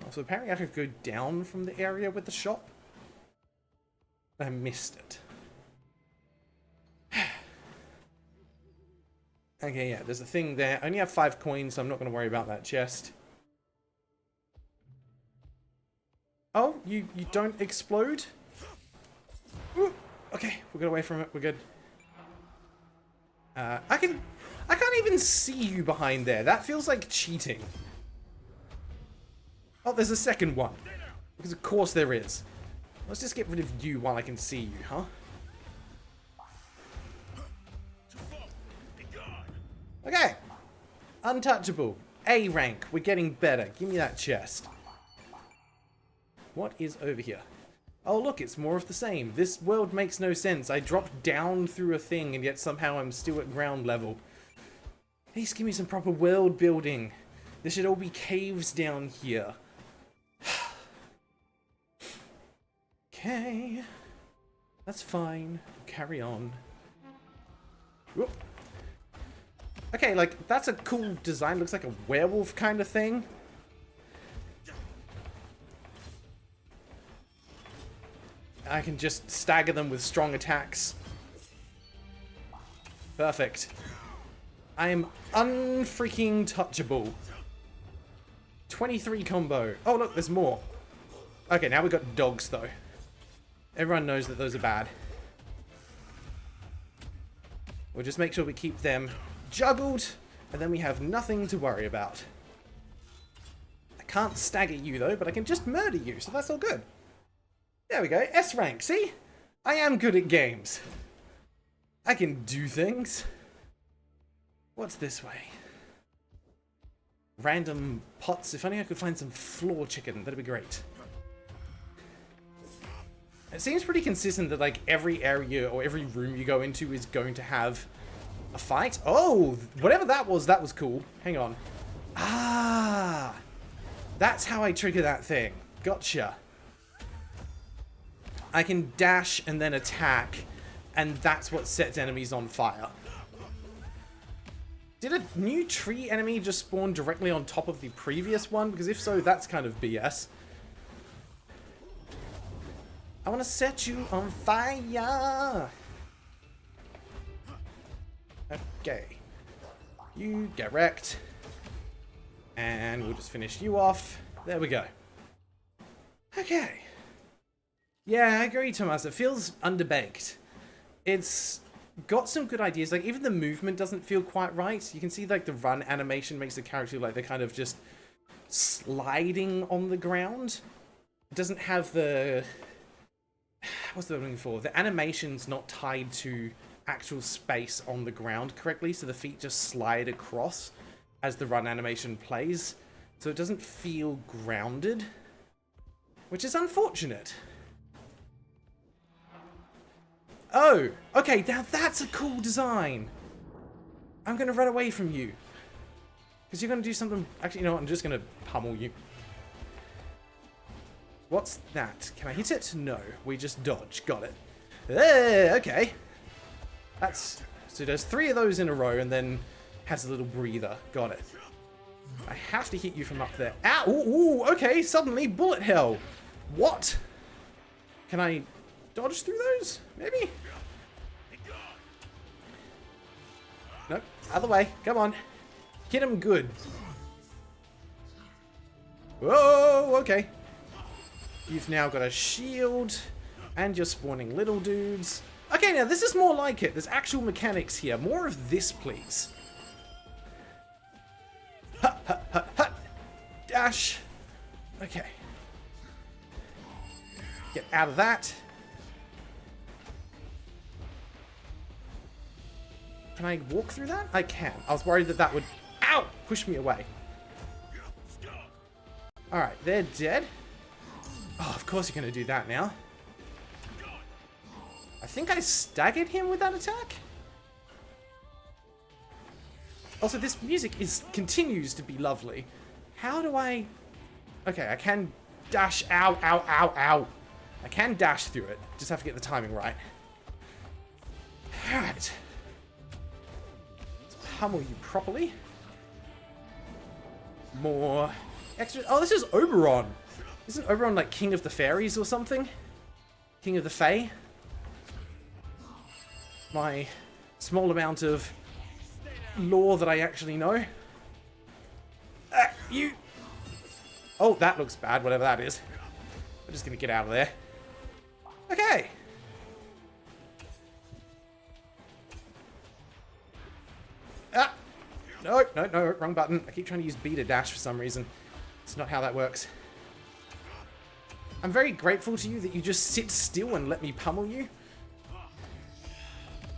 Also, apparently I could go down from the area with the shop. I missed it. Okay, yeah, there's a thing there. I only have 5 coins, so I'm not going to worry about that chest. Oh, you don't explode? Ooh, okay, we'll get away from it. We're good. I can't even see you behind there. That feels like cheating. Oh, there's a second one. Because of course there is. Let's just get rid of you while I can see you, huh? Okay. Untouchable. A rank. We're getting better. Give me that chest. What is over here? Oh look, it's more of the same. This world makes no sense. I dropped down through a thing and yet somehow I'm still at ground level. Please give me some proper world building. There should all be caves down here. Okay. That's fine. Carry on. Whoop. Okay, like, that's a cool design. Looks like a werewolf kind of thing. I can just stagger them with strong attacks. Perfect. I am unfreaking touchable. 23 combo. Oh, look, there's more. Okay, now we've got dogs, though. Everyone knows that those are bad. We'll just make sure we keep them juggled, and then we have nothing to worry about. I can't stagger you, though, but I can just murder you, so that's all good. There we go. S rank. See? I am good at games. I can do things. What's this way? Random pots. If only I could find some floor chicken. That'd be great. It seems pretty consistent that like every area or every room you go into is going to have a fight. Oh, whatever that was cool. Hang on. Ah, that's how I trigger that thing. Gotcha. I can dash and then attack, and that's what sets enemies on fire. Did a new tree enemy just spawn directly on top of the previous one? Because if so, that's kind of BS. I want to set you on fire. Okay. You get wrecked. And we'll just finish you off. There we go. Okay. Yeah, I agree, Thomas. It feels underbaked. It's got some good ideas. Like, even the movement doesn't feel quite right. You can see, like, the run animation makes the character like they're kind of just sliding on the ground. It doesn't have the... What's the word I'm looking for? The animation's not tied to actual space on the ground correctly, so the feet just slide across as the run animation plays. So it doesn't feel grounded, which is unfortunate. Oh, okay, now that's a cool design. I'm going to run away from you. Because you're going to do something... Actually, you know what? I'm just going to pummel you. What's that? Can I hit it? No. We just dodge. Got it. Okay. That's... So there's 3 of those in a row and then has a little breather. Got it. I have to hit you from up there. Ow! Ooh, okay. Suddenly, bullet hell. What? Can I dodge through those? Maybe? Nope. Other way. Come on. Hit him good. Whoa, okay. You've now got a shield, and you're spawning little dudes. Okay, now this is more like it. There's actual mechanics here. More of this, please. Hut, hut, hut, hut. Dash. Okay. Get out of that. Can I walk through that? I can. I was worried that that would... Ow! Push me away. Alright, they're dead. Oh, of course you're going to do that now. I think I staggered him with that attack. Also, this music continues to be lovely. How do I... Okay, I can dash. Ow, ow, ow, ow. I can dash through it. Just have to get the timing right. Alright. Let's pummel you properly. More extra... Oh, this is Oberon. Isn't Oberon like King of the Fairies or something? King of the Fae? My small amount of lore that I actually know. You... Oh, that looks bad, whatever that is. I'm just gonna get out of there. Okay. Ah! No, no, no, wrong button. I keep trying to use B to dash for some reason. It's not how that works. I'm very grateful to you that you just sit still and let me pummel you.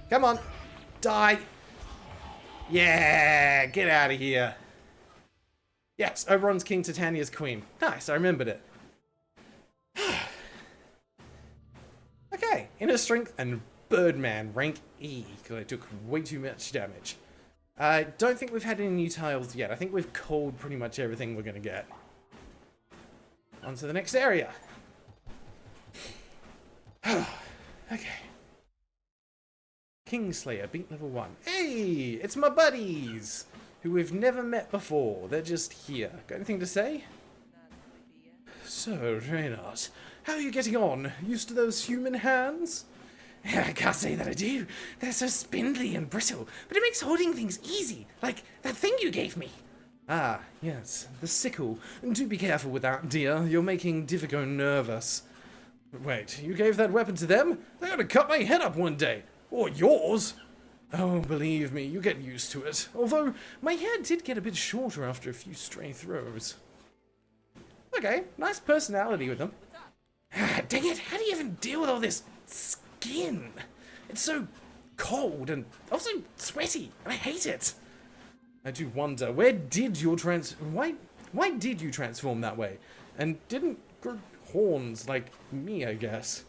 Come on. Die. Yeah, get out of here. Yes, Oberon's king, Titania's queen. Nice, I remembered it. Inner strength and Birdman, rank E, because I took way too much damage. I don't think we've had any new tiles yet. I think we've culled pretty much everything we're going to get. On to the next area. Okay. Kingslayer, beat level 1. Hey, it's my buddies, who we've never met before. They're just here. Got anything to say? So, Reynard, how are you getting on? Used to those human hands? I can't say that I do. They're so spindly and brittle, but it makes holding things easy, like that thing you gave me. Ah, yes, the sickle. Do be careful with that, dear. You're making Diffico nervous. Wait, you gave that weapon to them? They're gonna cut my head up one day. Or yours. Oh, believe me, you get used to it. Although, my hair did get a bit shorter after a few stray throws. Okay, nice personality with them. Dang it, how do you even deal with all this skin? It's so cold and also sweaty, and I hate it. I do wonder, why did you transform that way? And didn't grow horns like me, I guess?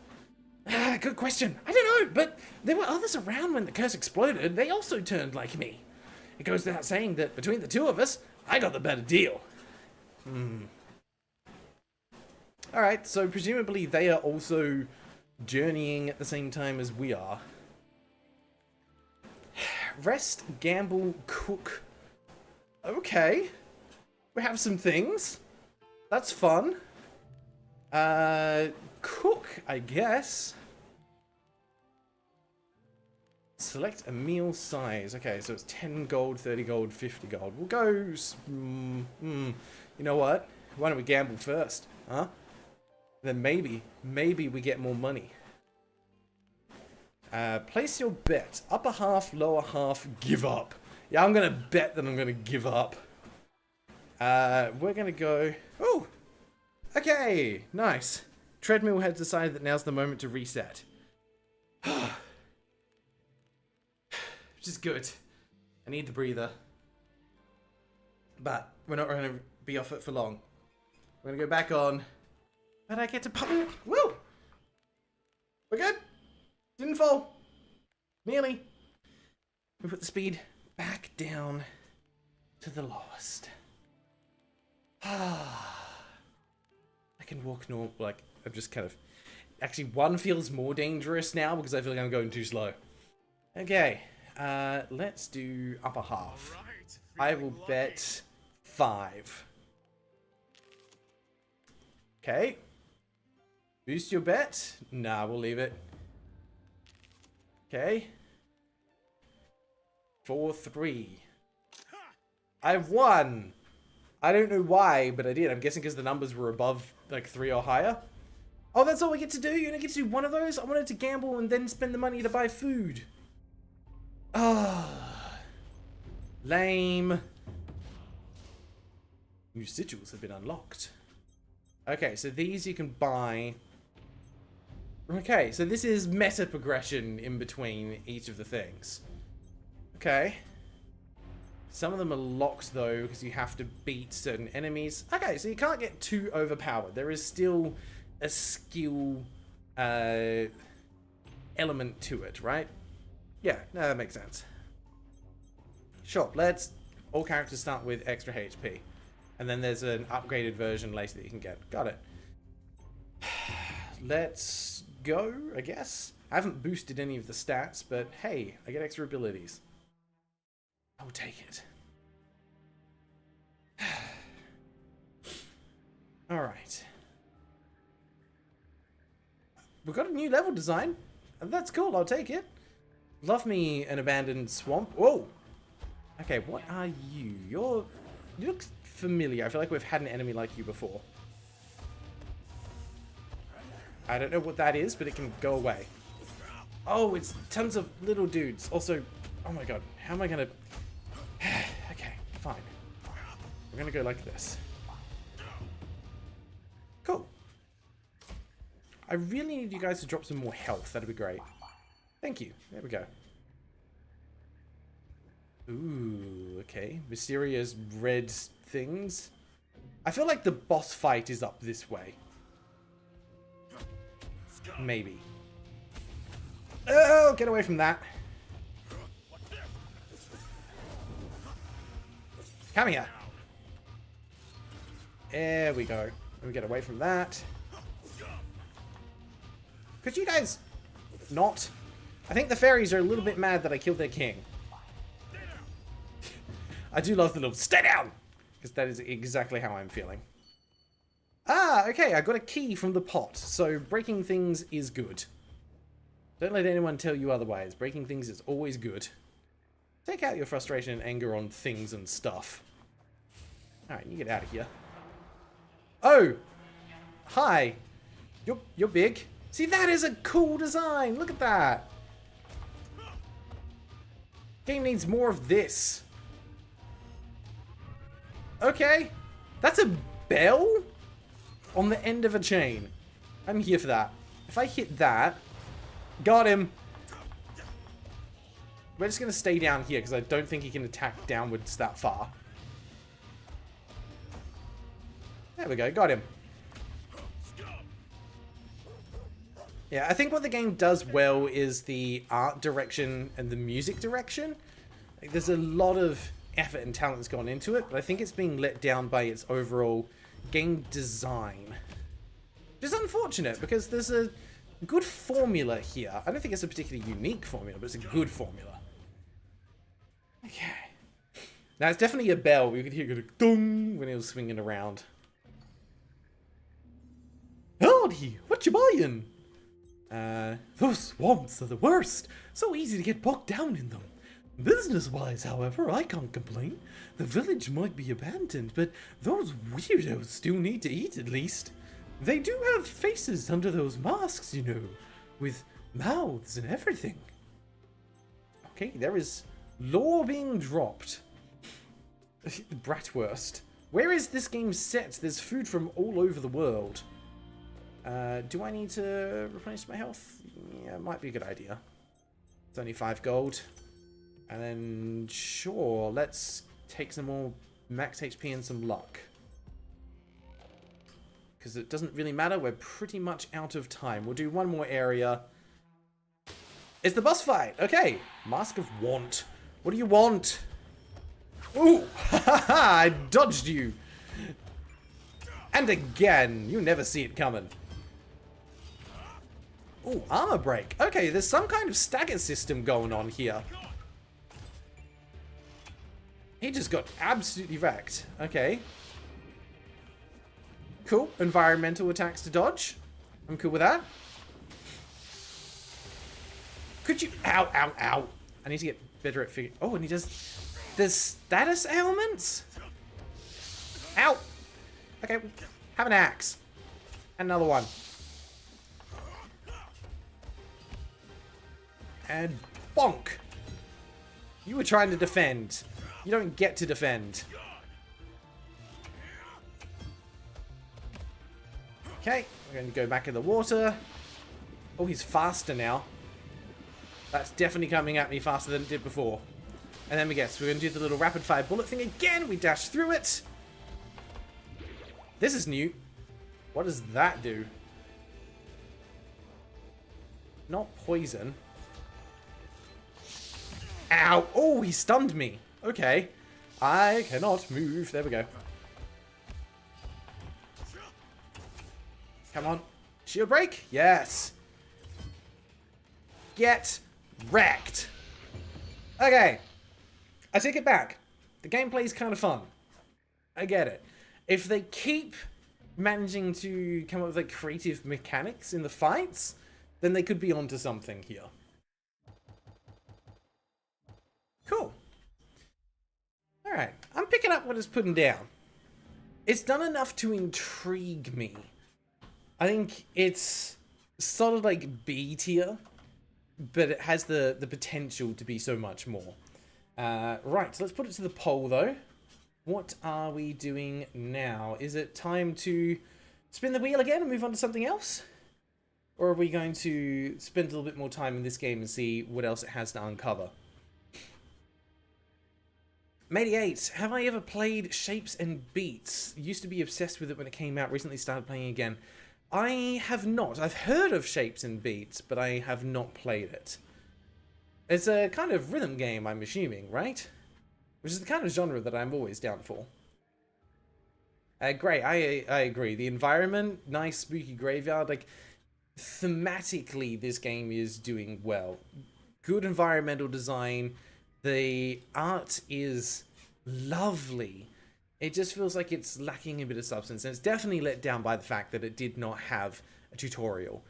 Good question. I don't know, but there were others around when the curse exploded. They also turned like me. It goes without saying that between the two of us, I got the better deal. Alright, so presumably they are also journeying at the same time as we are. Rest, gamble, cook. Okay. We have some things. That's fun. Cook, I guess. Select a meal size. Okay, so it's 10 gold, 30 gold, 50 gold. We'll go... you know what? Why don't we gamble first? Huh? Then maybe we get more money. Place your bet. Upper half, lower half, give up. Yeah, I'm going to bet that I'm going to give up. We're going to go... Oh! Okay, nice. Treadmill has decided that now's the moment to reset. Which is good. I need the breather. But we're not going to be off it for long. We're going to go back on. But I get to pop. Woo! We're good. Didn't fall. Nearly. We put the speed back down to the lowest. I can walk normal. Like, I'm just kind of... Actually, one feels more dangerous now because I feel like I'm going too slow. Okay. Let's do upper half. I will bet 5. Okay. Boost your bet? Nah, we'll leave it. Okay. 4-3. I won! I don't know why, but I did. I'm guessing because the numbers were above, like, 3 or higher. Oh, that's all we get to do? You only get to do one of those? I wanted to gamble and then spend the money to buy food. Ah. Lame. New sigils have been unlocked. Okay, so these you can buy. Okay, so this is meta progression in between each of the things. Okay. Some of them are locked though, because you have to beat certain enemies. Okay, so you can't get too overpowered. There is still a skill element to it, right? Yeah, no, that makes sense. Sure, let's... All characters start with extra HP. And then there's an upgraded version later that you can get. Got it. Let's go, I guess. I haven't boosted any of the stats, but hey, I get extra abilities. I will take it. Alright. We've got a new level design. That's cool, I'll take it. Love me an abandoned swamp. Whoa! Okay, what are you? You look familiar. I feel like we've had an enemy like you before. I don't know what that is, but it can go away. Oh, it's tons of little dudes. Also, oh my god, how am I gonna... Okay, fine. We're gonna go like this. Cool. I really need you guys to drop some more health. That'd be great. Thank you. There we go. Ooh, okay. Mysterious red things. I feel like the boss fight is up this way. Maybe. Oh, get away from that. Come here. There we go. Let me get away from that. Could you guys not? I think the fairies are a little bit mad that I killed their king. I do love the little stay down, because that is exactly how I'm feeling. Ah, okay, I got a key from the pot, so breaking things is good. Don't let anyone tell you otherwise. Breaking things is always good. Take out your frustration and anger on things and stuff. Alright, you get out of here. Oh! Hi! You're big. See, that is a cool design! Look at that! Game needs more of this. Okay. That's a bell? On the end of a chain. I'm here for that. If I hit that... Got him! We're just going to stay down here, because I don't think he can attack downwards that far. There we go, got him. Yeah, I think what the game does well is the art direction and the music direction. Like, there's a lot of effort and talent that's gone into it, but I think it's being let down by its overall game design. Which is unfortunate, because there's a good formula here. I don't think it's a particularly unique formula, but it's a good formula. Okay. Now, it's definitely a bell. We could hear it go dong when it was swinging around. Howdy, what you buying? Those swamps are the worst. So easy to get bogged down in them. Business-wise, however, I can't complain. The village might be abandoned, but those weirdos still need to eat at least. They do have faces under those masks, you know, with mouths and everything. Okay, there is lore being dropped. Bratwurst. Where is this game set? There's food from all over the world. Do I need to replenish my health? Yeah, it might be a good idea. It's only 5 gold. And then, sure, let's take some more max HP and some luck. Because it doesn't really matter, we're pretty much out of time. We'll do one more area. It's the boss fight! Okay, Mask of Want. What do you want? Ooh! Ha I dodged you! And again! You never see it coming. Ooh, armor break. Okay, there's some kind of stagger system going on here. He just got absolutely wrecked. Okay. Cool. Environmental attacks to dodge. I'm cool with that. Could you... Ow, ow, ow. I need to get better at figuring... Oh, and he does... There's status ailments? Ow. Okay, have an axe. And another one. And bonk. You were trying to defend. You don't get to defend. Okay, we're going to go back in the water. Oh, he's faster now. That's definitely coming at me faster than it did before. And then we're going to do the little rapid fire bullet thing again. We dash through it. This is new. What does that do? Not poison. Ow! Oh, he stunned me. Okay. I cannot move. There we go. Come on. Shield break? Yes. Get wrecked. Okay. I take it back. The gameplay is kind of fun. I get it. If they keep managing to come up with like creative mechanics in the fights, then they could be onto something here. Cool. Alright, I'm picking up what it's putting down. It's done enough to intrigue me. I think it's sort of like B tier, but it has the potential to be so much more. Right, so let's put it to the poll though. What are we doing now? Is it time to spin the wheel again and move on to something else? Or are we going to spend a little bit more time in this game and see what else it has to uncover? Mate8, have I ever played Shapes and Beats? Used to be obsessed with it when it came out, recently started playing again. I have not. I've heard of Shapes and Beats, but I have not played it. It's a kind of rhythm game, I'm assuming, right? Which is the kind of genre that I'm always down for. Grei, I agree. The environment, nice spooky graveyard, like, thematically this game is doing well. Good environmental design. The art is lovely. It just feels like it's lacking a bit of substance, and it's definitely let down by the fact that it did not have a tutorial.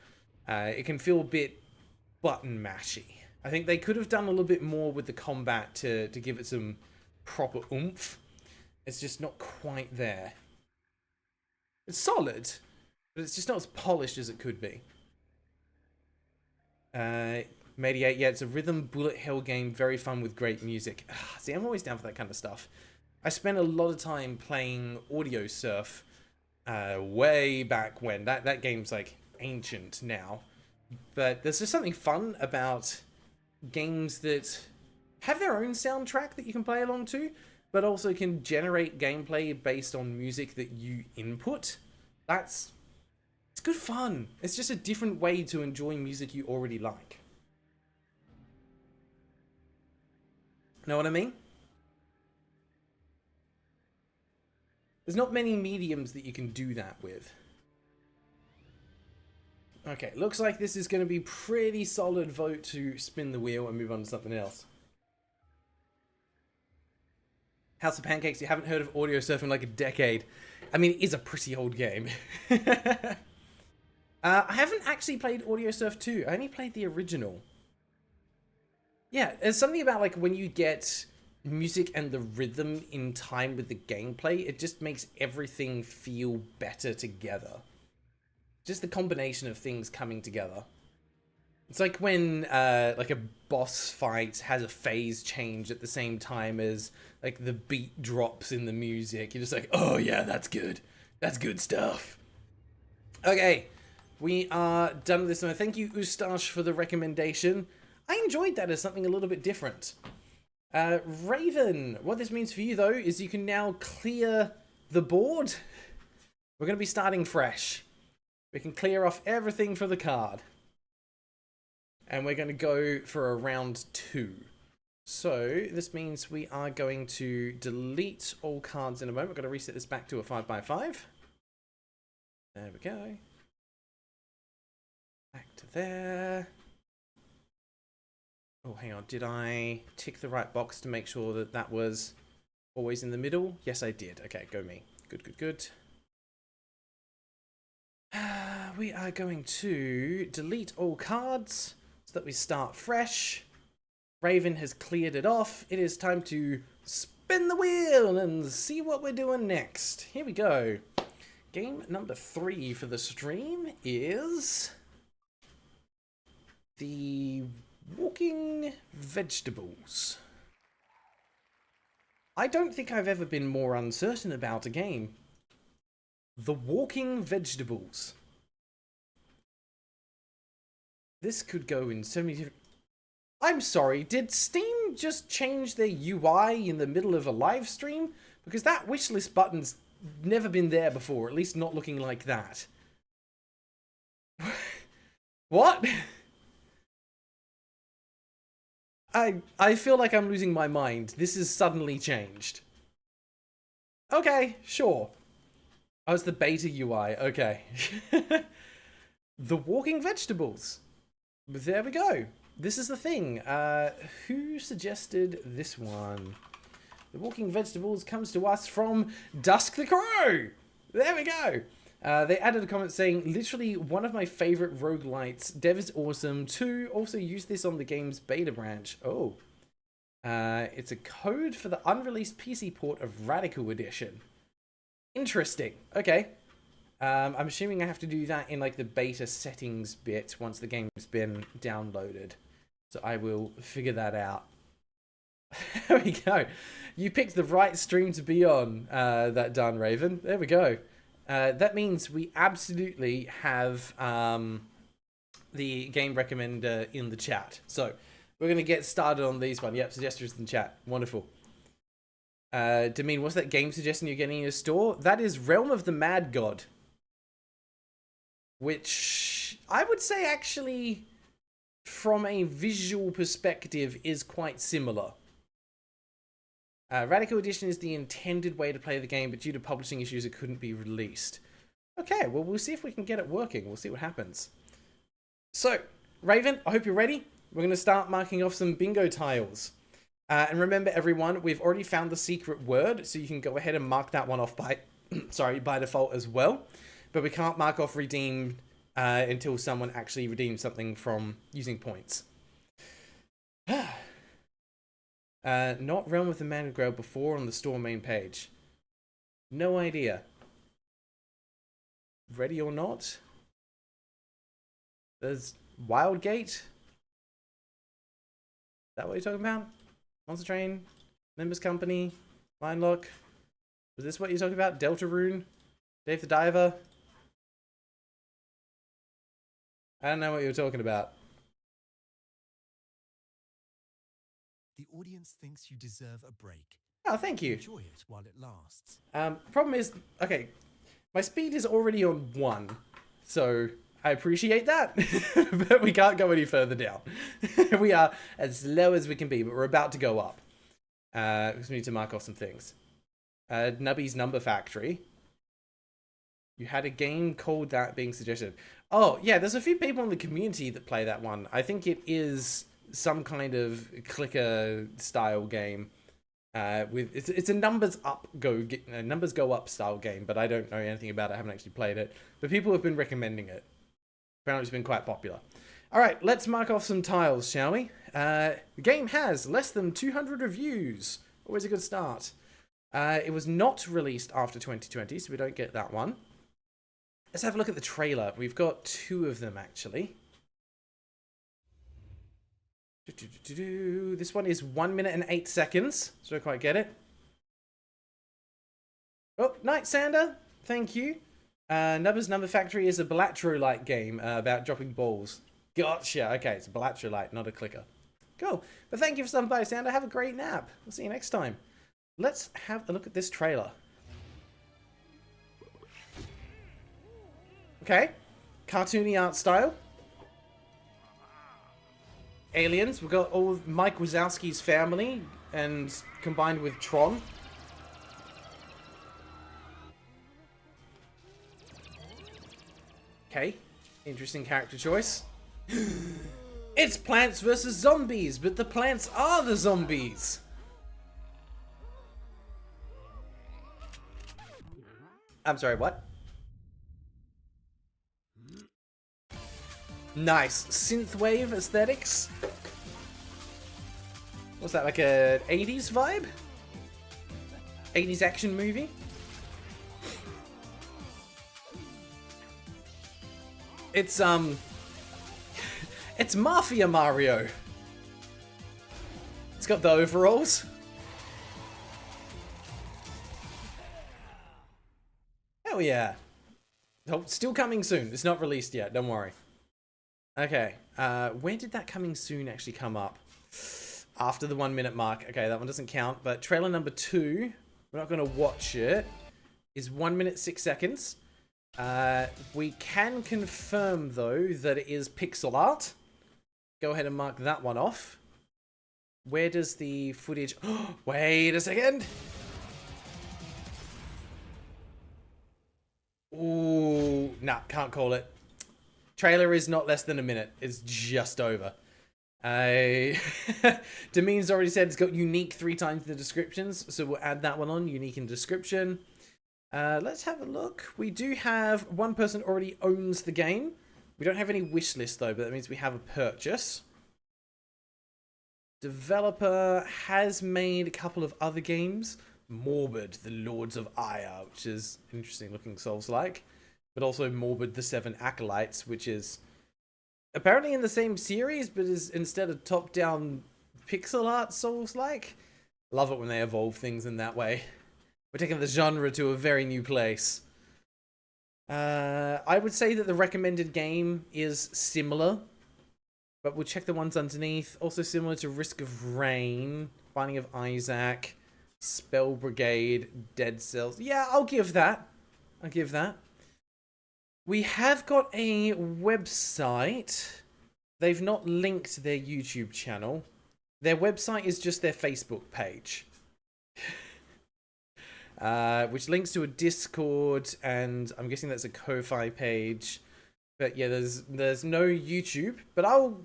It can feel a bit button mashy. I think they could have done a little bit more with the combat to give it some proper oomph. It's just not quite there. It's solid, but it's just not as polished as it could be. Mediate, yeah, it's a rhythm bullet hell game, very fun with great music. See, I'm always down for that kind of stuff. I spent a lot of time playing Audio Surf way back when. That game's like ancient now. But there's just something fun about games that have their own soundtrack that you can play along to, but also can generate gameplay based on music that you input. It's good fun. It's just a different way to enjoy music you already like. Know what I mean? There's not many mediums that you can do that with. Okay, looks like this is going to be pretty solid vote to spin the wheel and move on to something else. House of Pancakes, you haven't heard of Audio Surf in like a decade. I mean, it is a pretty old game. I haven't actually played Audio Surf 2. I only played the original. Yeah, there's something about like when you get music and the rhythm in time with the gameplay, it just makes everything feel better together. Just the combination of things coming together. It's like when like a boss fight has a phase change at the same time as like the beat drops in the music. You're just like, oh yeah, that's good. That's good stuff. Okay, we are done with this one. Thank you, Ustatsch, for the recommendation. I enjoyed that as something a little bit different. Raven, what this means for you though is you can now clear the board. We're going to be starting fresh. We can clear off everything for the card. And we're going to go for a round 2. So this means we are going to delete all cards in a moment. We're going to reset this back to a 5x5. There we go. Back to there. Oh, hang on. Did I tick the right box to make sure that that was always in the middle? Yes, I did. Okay, go me. Good, good, good. We are going to delete all cards so that we start fresh. Raven has cleared it off. It is time to spin the wheel and see what we're doing next. Here we go. Game number 3 for the stream is the Walking Vegetables. I don't think I've ever been more uncertain about a game. The Walking Vegetables. This could go in so many different... I'm sorry, did Steam just change their UI in the middle of a live stream? Because that wishlist button's never been there before, at least not looking like that. What? I feel like I'm losing my mind. This has suddenly changed. Okay, sure. Oh, it's the beta UI. Okay. The Walking Vegetables. There we go. This is the thing. Who suggested this one? The Walking Vegetables comes to us from Dusk the Crow. There we go. They added a comment saying, literally one of my favorite roguelites. Dev is awesome. 2, also use this on the game's beta branch. Oh. It's a code for the unreleased PC port of Radical Edition. Interesting. Okay. I'm assuming I have to do that in like the beta settings bit once the game's been downloaded. So I will figure that out. There we go. You picked the right stream to be on, that done, Raven. There we go. That means we absolutely have the game recommender in the chat. So we're going to get started on these one. Yep, suggestions in the chat. Wonderful. Damien, what's that game suggestion you're getting in your store? That is Realm of the Mad God. which I would say actually, from a visual perspective, is quite similar. Radical Edition is the intended way to play the game, but due to publishing issues, it couldn't be released. Okay, well, we'll see if we can get it working. We'll see what happens. So, Raven, I hope you're ready. We're going to start marking off some bingo tiles. And remember, everyone, we've already found the secret word, so you can go ahead and mark that one off by, by default as well. But we can't mark off redeemed until someone actually redeems something from using points. Not Realm of the Man of Grail before on the store main page. No idea. Ready or not? There's Wildgate. Is that what you're talking about? Monster Train? Members Company? Mindlock? Was this what you're talking about? Deltarune? Dave the Diver? I don't know what you were talking about. The audience thinks you deserve a break. Oh, thank you. Enjoy it while it lasts. Problem is, okay, my speed is already on 1, so I appreciate that, but we can't go any further down. We are as low as we can be, but we're about to go up. Because we need to mark off some things. Nubby's Number Factory. You had a game called that being suggested. Oh, yeah, there's a few people in the community that play that one. I think it is some kind of clicker style game. It's a numbers go up style game, but I don't know anything about it. I haven't actually played it. But people have been recommending it. Apparently it's been quite popular. Alright, let's mark off some tiles, shall we? The game has less than 200 reviews. Always a good start. It was not released after 2020, so we don't get that one. Let's have a look at the trailer. We've got 2 of them, actually. This one is 1 minute and 8 seconds, so I don't quite get it. Oh, Night Sander, thank you. Nubber's Number Factory is a Balatro-like game about dropping balls. Gotcha. Okay, it's a Balatro-like, not a clicker. Cool. But thank you for stopping by, Sander. Have a great nap. We'll see you next time. Let's have a look at this trailer. Okay. Cartoony art style. Aliens. We've got all of Mike Wazowski's family and combined with Tron. Okay. Interesting character choice. It's Plants vs. Zombies, but the plants are the zombies. I'm sorry, what? Nice. Synthwave aesthetics. What's that, like a 80s vibe? 80s action movie? It's it's Mafia Mario. It's got the overalls. Hell yeah. Oh, still coming soon. It's not released yet, don't worry. Okay, where did that coming soon actually come up? After the 1 minute mark. Okay, that one doesn't count, but trailer number 2, we're not going to watch it, is 1 minute 6 seconds. We can confirm, though, that it is pixel art. Go ahead and mark that one off. Where does the footage... Wait a second! Ooh, nah, can't call it. Trailer is not less than a minute. It's just over. Demean's already said it's got unique 3 times the descriptions, so we'll add that one on, unique in description. Let's have a look. We do have one person already owns the game. We don't have any wish list though, but that means we have a purchase. Developer has made a couple of other games. Morbid, the Lords of Ire, which is an interesting looking Souls-like. But also Morbid, the 7 Acolytes, which is apparently in the same series, but is instead of top-down pixel art Souls-like. Love it when they evolve things in that way. We're taking the genre to a very new place. I would say that the recommended game is similar, but we'll check the ones underneath. Also similar to Risk of Rain, Binding of Isaac, Spell Brigade, Dead Cells. Yeah, I'll give that. I'll give that. We have got a website. They've not linked their YouTube channel. Their website is just their Facebook page. Which links to a Discord, and I'm guessing that's a Ko-Fi page. But yeah, there's no YouTube. But I'll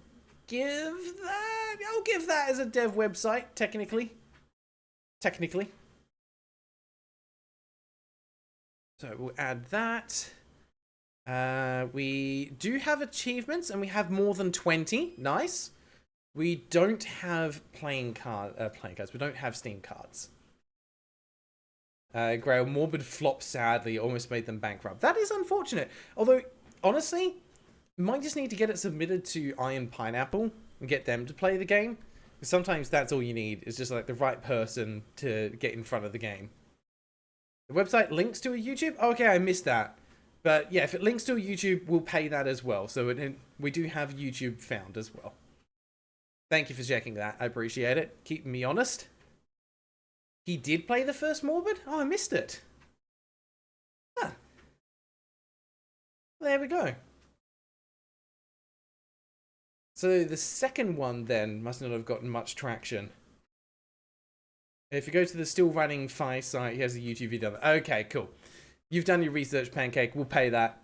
give that as a dev website, technically. So we'll add that. We do have achievements, and we have more than 20. Nice. We don't have playing cards. We don't have Steam cards. Grail Morbid flopped sadly, almost made them bankrupt. That is unfortunate. Although, honestly, might just need to get it submitted to Iron Pineapple and get them to play the game. Sometimes that's all you need, is just like the right person to get in front of the game. The website links to a YouTube? Okay, I missed that. But yeah, if it links to a YouTube, we'll pay that as well. So we do have YouTube found as well. Thank you for checking that. I appreciate it. Keeping me honest. He did play the first Morbid? Oh, I missed it. Huh. There we go. So the second one then must not have gotten much traction. If you go to the still running Fi site, he has a YouTube video. Okay, cool. You've done your research, Pancake. We'll pay that.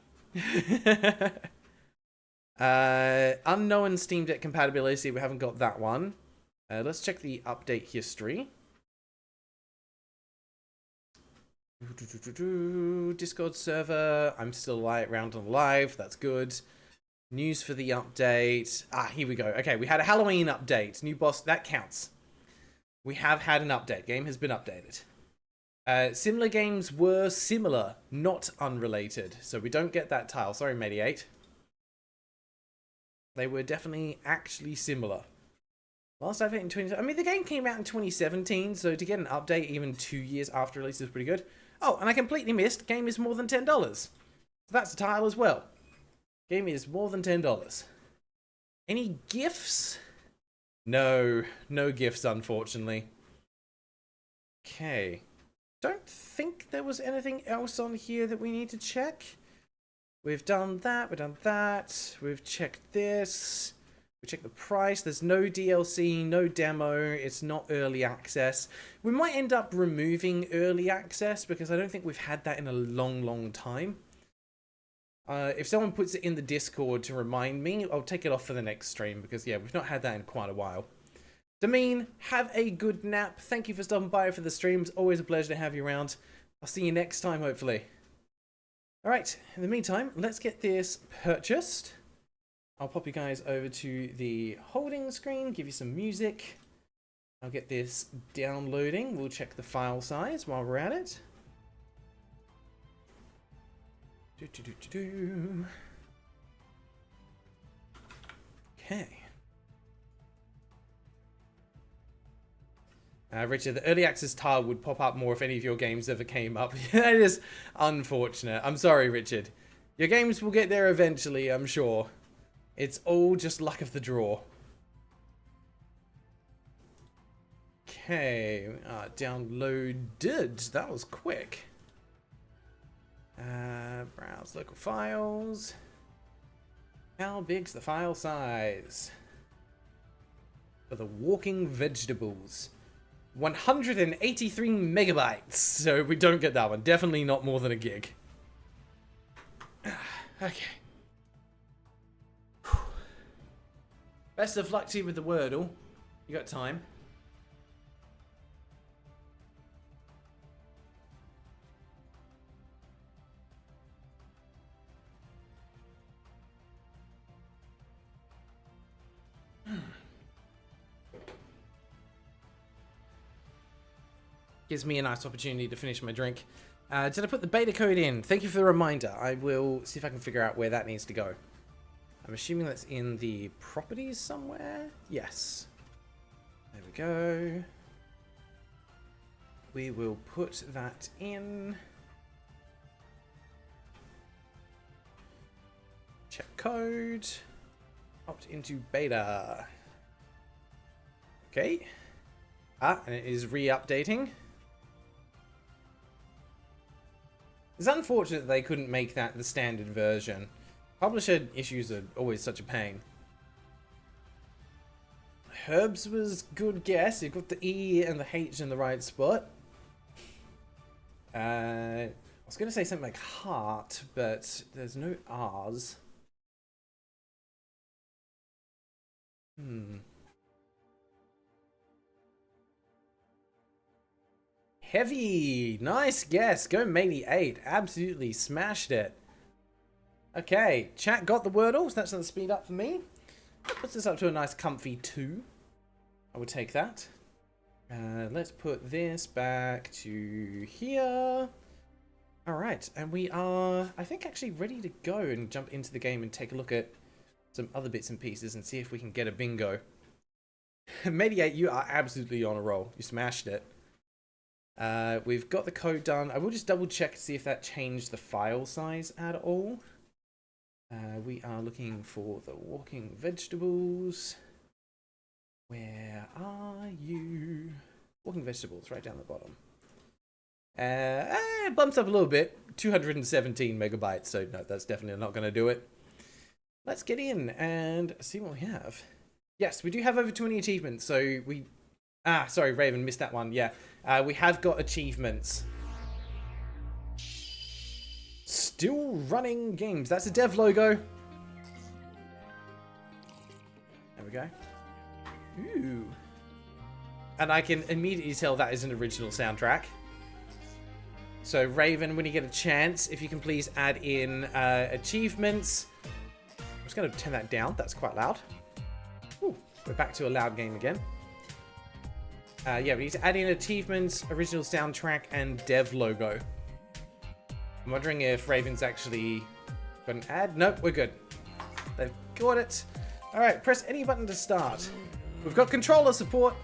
Unknown Steam Deck compatibility. We haven't got that one. Let's check the update history. Discord server. I'm still around and live. That's good. News for the update. Ah, here we go. Okay, we had a Halloween update. New boss. That counts. We have had an update. Game has been updated. Similar games were similar, not unrelated. So we don't get that tile. Sorry, Mediate. They were definitely actually similar. Last update in 20... I mean, the game came out in 2017, so to get an update even 2 years after release is pretty good. Oh, and I completely missed. Game is more than $10. So that's a tile as well. Game is more than $10. Any gifts? No. No gifts, unfortunately. Okay. Don't think there was anything else on here that we need to check. We've done that. We've done that. We've checked this. We checked the price. There's no DLC, no demo. It's not early access. We might end up removing early access because I don't think we've had that in a long, long time. If someone puts it in the Discord to remind me, I'll take it off for the next stream because, yeah, we've not had that in quite a while. Dameen, have a good nap. Thank you for stopping by for the streams. Always a pleasure to have you around. I'll see you next time, hopefully. Alright, in the meantime, let's get this purchased. I'll pop you guys over to the holding screen, give you some music. I'll get this downloading. We'll check the file size while we're at it. Okay. Richard, the early access tile would pop up more if any of your games ever came up. That is unfortunate. I'm sorry, Richard. Your games will get there eventually, I'm sure. It's all just luck of the draw. Okay, downloaded. That was quick. Browse local files. How big's the file size? For the walking vegetables. 183 megabytes. So we don't get that one. Definitely not more than a gig. Okay. Best of luck to you with the Wordle. You got time? Gives me a nice opportunity to finish my drink. Did I put the beta code in? Thank you for the reminder. I will see if I can figure out where that needs to go. I'm assuming that's in the properties somewhere. Yes. There we go. We will put that in. Check code. Opt into beta. Okay. And it is re-updating. It's unfortunate they couldn't make that the standard version. Publisher issues are always such a pain. Herbs was good guess. You've got the E and the H in the right spot. I was going to say something like heart, but there's no R's. Heavy! Nice guess. Go matey 8. Absolutely smashed it. Okay, chat got the Wordle, so that's going to speed up for me. Puts this up to a nice comfy 2. I would take that. Let's put this back to here. Alright, and we are, I think, actually ready to go and jump into the game and take a look at some other bits and pieces and see if we can get a bingo. Mediate, you are absolutely on a roll. You smashed it. We've got the code done. I will just double check to see if that changed the file size at all. We are looking for the walking vegetables. Where are you? Walking vegetables, right down the bottom. It bumps up a little bit. 217 megabytes, so no, that's definitely not going to do it. Let's get in and see what we have. Yes, we do have over 20 achievements, so we... Ah, sorry, Raven, missed that one. Yeah, we have got achievements. Still running games. That's a dev logo. There we go. Ooh. And I can immediately tell that is an original soundtrack. So, Raven, when you get a chance, if you can please add in achievements. I'm just going to turn that down. That's quite loud. Ooh, we're back to a loud game again. Yeah, we need to add in achievements, original soundtrack, and dev logo. I'm wondering if Raven's actually got an ad. Nope, we're good. They've got it. Alright, press any button to start. We've got controller support.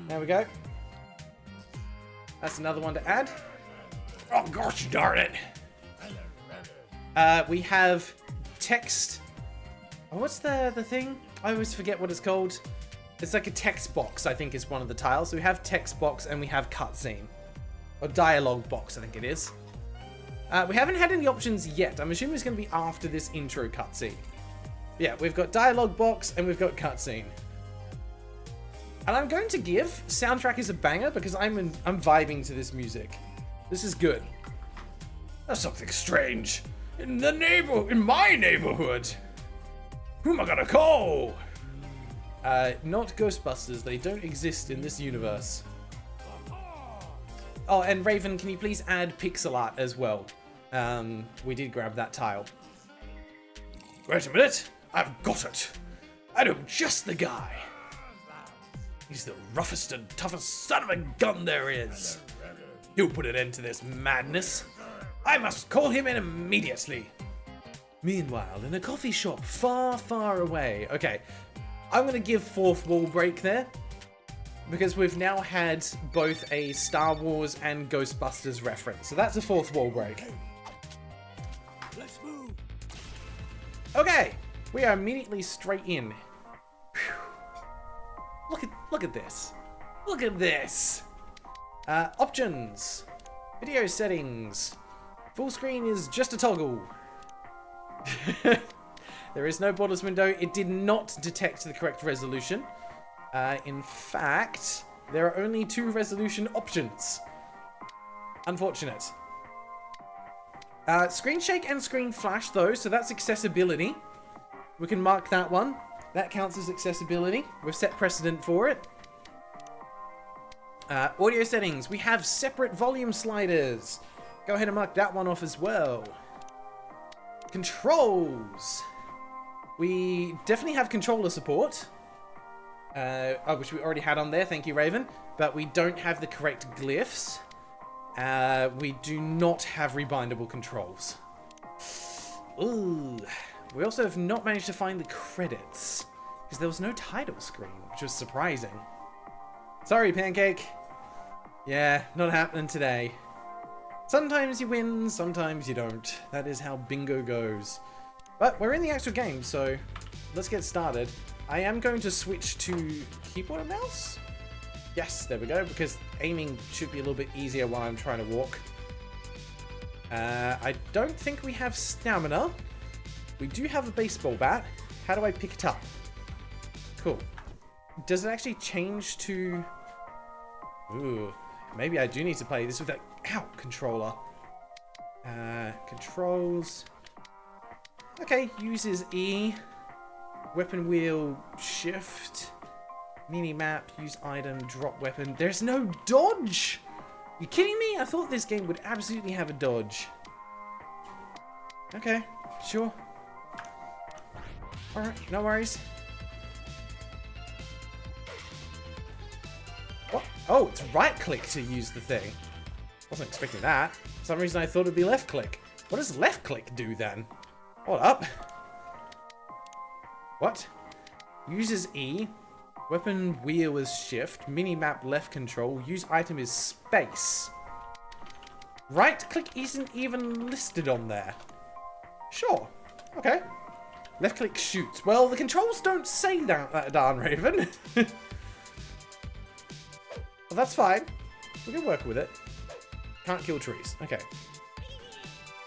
There we go. That's another one to add. Oh gosh darn it. We have text. Oh, what's the thing? I always forget what it's called. It's like a text box, I think is one of the tiles. So we have text box and we have cutscene. Or dialogue box, I think it is. We haven't had any options yet. I'm assuming it's going to be after this intro cutscene. Yeah, we've got dialogue box and we've got cutscene. And I'm going to give soundtrack is a banger because I'm vibing to this music. This is good. There's something strange in my neighborhood. Who am I gonna call? Not Ghostbusters. They don't exist in this universe. Oh, and Raven, can you please add pixel art as well? We did grab that tile. Wait a minute. I've got it. I know just the guy. He's the roughest and toughest son of a gun there is. He'll put an end to this madness. I must call him in immediately. Meanwhile, in a coffee shop far, far away. Okay, I'm going to give fourth wall break there. Because we've now had both a Star Wars and Ghostbusters reference. So that's a fourth wall break. Let's move. Okay, we are immediately straight in. Whew. Look at this. Look at this. Options. Video settings. Full screen is just a toggle. There is no borders window. It did not detect the correct resolution. In fact, there are only 2 resolution options. Unfortunate. Screen shake and screen flash though, so that's accessibility. We can mark that one. That counts as accessibility. We've set precedent for it. Audio settings. We have separate volume sliders. Go ahead and mark that one off as well. Controls. We definitely have controller support. Which we already had on there. Thank you, Raven. But we don't have the correct glyphs. We do not have rebindable controls. Ooh. We also have not managed to find the credits. Because there was no title screen, which was surprising. Sorry, Pancake. Yeah, not happening today. Sometimes you win, sometimes you don't. That is how bingo goes. But we're in the actual game, so let's get started. I am going to switch to keyboard and mouse. Yes, there we go, because aiming should be a little bit easier while I'm trying to walk. I don't think we have stamina. We do have a baseball bat. How do I pick it up? Cool. Does it actually change to... Ooh, maybe I do need to play this with that... Ow! Controller. Controls. Okay, uses E. Weapon wheel, shift. Mini-map, use item, drop weapon. There's no dodge! You kidding me? I thought this game would absolutely have a dodge. Okay, sure. Alright, no worries. What? Oh, it's right click to use the thing. Wasn't expecting that. For some reason I thought it'd be left click. What does left click do then? Hold up. What? Uses E. Weapon wheel is shift. Mini-map left control. Use item is space. Right click isn't even listed on there. Sure. Okay. Left click shoots. Well, the controls don't say that, darn Raven. Well, that's fine. We can work with it. Can't kill trees. Okay.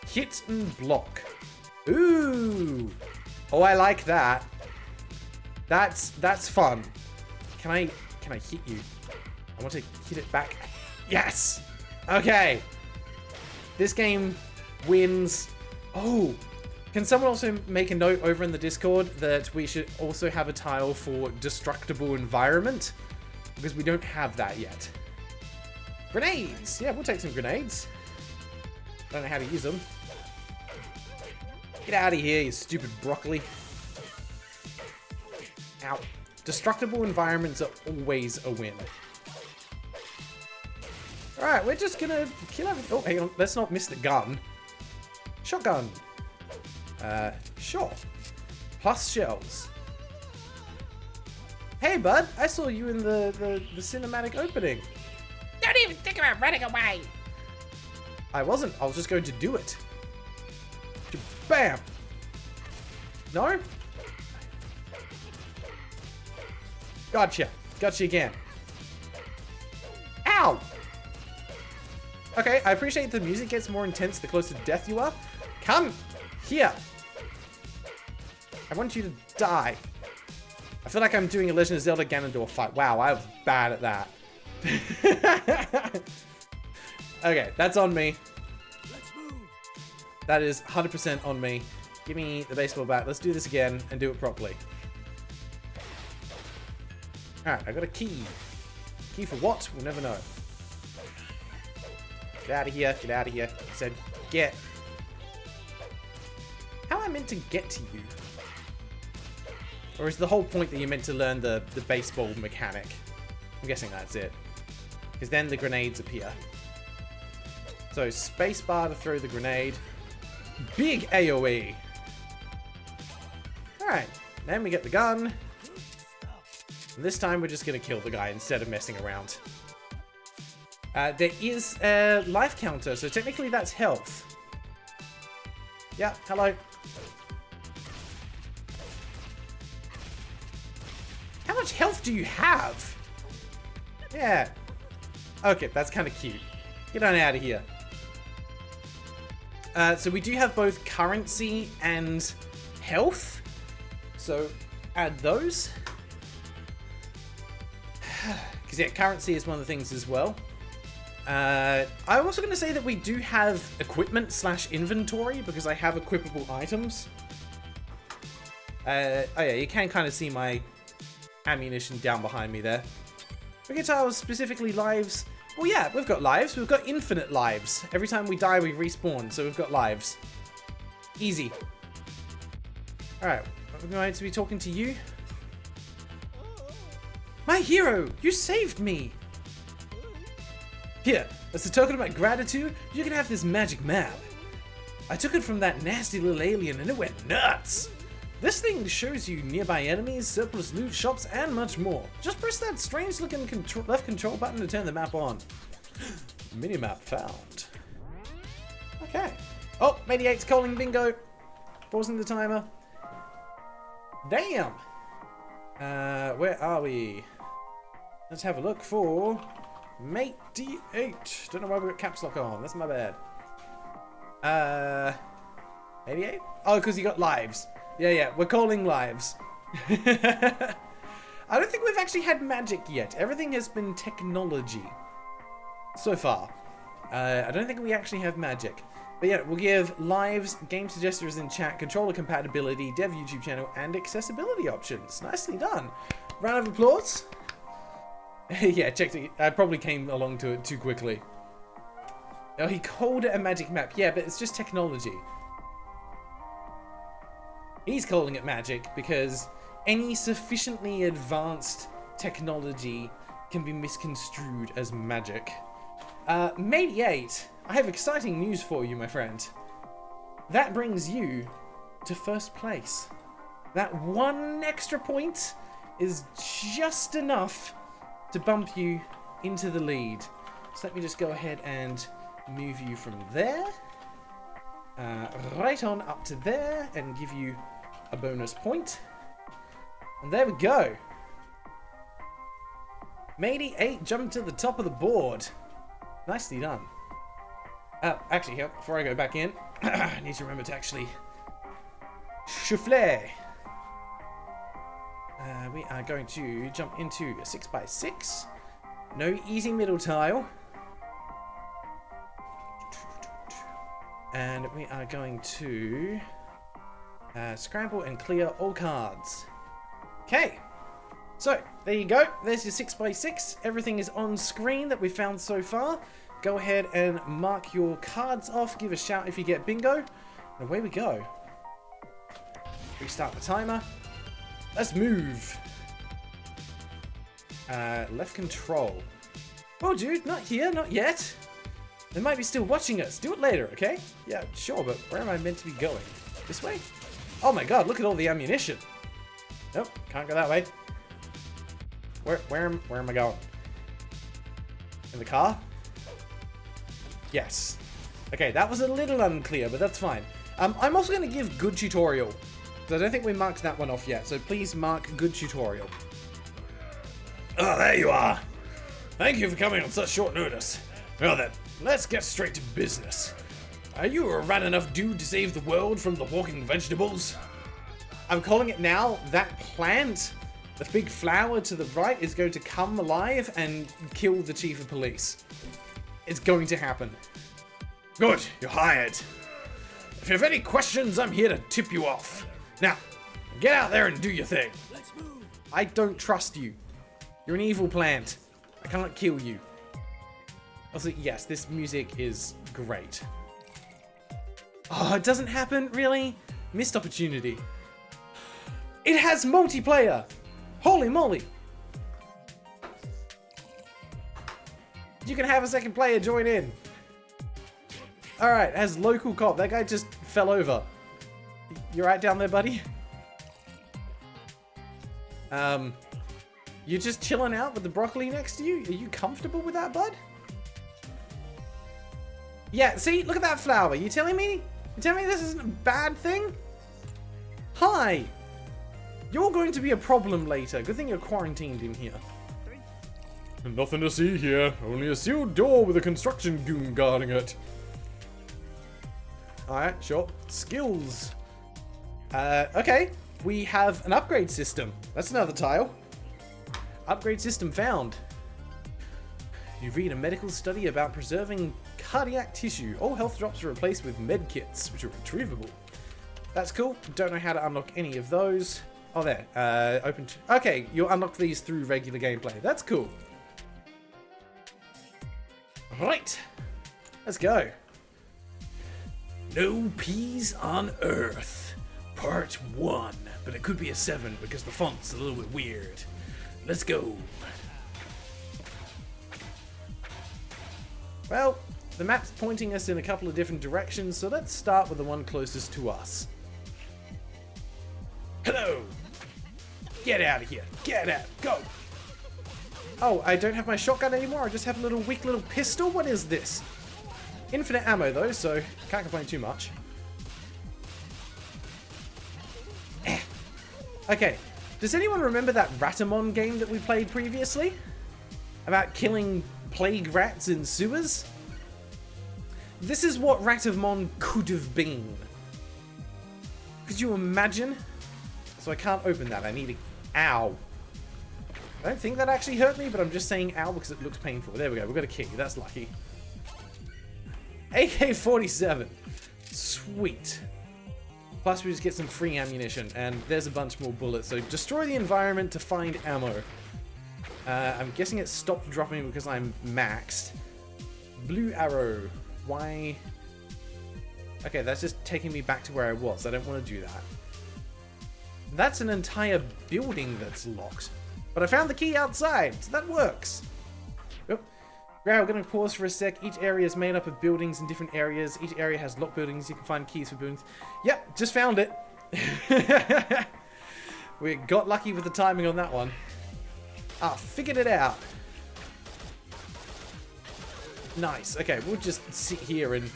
Hit and block. Ooh. Oh, I like that. That's fun. Can I hit you? I want to hit it back. Yes. Okay. This game wins. Oh. Can someone also make a note over in the Discord that we should also have a tile for destructible environment? Because we don't have that yet. Grenades! Yeah, we'll take some grenades. Don't know how to use them. Get out of here, you stupid broccoli. Ow. Destructible environments are always a win. Alright, we're just gonna kill everything. Oh, hang on. Let's not miss the gun. Shotgun. Sure. Plus shells. Hey, bud. I saw you in the cinematic opening. Don't even think about running away. I wasn't. I was just going to do it. Bam. No? Gotcha. Gotcha again. Ow! Okay, I appreciate the music gets more intense the closer to death you are. Come here. I want you to die. I feel like I'm doing a Legend of Zelda Ganondorf fight. Wow, I was bad at that. Okay, that's on me. Let's move. That is 100% on me. Give me the baseball bat. Let's do this again and do it properly. Alright, I got a key. Key for what? We'll never know. Get out of here. Get out of here. I said, get. How am I meant to get to you? Or is the whole point that you're meant to learn the baseball mechanic? I'm guessing that's it. Because then the grenades appear. So, spacebar to throw the grenade. Big AoE. Alright, then we get the gun. And this time we're just going to kill the guy instead of messing around. There is a life counter, so technically that's health. Yeah, hello. How much health do you have? Yeah. Okay, that's kind of cute. Get on out of here. So we do have both currency and health. So add those. Because yeah, currency is one of the things as well. I'm also going to say that we do have equipment / inventory because I have equipable items. Oh yeah, you can kind of see my ammunition down behind me there. Projectiles, specifically lives. Well, yeah, we've got lives. We've got infinite lives. Every time we die, we respawn, so we've got lives. Easy. Alright, I'm going to be talking to you. My hero! You saved me! Here, as a token of my gratitude, you can have this magic map. I took it from that nasty little alien and it went nuts! This thing shows you nearby enemies, surplus loot, shops, and much more. Just press that strange looking left control button to turn the map on. Minimap found. Okay. Oh, Mediate's calling bingo. Pausing the timer. Damn! Where are we? Let's have a look for Mate D8. Don't know why we got caps lock on. That's my bad. 88? Oh, because you got lives. Yeah, we're calling lives. I don't think we've actually had magic yet. Everything has been technology so far. I don't think we actually have magic. But yeah, we'll give lives, game suggestors in chat, controller compatibility, dev YouTube channel, and accessibility options. Nicely done. Round of applause. Yeah, checked it. I probably came along to it too quickly. Oh, he called it a magic map. Yeah, but it's just technology. He's calling it magic because any sufficiently advanced technology can be misconstrued as magic. Mate8, I have exciting news for you, my friend. That brings you to first place. That one extra point is just enough to bump you into the lead. So let me just go ahead and move you from there, right on up to there, and give you a bonus point. And there we go. Mate8 jumped to the top of the board. Nicely done. Actually, here, before I go back in, I need to remember to actually souffle. We are going to jump into a 6x6. No easy middle tile. And we are going to scramble and clear all cards. Okay. So, there you go. There's your 6x6. Everything is on screen that we found so far. Go ahead and mark your cards off. Give a shout if you get bingo. And away we go. Restart the timer. Let's move. Left control. Oh, dude, not here, not yet. They might be still watching us. Do it later, okay? Yeah, sure, but where am I meant to be going? This way? Oh my god, look at all the ammunition. Nope, can't go that way. Where am I going? In the car? Yes. Okay, that was a little unclear, but that's fine. I'm also going to give good tutorial. So I don't think we marked that one off yet, so please mark good tutorial. Oh, there you are. Thank you for coming on such short notice. Well then, let's get straight to business. Are you a rat enough dude to save the world from the walking vegetables? I'm calling it now. That plant, the big flower to the right, is going to come alive and kill the chief of police. It's going to happen. Good, you're hired. If you have any questions, I'm here to tip you off. Now, get out there and do your thing. Let's move. I don't trust you. You're an evil plant. I cannot kill you. Also, yes, this music is great. Oh, it doesn't happen? Really? Missed opportunity. It has multiplayer! Holy moly! You can have a second player join in. Alright, it has local cop. That guy just fell over. You right down there, buddy? You're just chilling out with the broccoli next to you? Are you comfortable with that, bud? Yeah, see? Look at that flower. You telling me? You telling me this isn't a bad thing? Hi! You're going to be a problem later. Good thing you're quarantined in here. Nothing to see here. Only a sealed door with a construction goon guarding it. Alright, sure. Skills. Okay. We have an upgrade system. That's another tile. Upgrade system found. You read a medical study about preserving cardiac tissue. All health drops are replaced with med kits, which are retrievable. That's cool. Don't know how to unlock any of those. Oh, there. Open. Okay, you'll unlock these through regular gameplay. That's cool. Right. Let's go. No peas on Earth. Part 1. But it could be a 7 because the font's a little bit weird. Let's go. Well, the map's pointing us in a couple of different directions, so let's start with the one closest to us. Hello! Get out of here! Get out! Go! Oh, I don't have my shotgun anymore, I just have a little weak little pistol? What is this? Infinite ammo though, so can't complain too much. Okay, does anyone remember that Ratamon game that we played previously? About killing plague rats in sewers? This is what Ratavmon could have been. Could you imagine? So I can't open that. I need a... Ow. I don't think that actually hurt me, but I'm just saying ow because it looks painful. There we go. We've got a key. That's lucky. AK-47. Sweet. Plus we just get some free ammunition, and there's a bunch more bullets. So destroy the environment to find ammo. I'm guessing it stopped dropping because I'm maxed. Blue arrow. Why? Okay, that's just taking me back to where I was. I don't want to do that. That's an entire building that's locked. But I found the key outside, so that works. Oh. Right, we're going to pause for a sec. Each area is made up of buildings in different areas. Each area has locked buildings. You can find keys for buildings. Yep, just found it. We got lucky with the timing on that one. Ah, figured it out. Nice. Okay, we'll just sit here and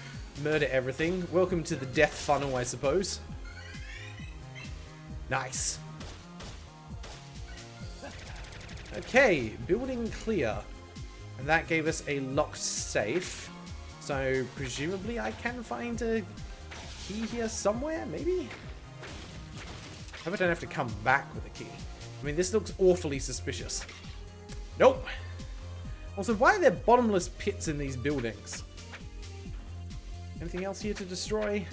murder everything. Welcome to the death funnel, I suppose. Nice. Okay, building clear. And that gave us a locked safe. So, presumably I can find a key here somewhere, maybe? I hope I don't have to come back with a key. I mean, this looks awfully suspicious. Nope. Also, why are there bottomless pits in these buildings? Anything else here to destroy?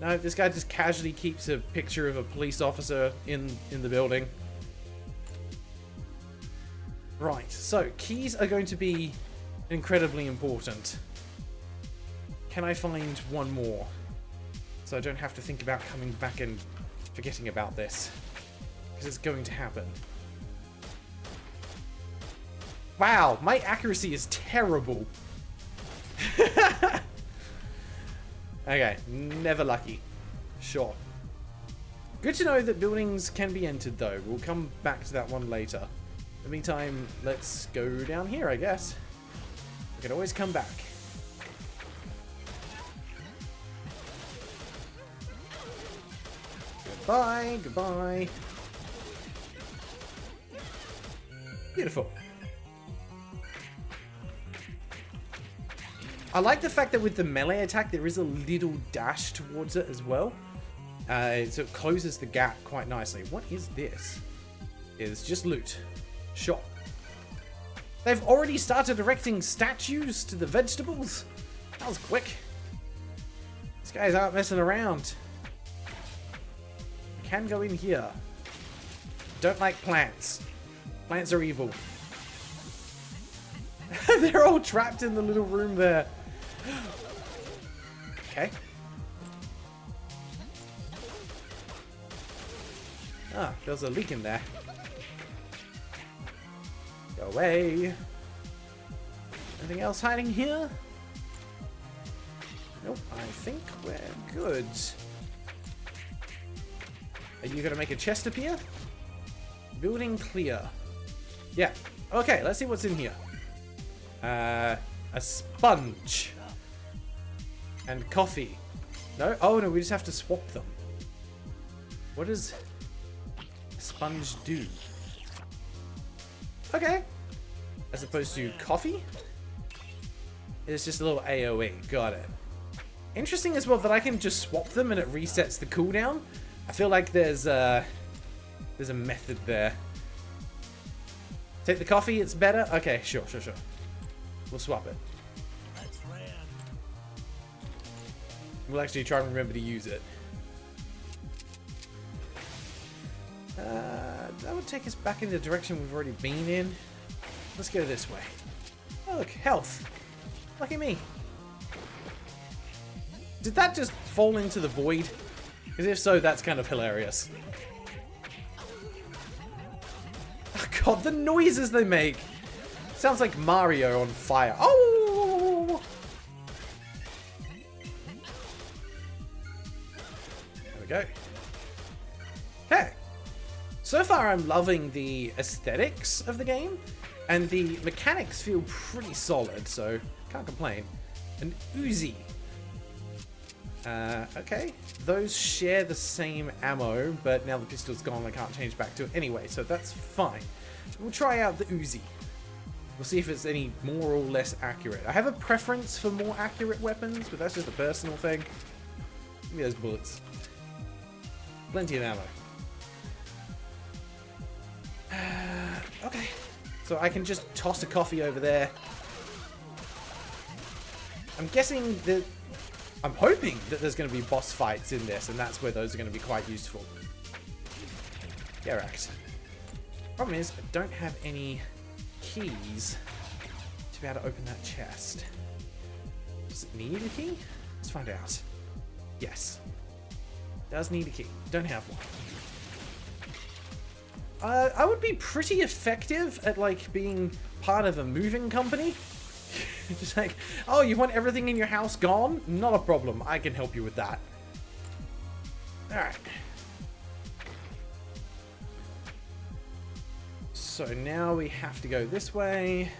No, this guy just casually keeps a picture of a police officer in the building. Right, so keys are going to be incredibly important. Can I find one more? So I don't have to think about coming back and forgetting about this. Because it's going to happen. Wow, my accuracy is terrible. Okay, never lucky. Sure. Good to know that buildings can be entered, though. We'll come back to that one later. In the meantime, let's go down here, I guess. We can always come back. Goodbye, goodbye. Beautiful. I like the fact that with the melee attack, there is a little dash towards it as well. So it closes the gap quite nicely. What is this? It's just loot. Sure. They've already started erecting statues to the vegetables? That was quick. These guys aren't messing around. Can go in here. Don't like plants. Plants are evil. They're all trapped in the little room there. Okay. Ah, there's a leak in there. Go away. Anything else hiding here? Nope, I think we're good. Are you gonna make a chest appear? Building clear. Yeah. Okay, let's see what's in here. A sponge. And coffee. No? Oh no, we just have to swap them. What does a sponge do? Okay. As opposed to coffee? It's just a little AoE. Got it. Interesting as well that I can just swap them and it resets the cooldown. I feel like there's a method there. Take the coffee, it's better? Okay, sure. We'll swap it. We'll actually try and remember to use it. That would take us back in the direction we've already been in. Let's go this way. Oh, look, health. Lucky me. Did that just fall into the void? Because if so, that's kind of hilarious. Oh god, the noises they make! Sounds like Mario on fire. Oh! There we go. Hey! So far I'm loving the aesthetics of the game, and the mechanics feel pretty solid, so can't complain. An Uzi. Okay. Those share the same ammo, but now the pistol's gone, I can't change back to it anyway, so that's fine. We'll try out the Uzi. We'll see if it's any more or less accurate. I have a preference for more accurate weapons, but that's just a personal thing. Give me those bullets. Plenty of ammo. Okay. So I can just toss a coffee over there. I'm guessing that... I'm hoping that there's going to be boss fights in this, and that's where those are going to be quite useful. Geract. Problem is, I don't have any keys to be able to open that chest. Does it need a key? Let's find out. Yes. Does need a key. Don't have one. I would be pretty effective at, like, being part of a moving company. Just like, oh, you want everything in your house gone? Not a problem. I can help you with that. Alright. So now we have to go this way.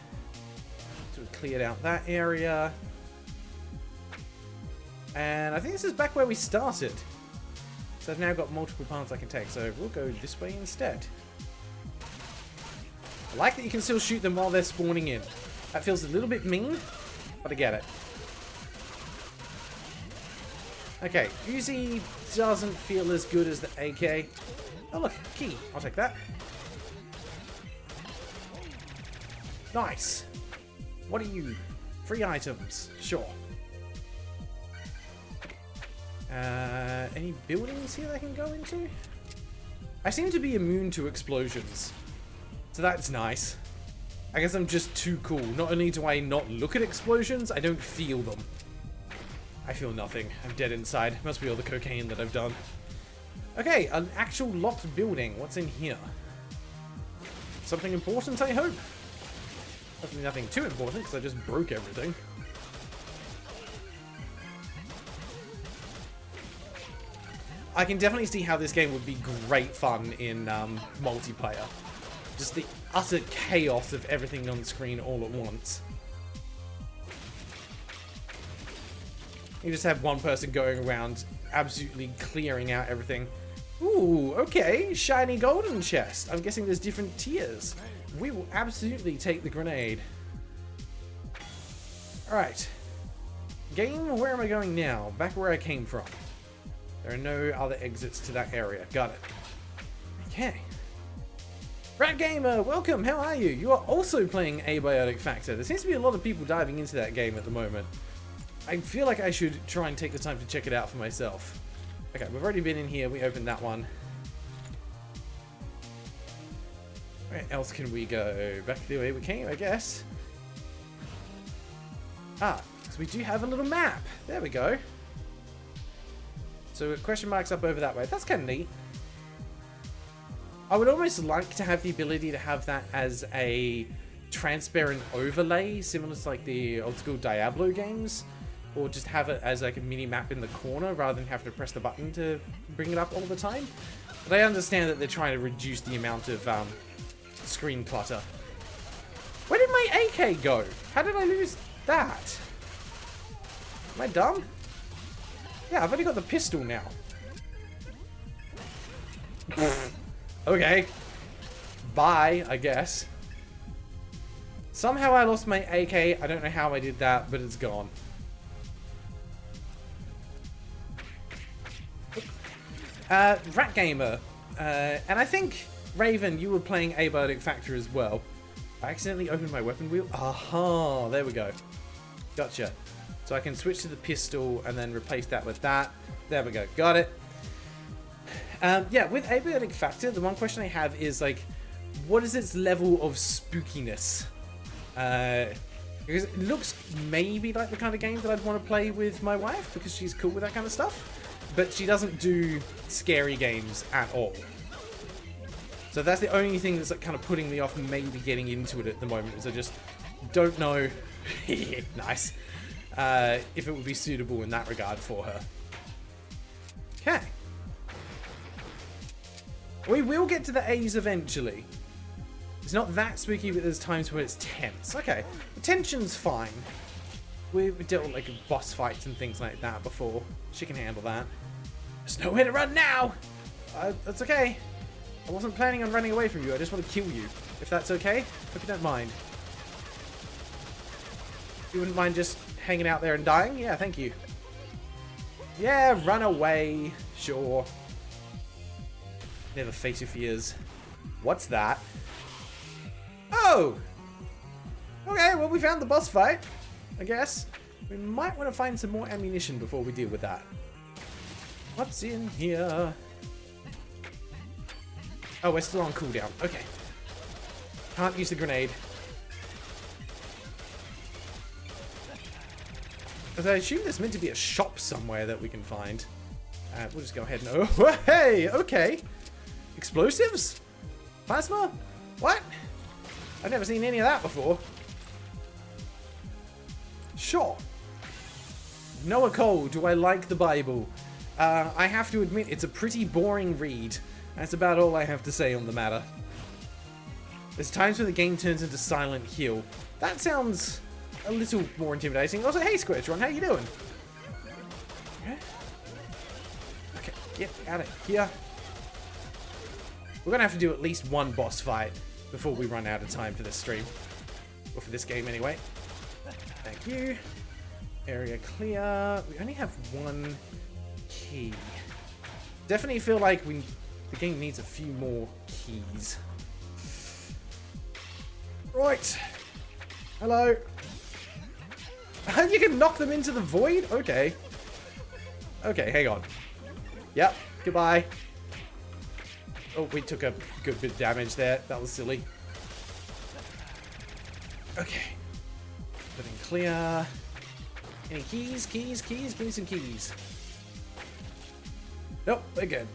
So we cleared out that area. And I think this is back where we started. So I've now got multiple paths I can take. So we'll go this way instead. I like that you can still shoot them while they're spawning in. That feels a little bit mean, but I get it. Okay, Uzi doesn't feel as good as the AK. Oh look, key. I'll take that. Nice. What are you? Free items. Sure. Any buildings here that I can go into? I seem to be immune to explosions. So that's nice. I guess I'm just too cool. Not only do I not look at explosions, I don't feel them. I feel nothing. I'm dead inside. Must be all the cocaine that I've done. Okay, an actual locked building. What's in here? Something important, I hope? Hopefully nothing too important, because I just broke everything. I can definitely see how this game would be great fun in multiplayer. Just the utter chaos of everything on screen all at once. You just have one person going around absolutely clearing out everything. Ooh, okay, shiny golden chest. I'm guessing there's different tiers. We will absolutely take the grenade. Alright. Game, where am I going now? Back where I came from. There are no other exits to that area. Got it. Okay. Rat Gamer, welcome. How are you? You are also playing Abiotic Factor. There seems to be a lot of people diving into that game at the moment. I feel like I should try and take the time to check it out for myself. Okay, we've already been in here. We opened that one. Where else can we go? Back the way we came, I guess. Ah, so we do have a little map. There we go. So question marks up over that way. That's kind of neat. I would almost like to have the ability to have that as a transparent overlay, similar to like the old school Diablo games, or just have it as like a mini map in the corner rather than having to press the button to bring it up all the time. But I understand that they're trying to reduce the amount of screen clutter. Where did my AK go? How did I lose that? Am I dumb? Yeah, I've only got the pistol now. Okay. Bye, I guess. Somehow I lost my AK. I don't know how I did that, but it's gone. Rat Gamer. And I think, Raven, you were playing Abiotic Factor as well. I accidentally opened my weapon wheel. Aha, there we go. Gotcha. So I can switch to the pistol and then replace that with that. There we go. Got it. Yeah, with Abiotic Factor, the one question I have is, like, what is its level of spookiness? Because it looks maybe like the kind of game that I'd want to play with my wife, because she's cool with that kind of stuff. But she doesn't do scary games at all. So that's the only thing that's like kind of putting me off maybe getting into it at the moment, is I just don't know. Nice. If it would be suitable in that regard for her. Okay. We will get to the A's eventually. It's not that spooky, but there's times where it's tense. Okay, the tension's fine. We've dealt with like boss fights and things like that before. She can handle that. There's nowhere to run now! That's okay. I wasn't planning on running away from you. I just want to kill you. If that's okay, hope you don't mind. You wouldn't mind just hanging out there and dying? Yeah, thank you. Yeah, run away. Sure. Never face your fears. What's that? Oh! Okay, well, we found the boss fight, I guess. We might want to find some more ammunition before we deal with that. What's in here? Oh, we're still on cooldown. Okay. Can't use the grenade. As I assume there's meant to be a shop somewhere that we can find. We'll just go ahead and... Oh, hey! Okay. Explosives? Plasma? What? I've never seen any of that before. Sure. Noah Cole, do I like the Bible? I have to admit, it's a pretty boring read. That's about all I have to say on the matter. There's times when the game turns into Silent Hill. That sounds a little more intimidating. Also, hey Squirtron, how you doing? Okay, get out of here. We're gonna have to do at least one boss fight before we run out of time for this stream. Or for this game anyway. Thank you. Area clear. We only have one key. Definitely feel like the game needs a few more keys. Right. Hello. You can knock them into the void? Okay. Okay, hang on. Yep. Goodbye. Oh, we took a good bit of damage there. That was silly. Okay. Living clear. Any keys? Keys? Keys? Give me some keys. Nope, we're good.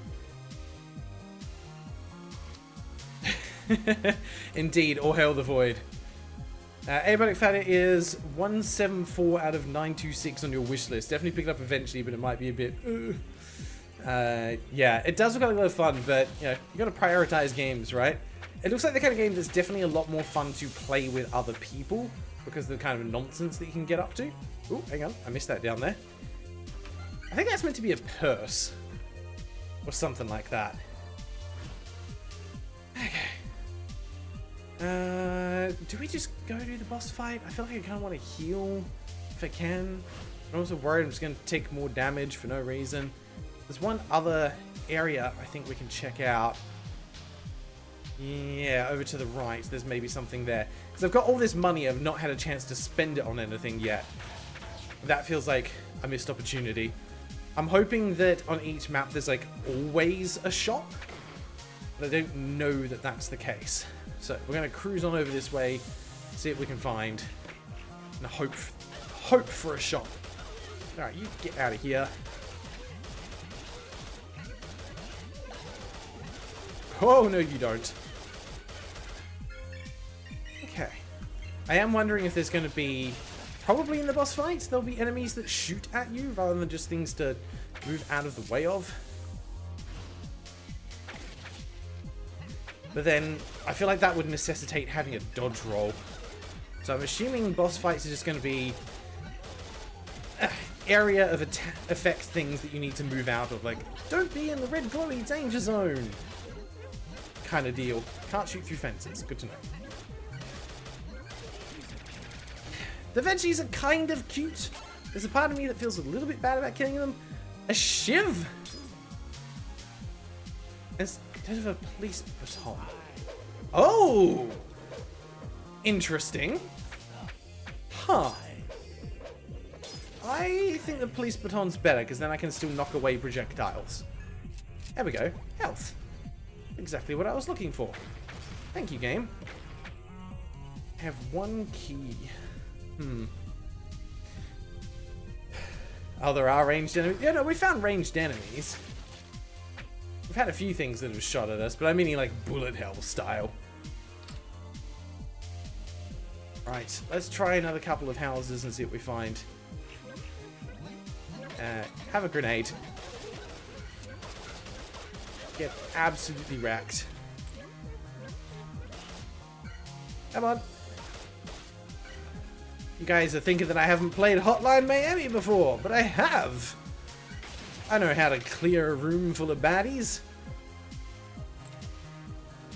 Indeed, all hail the void. Alphabetical Fatter is 174 out of 926 on your wish list. Definitely pick it up eventually, but it might be a bit... yeah, it does look like a lot of fun, but you know, you gotta prioritize games, right? It looks like the kind of game that's definitely a lot more fun to play with other people because of the kind of nonsense that you can get up to. Oh, hang on, I missed that down there. I think that's meant to be a purse or something like that. Okay. Do we just go do the boss fight? I feel like I kind of want to heal if I can. I'm also worried I'm just going to take more damage for no reason. There's one other area I think we can check out. Yeah, over to the right. There's maybe something there. Because I've got all this money, I've not had a chance to spend it on anything yet. That feels like a missed opportunity. I'm hoping that on each map there's like always a shop. But I don't know that that's the case. So we're going to cruise on over this way, see if we can find, and hope for a shop. Alright, you get out of here. Oh, no you don't. Okay. I am wondering if there's going to be, probably in the boss fights, there'll be enemies that shoot at you rather than just things to move out of the way of. But then, I feel like that would necessitate having a dodge roll. So I'm assuming boss fights are just going to be area of effect things that you need to move out of. Like, don't be in the red glowy danger zone. Kind of deal. Can't shoot through fences. Good to know. The veggies are kind of cute. There's a part of me that feels a little bit bad about killing them. A shiv! Instead of a police baton. Oh! Interesting. Huh. I think the police baton's better, because then I can still knock away projectiles. There we go. Health. Exactly what I was looking for. Thank you, game. I have one key. Oh, there are ranged enemies. Yeah, no, we found ranged enemies. We've had a few things that have shot at us, but I'm meaning like bullet hell style. Right, let's try another couple of houses and see what we find. Have a grenade. Get absolutely wrecked. Come on. You guys are thinking that I haven't played Hotline Miami before, but I have. I know how to clear a room full of baddies.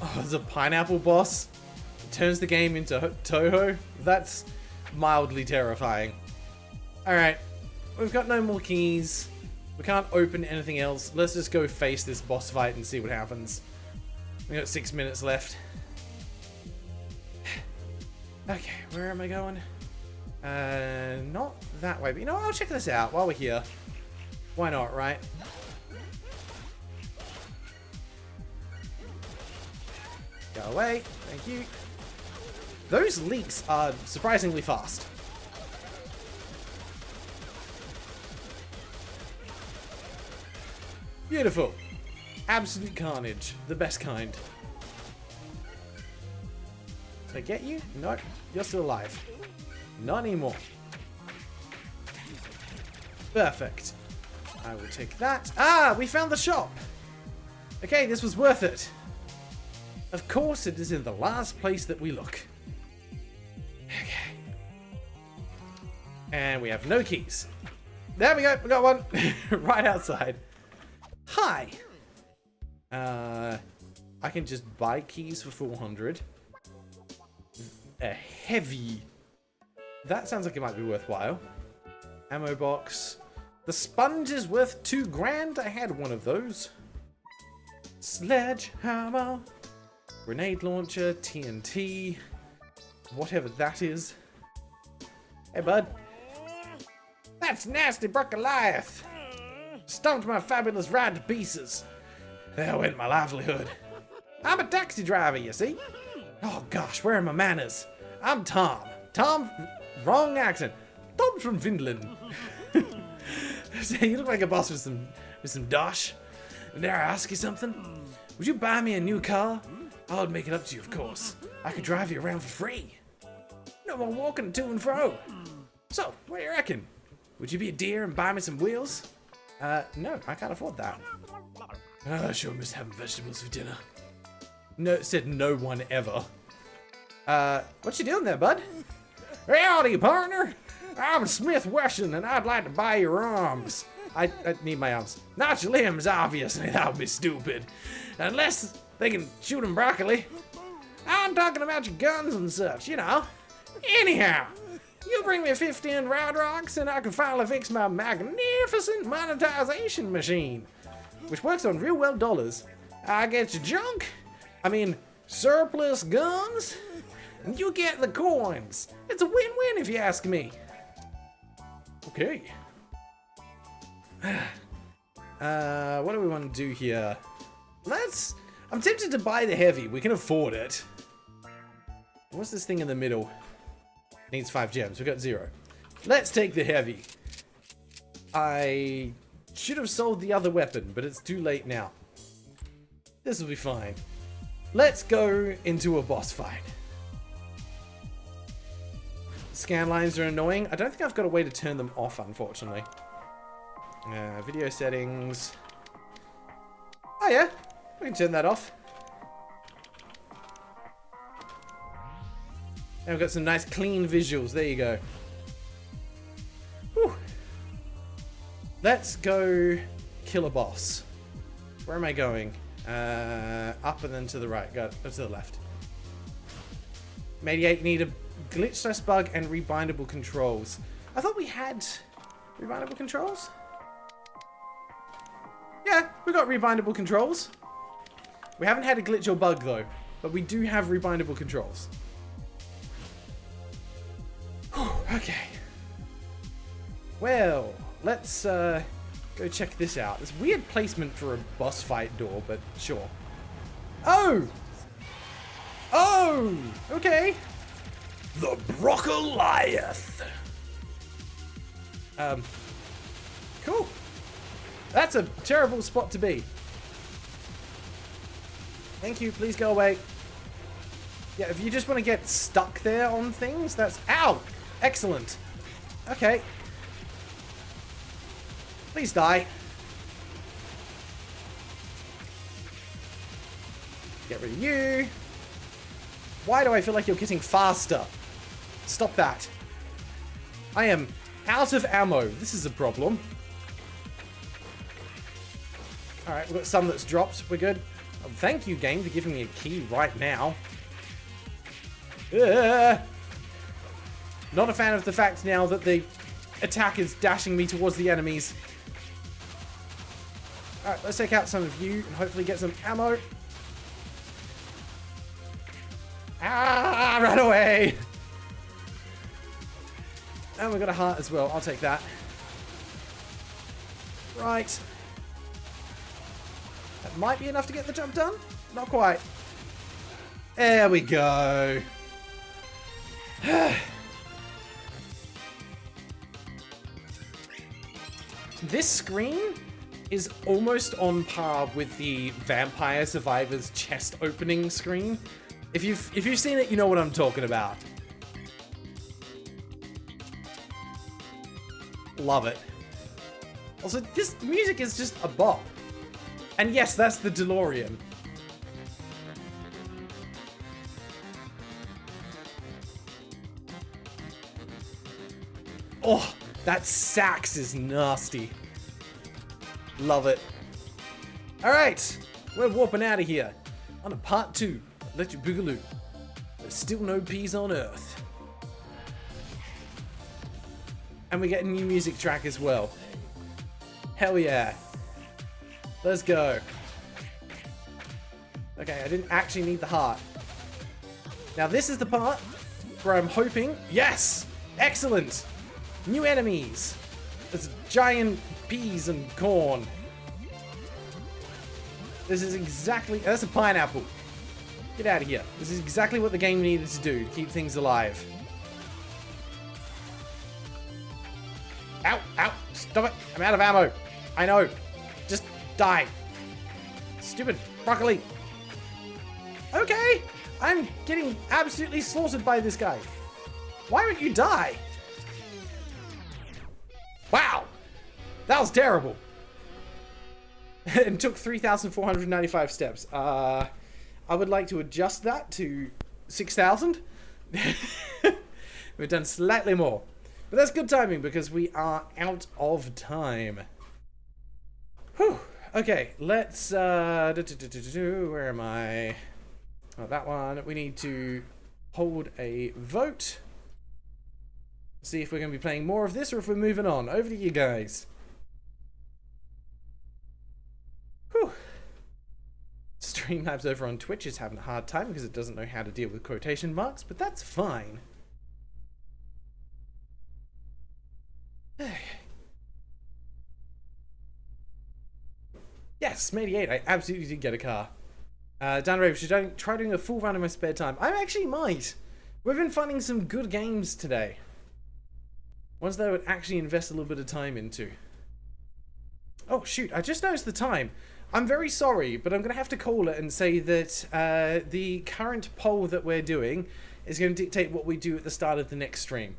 Oh, there's a pineapple boss. It turns the game into Toho. That's mildly terrifying. Alright, we've got no more keys. We can't open anything else. Let's just go face this boss fight and see what happens. We got 6 minutes left. Okay, where am I going? Not that way, but you know what? I'll check this out while we're here. Why not, right? Go away. Thank you. Those leaks are surprisingly fast. Beautiful. Absolute carnage. The best kind. Did I get you? No. You're still alive. Not anymore. Perfect. I will take that. Ah, we found the shop. Okay, this was worth it. Of course, it is in the last place that we look. Okay. And we have no keys. There we go. We got one. Right outside. Hi. I can just buy keys for 400. A heavy. That sounds like it might be worthwhile. Ammo box. The sponge is worth $2 grand. I had one of those. Sledgehammer. Grenade launcher. TNT. Whatever that is. Hey, bud. That's nasty Goliath. Stomped my fabulous ride to pieces. There went my livelihood. I'm a taxi driver, you see. Oh gosh, where are my manners? I'm Tom. Tom, wrong accent. Tom from Finland. You look like a boss with some dosh. Dare I ask you something? Would you buy me a new car? I would make it up to you, of course. I could drive you around for free. No more walking to and fro. So, what do you reckon? Would you be a dear and buy me some wheels? No, I can't afford that. I sure miss having vegetables for dinner. No, said no one ever. What you doing there, bud? Howdy, partner. I'm Smith Wesson, and I'd like to buy your arms. I need my arms. Not your limbs, obviously. That would be stupid. Unless they can shoot 'em broccoli. I'm talking about your guns and such, you know. Anyhow, you bring me 15 rod rocks, and I can finally fix my magnificent monetization machine, which works on real world dollars. I get your junk. I mean, surplus guns. And you get the coins. It's a win-win if you ask me. Okay. What do we want to do here? I'm tempted to buy the heavy. We can afford it. What's this thing in the middle? Needs 5 gems. We got 0. Let's take the heavy. I should have sold the other weapon, but it's too late now. This will be fine. Let's go into a boss fight. Scan lines are annoying. I don't think I've got a way to turn them off, unfortunately. Video settings. Oh yeah, we can turn that off. And we've got some nice clean visuals. There you go. Whew. Let's go kill a boss. Where am I going? Up and then to the right. Go to the left. Mediate, need a glitch slash bug and rebindable controls. I thought we had rebindable controls. Yeah, we got rebindable controls. We haven't had a glitch or bug though, but we do have rebindable controls. Whew, okay. Well, let's go check this out. It's weird placement for a boss fight door, but sure. Oh! Oh! Okay. The Broccoliath. Cool. That's a terrible spot to be. Thank you, please go away. Yeah, if you just want to get stuck there on things, that's... Ow! Excellent. Okay. Please die. Get rid of you. Why do I feel like you're getting faster? Stop that. I am out of ammo. This is a problem. Alright, we've got some that's dropped. We're good. Oh, thank you, game, for giving me a key right now. Not a fan of the fact now that the attack is dashing me towards the enemies. Alright, let's take out some of you and hopefully get some ammo. Ah, run away! And we got a heart as well. I'll take that. Right. That might be enough to get the jump done. Not quite. There we go. This screen is almost on par with the Vampire Survivors chest opening screen. If you've seen it, you know what I'm talking about. Love it. Also, this music is just a bop. And yes, that's the DeLorean. Oh, that sax is nasty. Love it. Alright, we're warping out of here. On a part 2, Let You Boogaloo. There's still no peas on Earth. And we get a new music track as well. Hell yeah. Let's go. Okay, I didn't actually need the heart. Now this is the part where I'm hoping... Yes! Excellent! New enemies! There's giant peas and corn. This is exactly... That's a pineapple. Get out of here. This is exactly what the game needed to do to keep things alive. Ow! Ow! Stop it! I'm out of ammo. I know. Just die. Stupid broccoli. Okay! I'm getting absolutely slaughtered by this guy. Why would you die? Wow! That was terrible. And took 3,495 steps. I would like to adjust that to 6,000. We've done slightly more. But that's good timing because we are out of time. Whew. Okay, let's... where am I? Oh, that one. We need to hold a vote. See if we're going to be playing more of this or if we're moving on. Over to you guys. Whew. Streamlabs over on Twitch is having a hard time because it doesn't know how to deal with quotation marks, but that's fine. Yes, 88. I absolutely did get a car. Dan Rave, should I try doing a full run in my spare time? I actually might. We've been finding some good games today. Ones that I would actually invest a little bit of time into. Oh, shoot. I just noticed the time. I'm very sorry, but I'm going to have to call it and say that the current poll that we're doing is going to dictate what we do at the start of the next stream.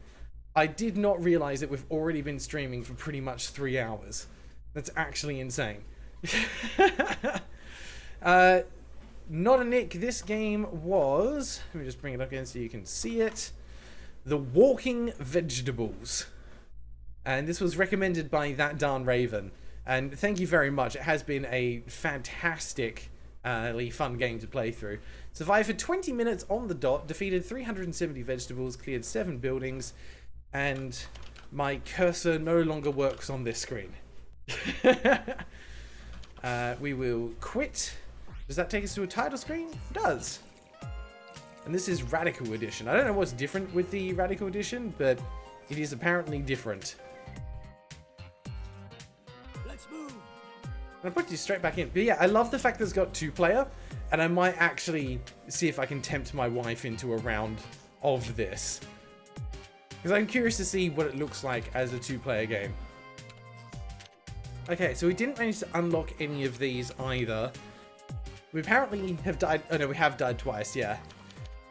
I did not realize that we've already been streaming for pretty much 3 hours. That's actually insane. Not a Nick. This game was... Let me just bring it up again so you can see it. The Walking Vegetables. And this was recommended by That Darn Raven. And thank you very much. It has been a fantastically fun game to play through. Survived for 20 minutes on the dot, defeated 370 vegetables, cleared 7 buildings, and my cursor no longer works on this screen. We will quit. Does that take us to a title screen? It does. And this is Radical Edition. I don't know what's different with the Radical Edition, but it is apparently different. Let's move. I'll put you straight back in. But yeah, I love the fact that it's got 2-player, and I might actually see if I can tempt my wife into a round of this. Because I'm curious to see what it looks like as a 2-player game. Okay, so we didn't manage to unlock any of these either. We apparently have died... Oh no, we have died twice, yeah.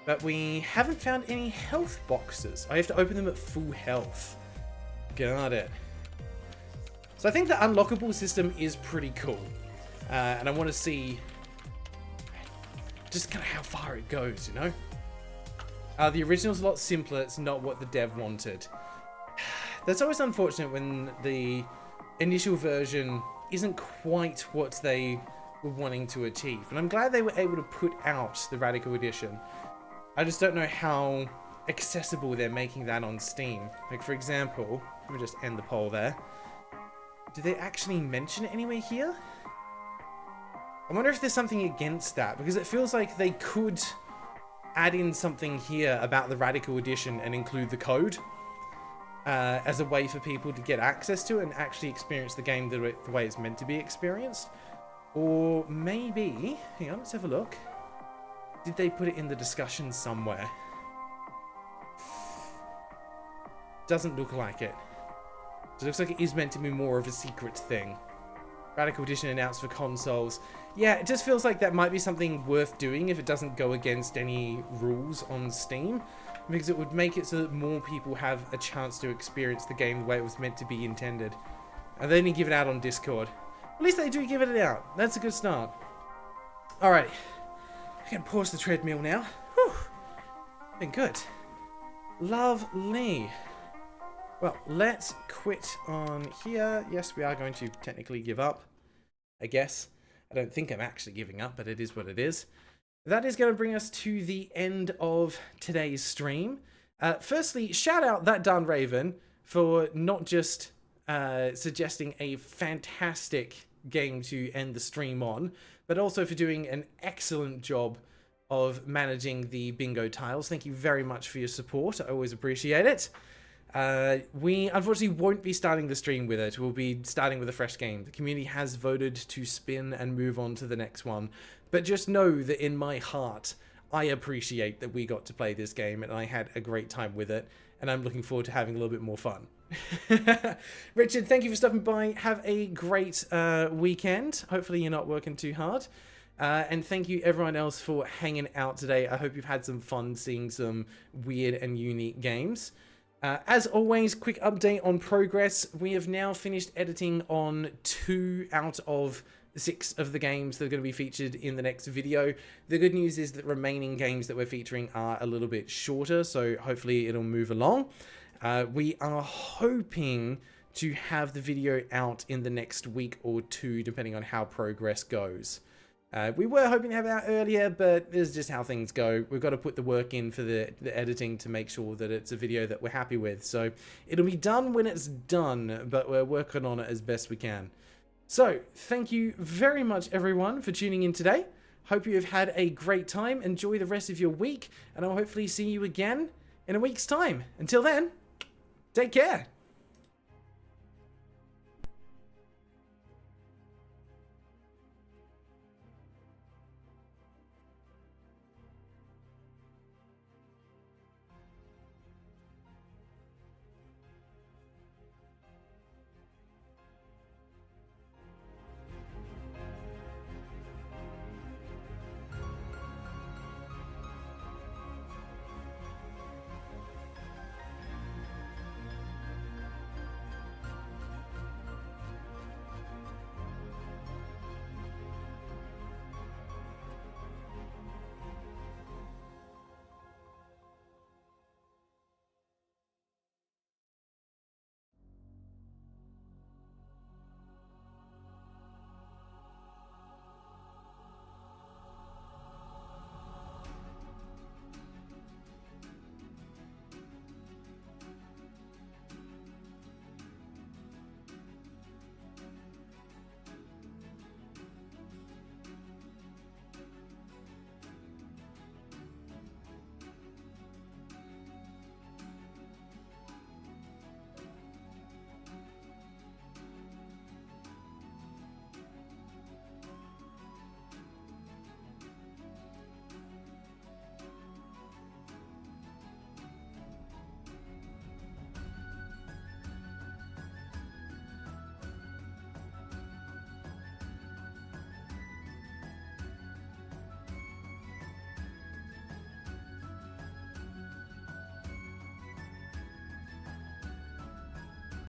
But we haven't found any health boxes. I have to open them at full health. Got it. So I think the unlockable system is pretty cool. And I want to see just kind of how far it goes, you know? The original's a lot simpler. It's not what the dev wanted. That's always unfortunate when the initial version isn't quite what they were wanting to achieve. And I'm glad they were able to put out the Radical Edition. I just don't know how accessible they're making that on Steam. Like, for example, let me just end the poll there. Do they actually mention it anywhere here? I wonder if there's something against that, because it feels like they could add in something here about the Radical Edition and include the code as a way for people to get access to it and actually experience the game the way it's meant to be experienced. Or maybe, hang on, let's have a look. Did they put it in the discussion somewhere? Doesn't look like it. So it looks like it is meant to be more of a secret thing. Radical Edition announced for consoles. Yeah, it just feels like that might be something worth doing if it doesn't go against any rules on Steam, because it would make it so that more people have a chance to experience the game the way it was meant to be intended. And they only give it out on Discord. At least they do give it out. That's a good start. Alright. I can pause the treadmill now. Whew. Been good. Lovely. Well, let's quit on here. Yes, we are going to technically give up, I guess. I don't think I'm actually giving up, but it is what it is. That is going to bring us to the end of today's stream. Firstly, shout out That Done Raven for not just suggesting a fantastic game to end the stream on, but also for doing an excellent job of managing the bingo tiles. Thank you very much for your support. I always appreciate it. We unfortunately won't be starting the stream with it. We'll be starting with a fresh game. The community has voted to spin and move on to the next one. But just know that in my heart, I appreciate that we got to play this game and I had a great time with it. And I'm looking forward to having a little bit more fun. Richard, thank you for stopping by. Have a great weekend. Hopefully you're not working too hard. And thank you everyone else for hanging out today. I hope you've had some fun seeing some weird and unique games. As always, quick update on progress. We have now finished editing on 2 out of 6 of the games that are going to be featured in the next video. The good news is that remaining games that we're featuring are a little bit shorter, so hopefully it'll move along. We are hoping to have the video out in the next week or 2, depending on how progress goes. We were hoping to have it out earlier, but this is just how things go. We've got to put the work in for the editing to make sure that it's a video that we're happy with. So it'll be done when it's done, but we're working on it as best we can. So thank you very much, everyone, for tuning in today. Hope you have had a great time. Enjoy the rest of your week, and I'll hopefully see you again in a week's time. Until then, take care.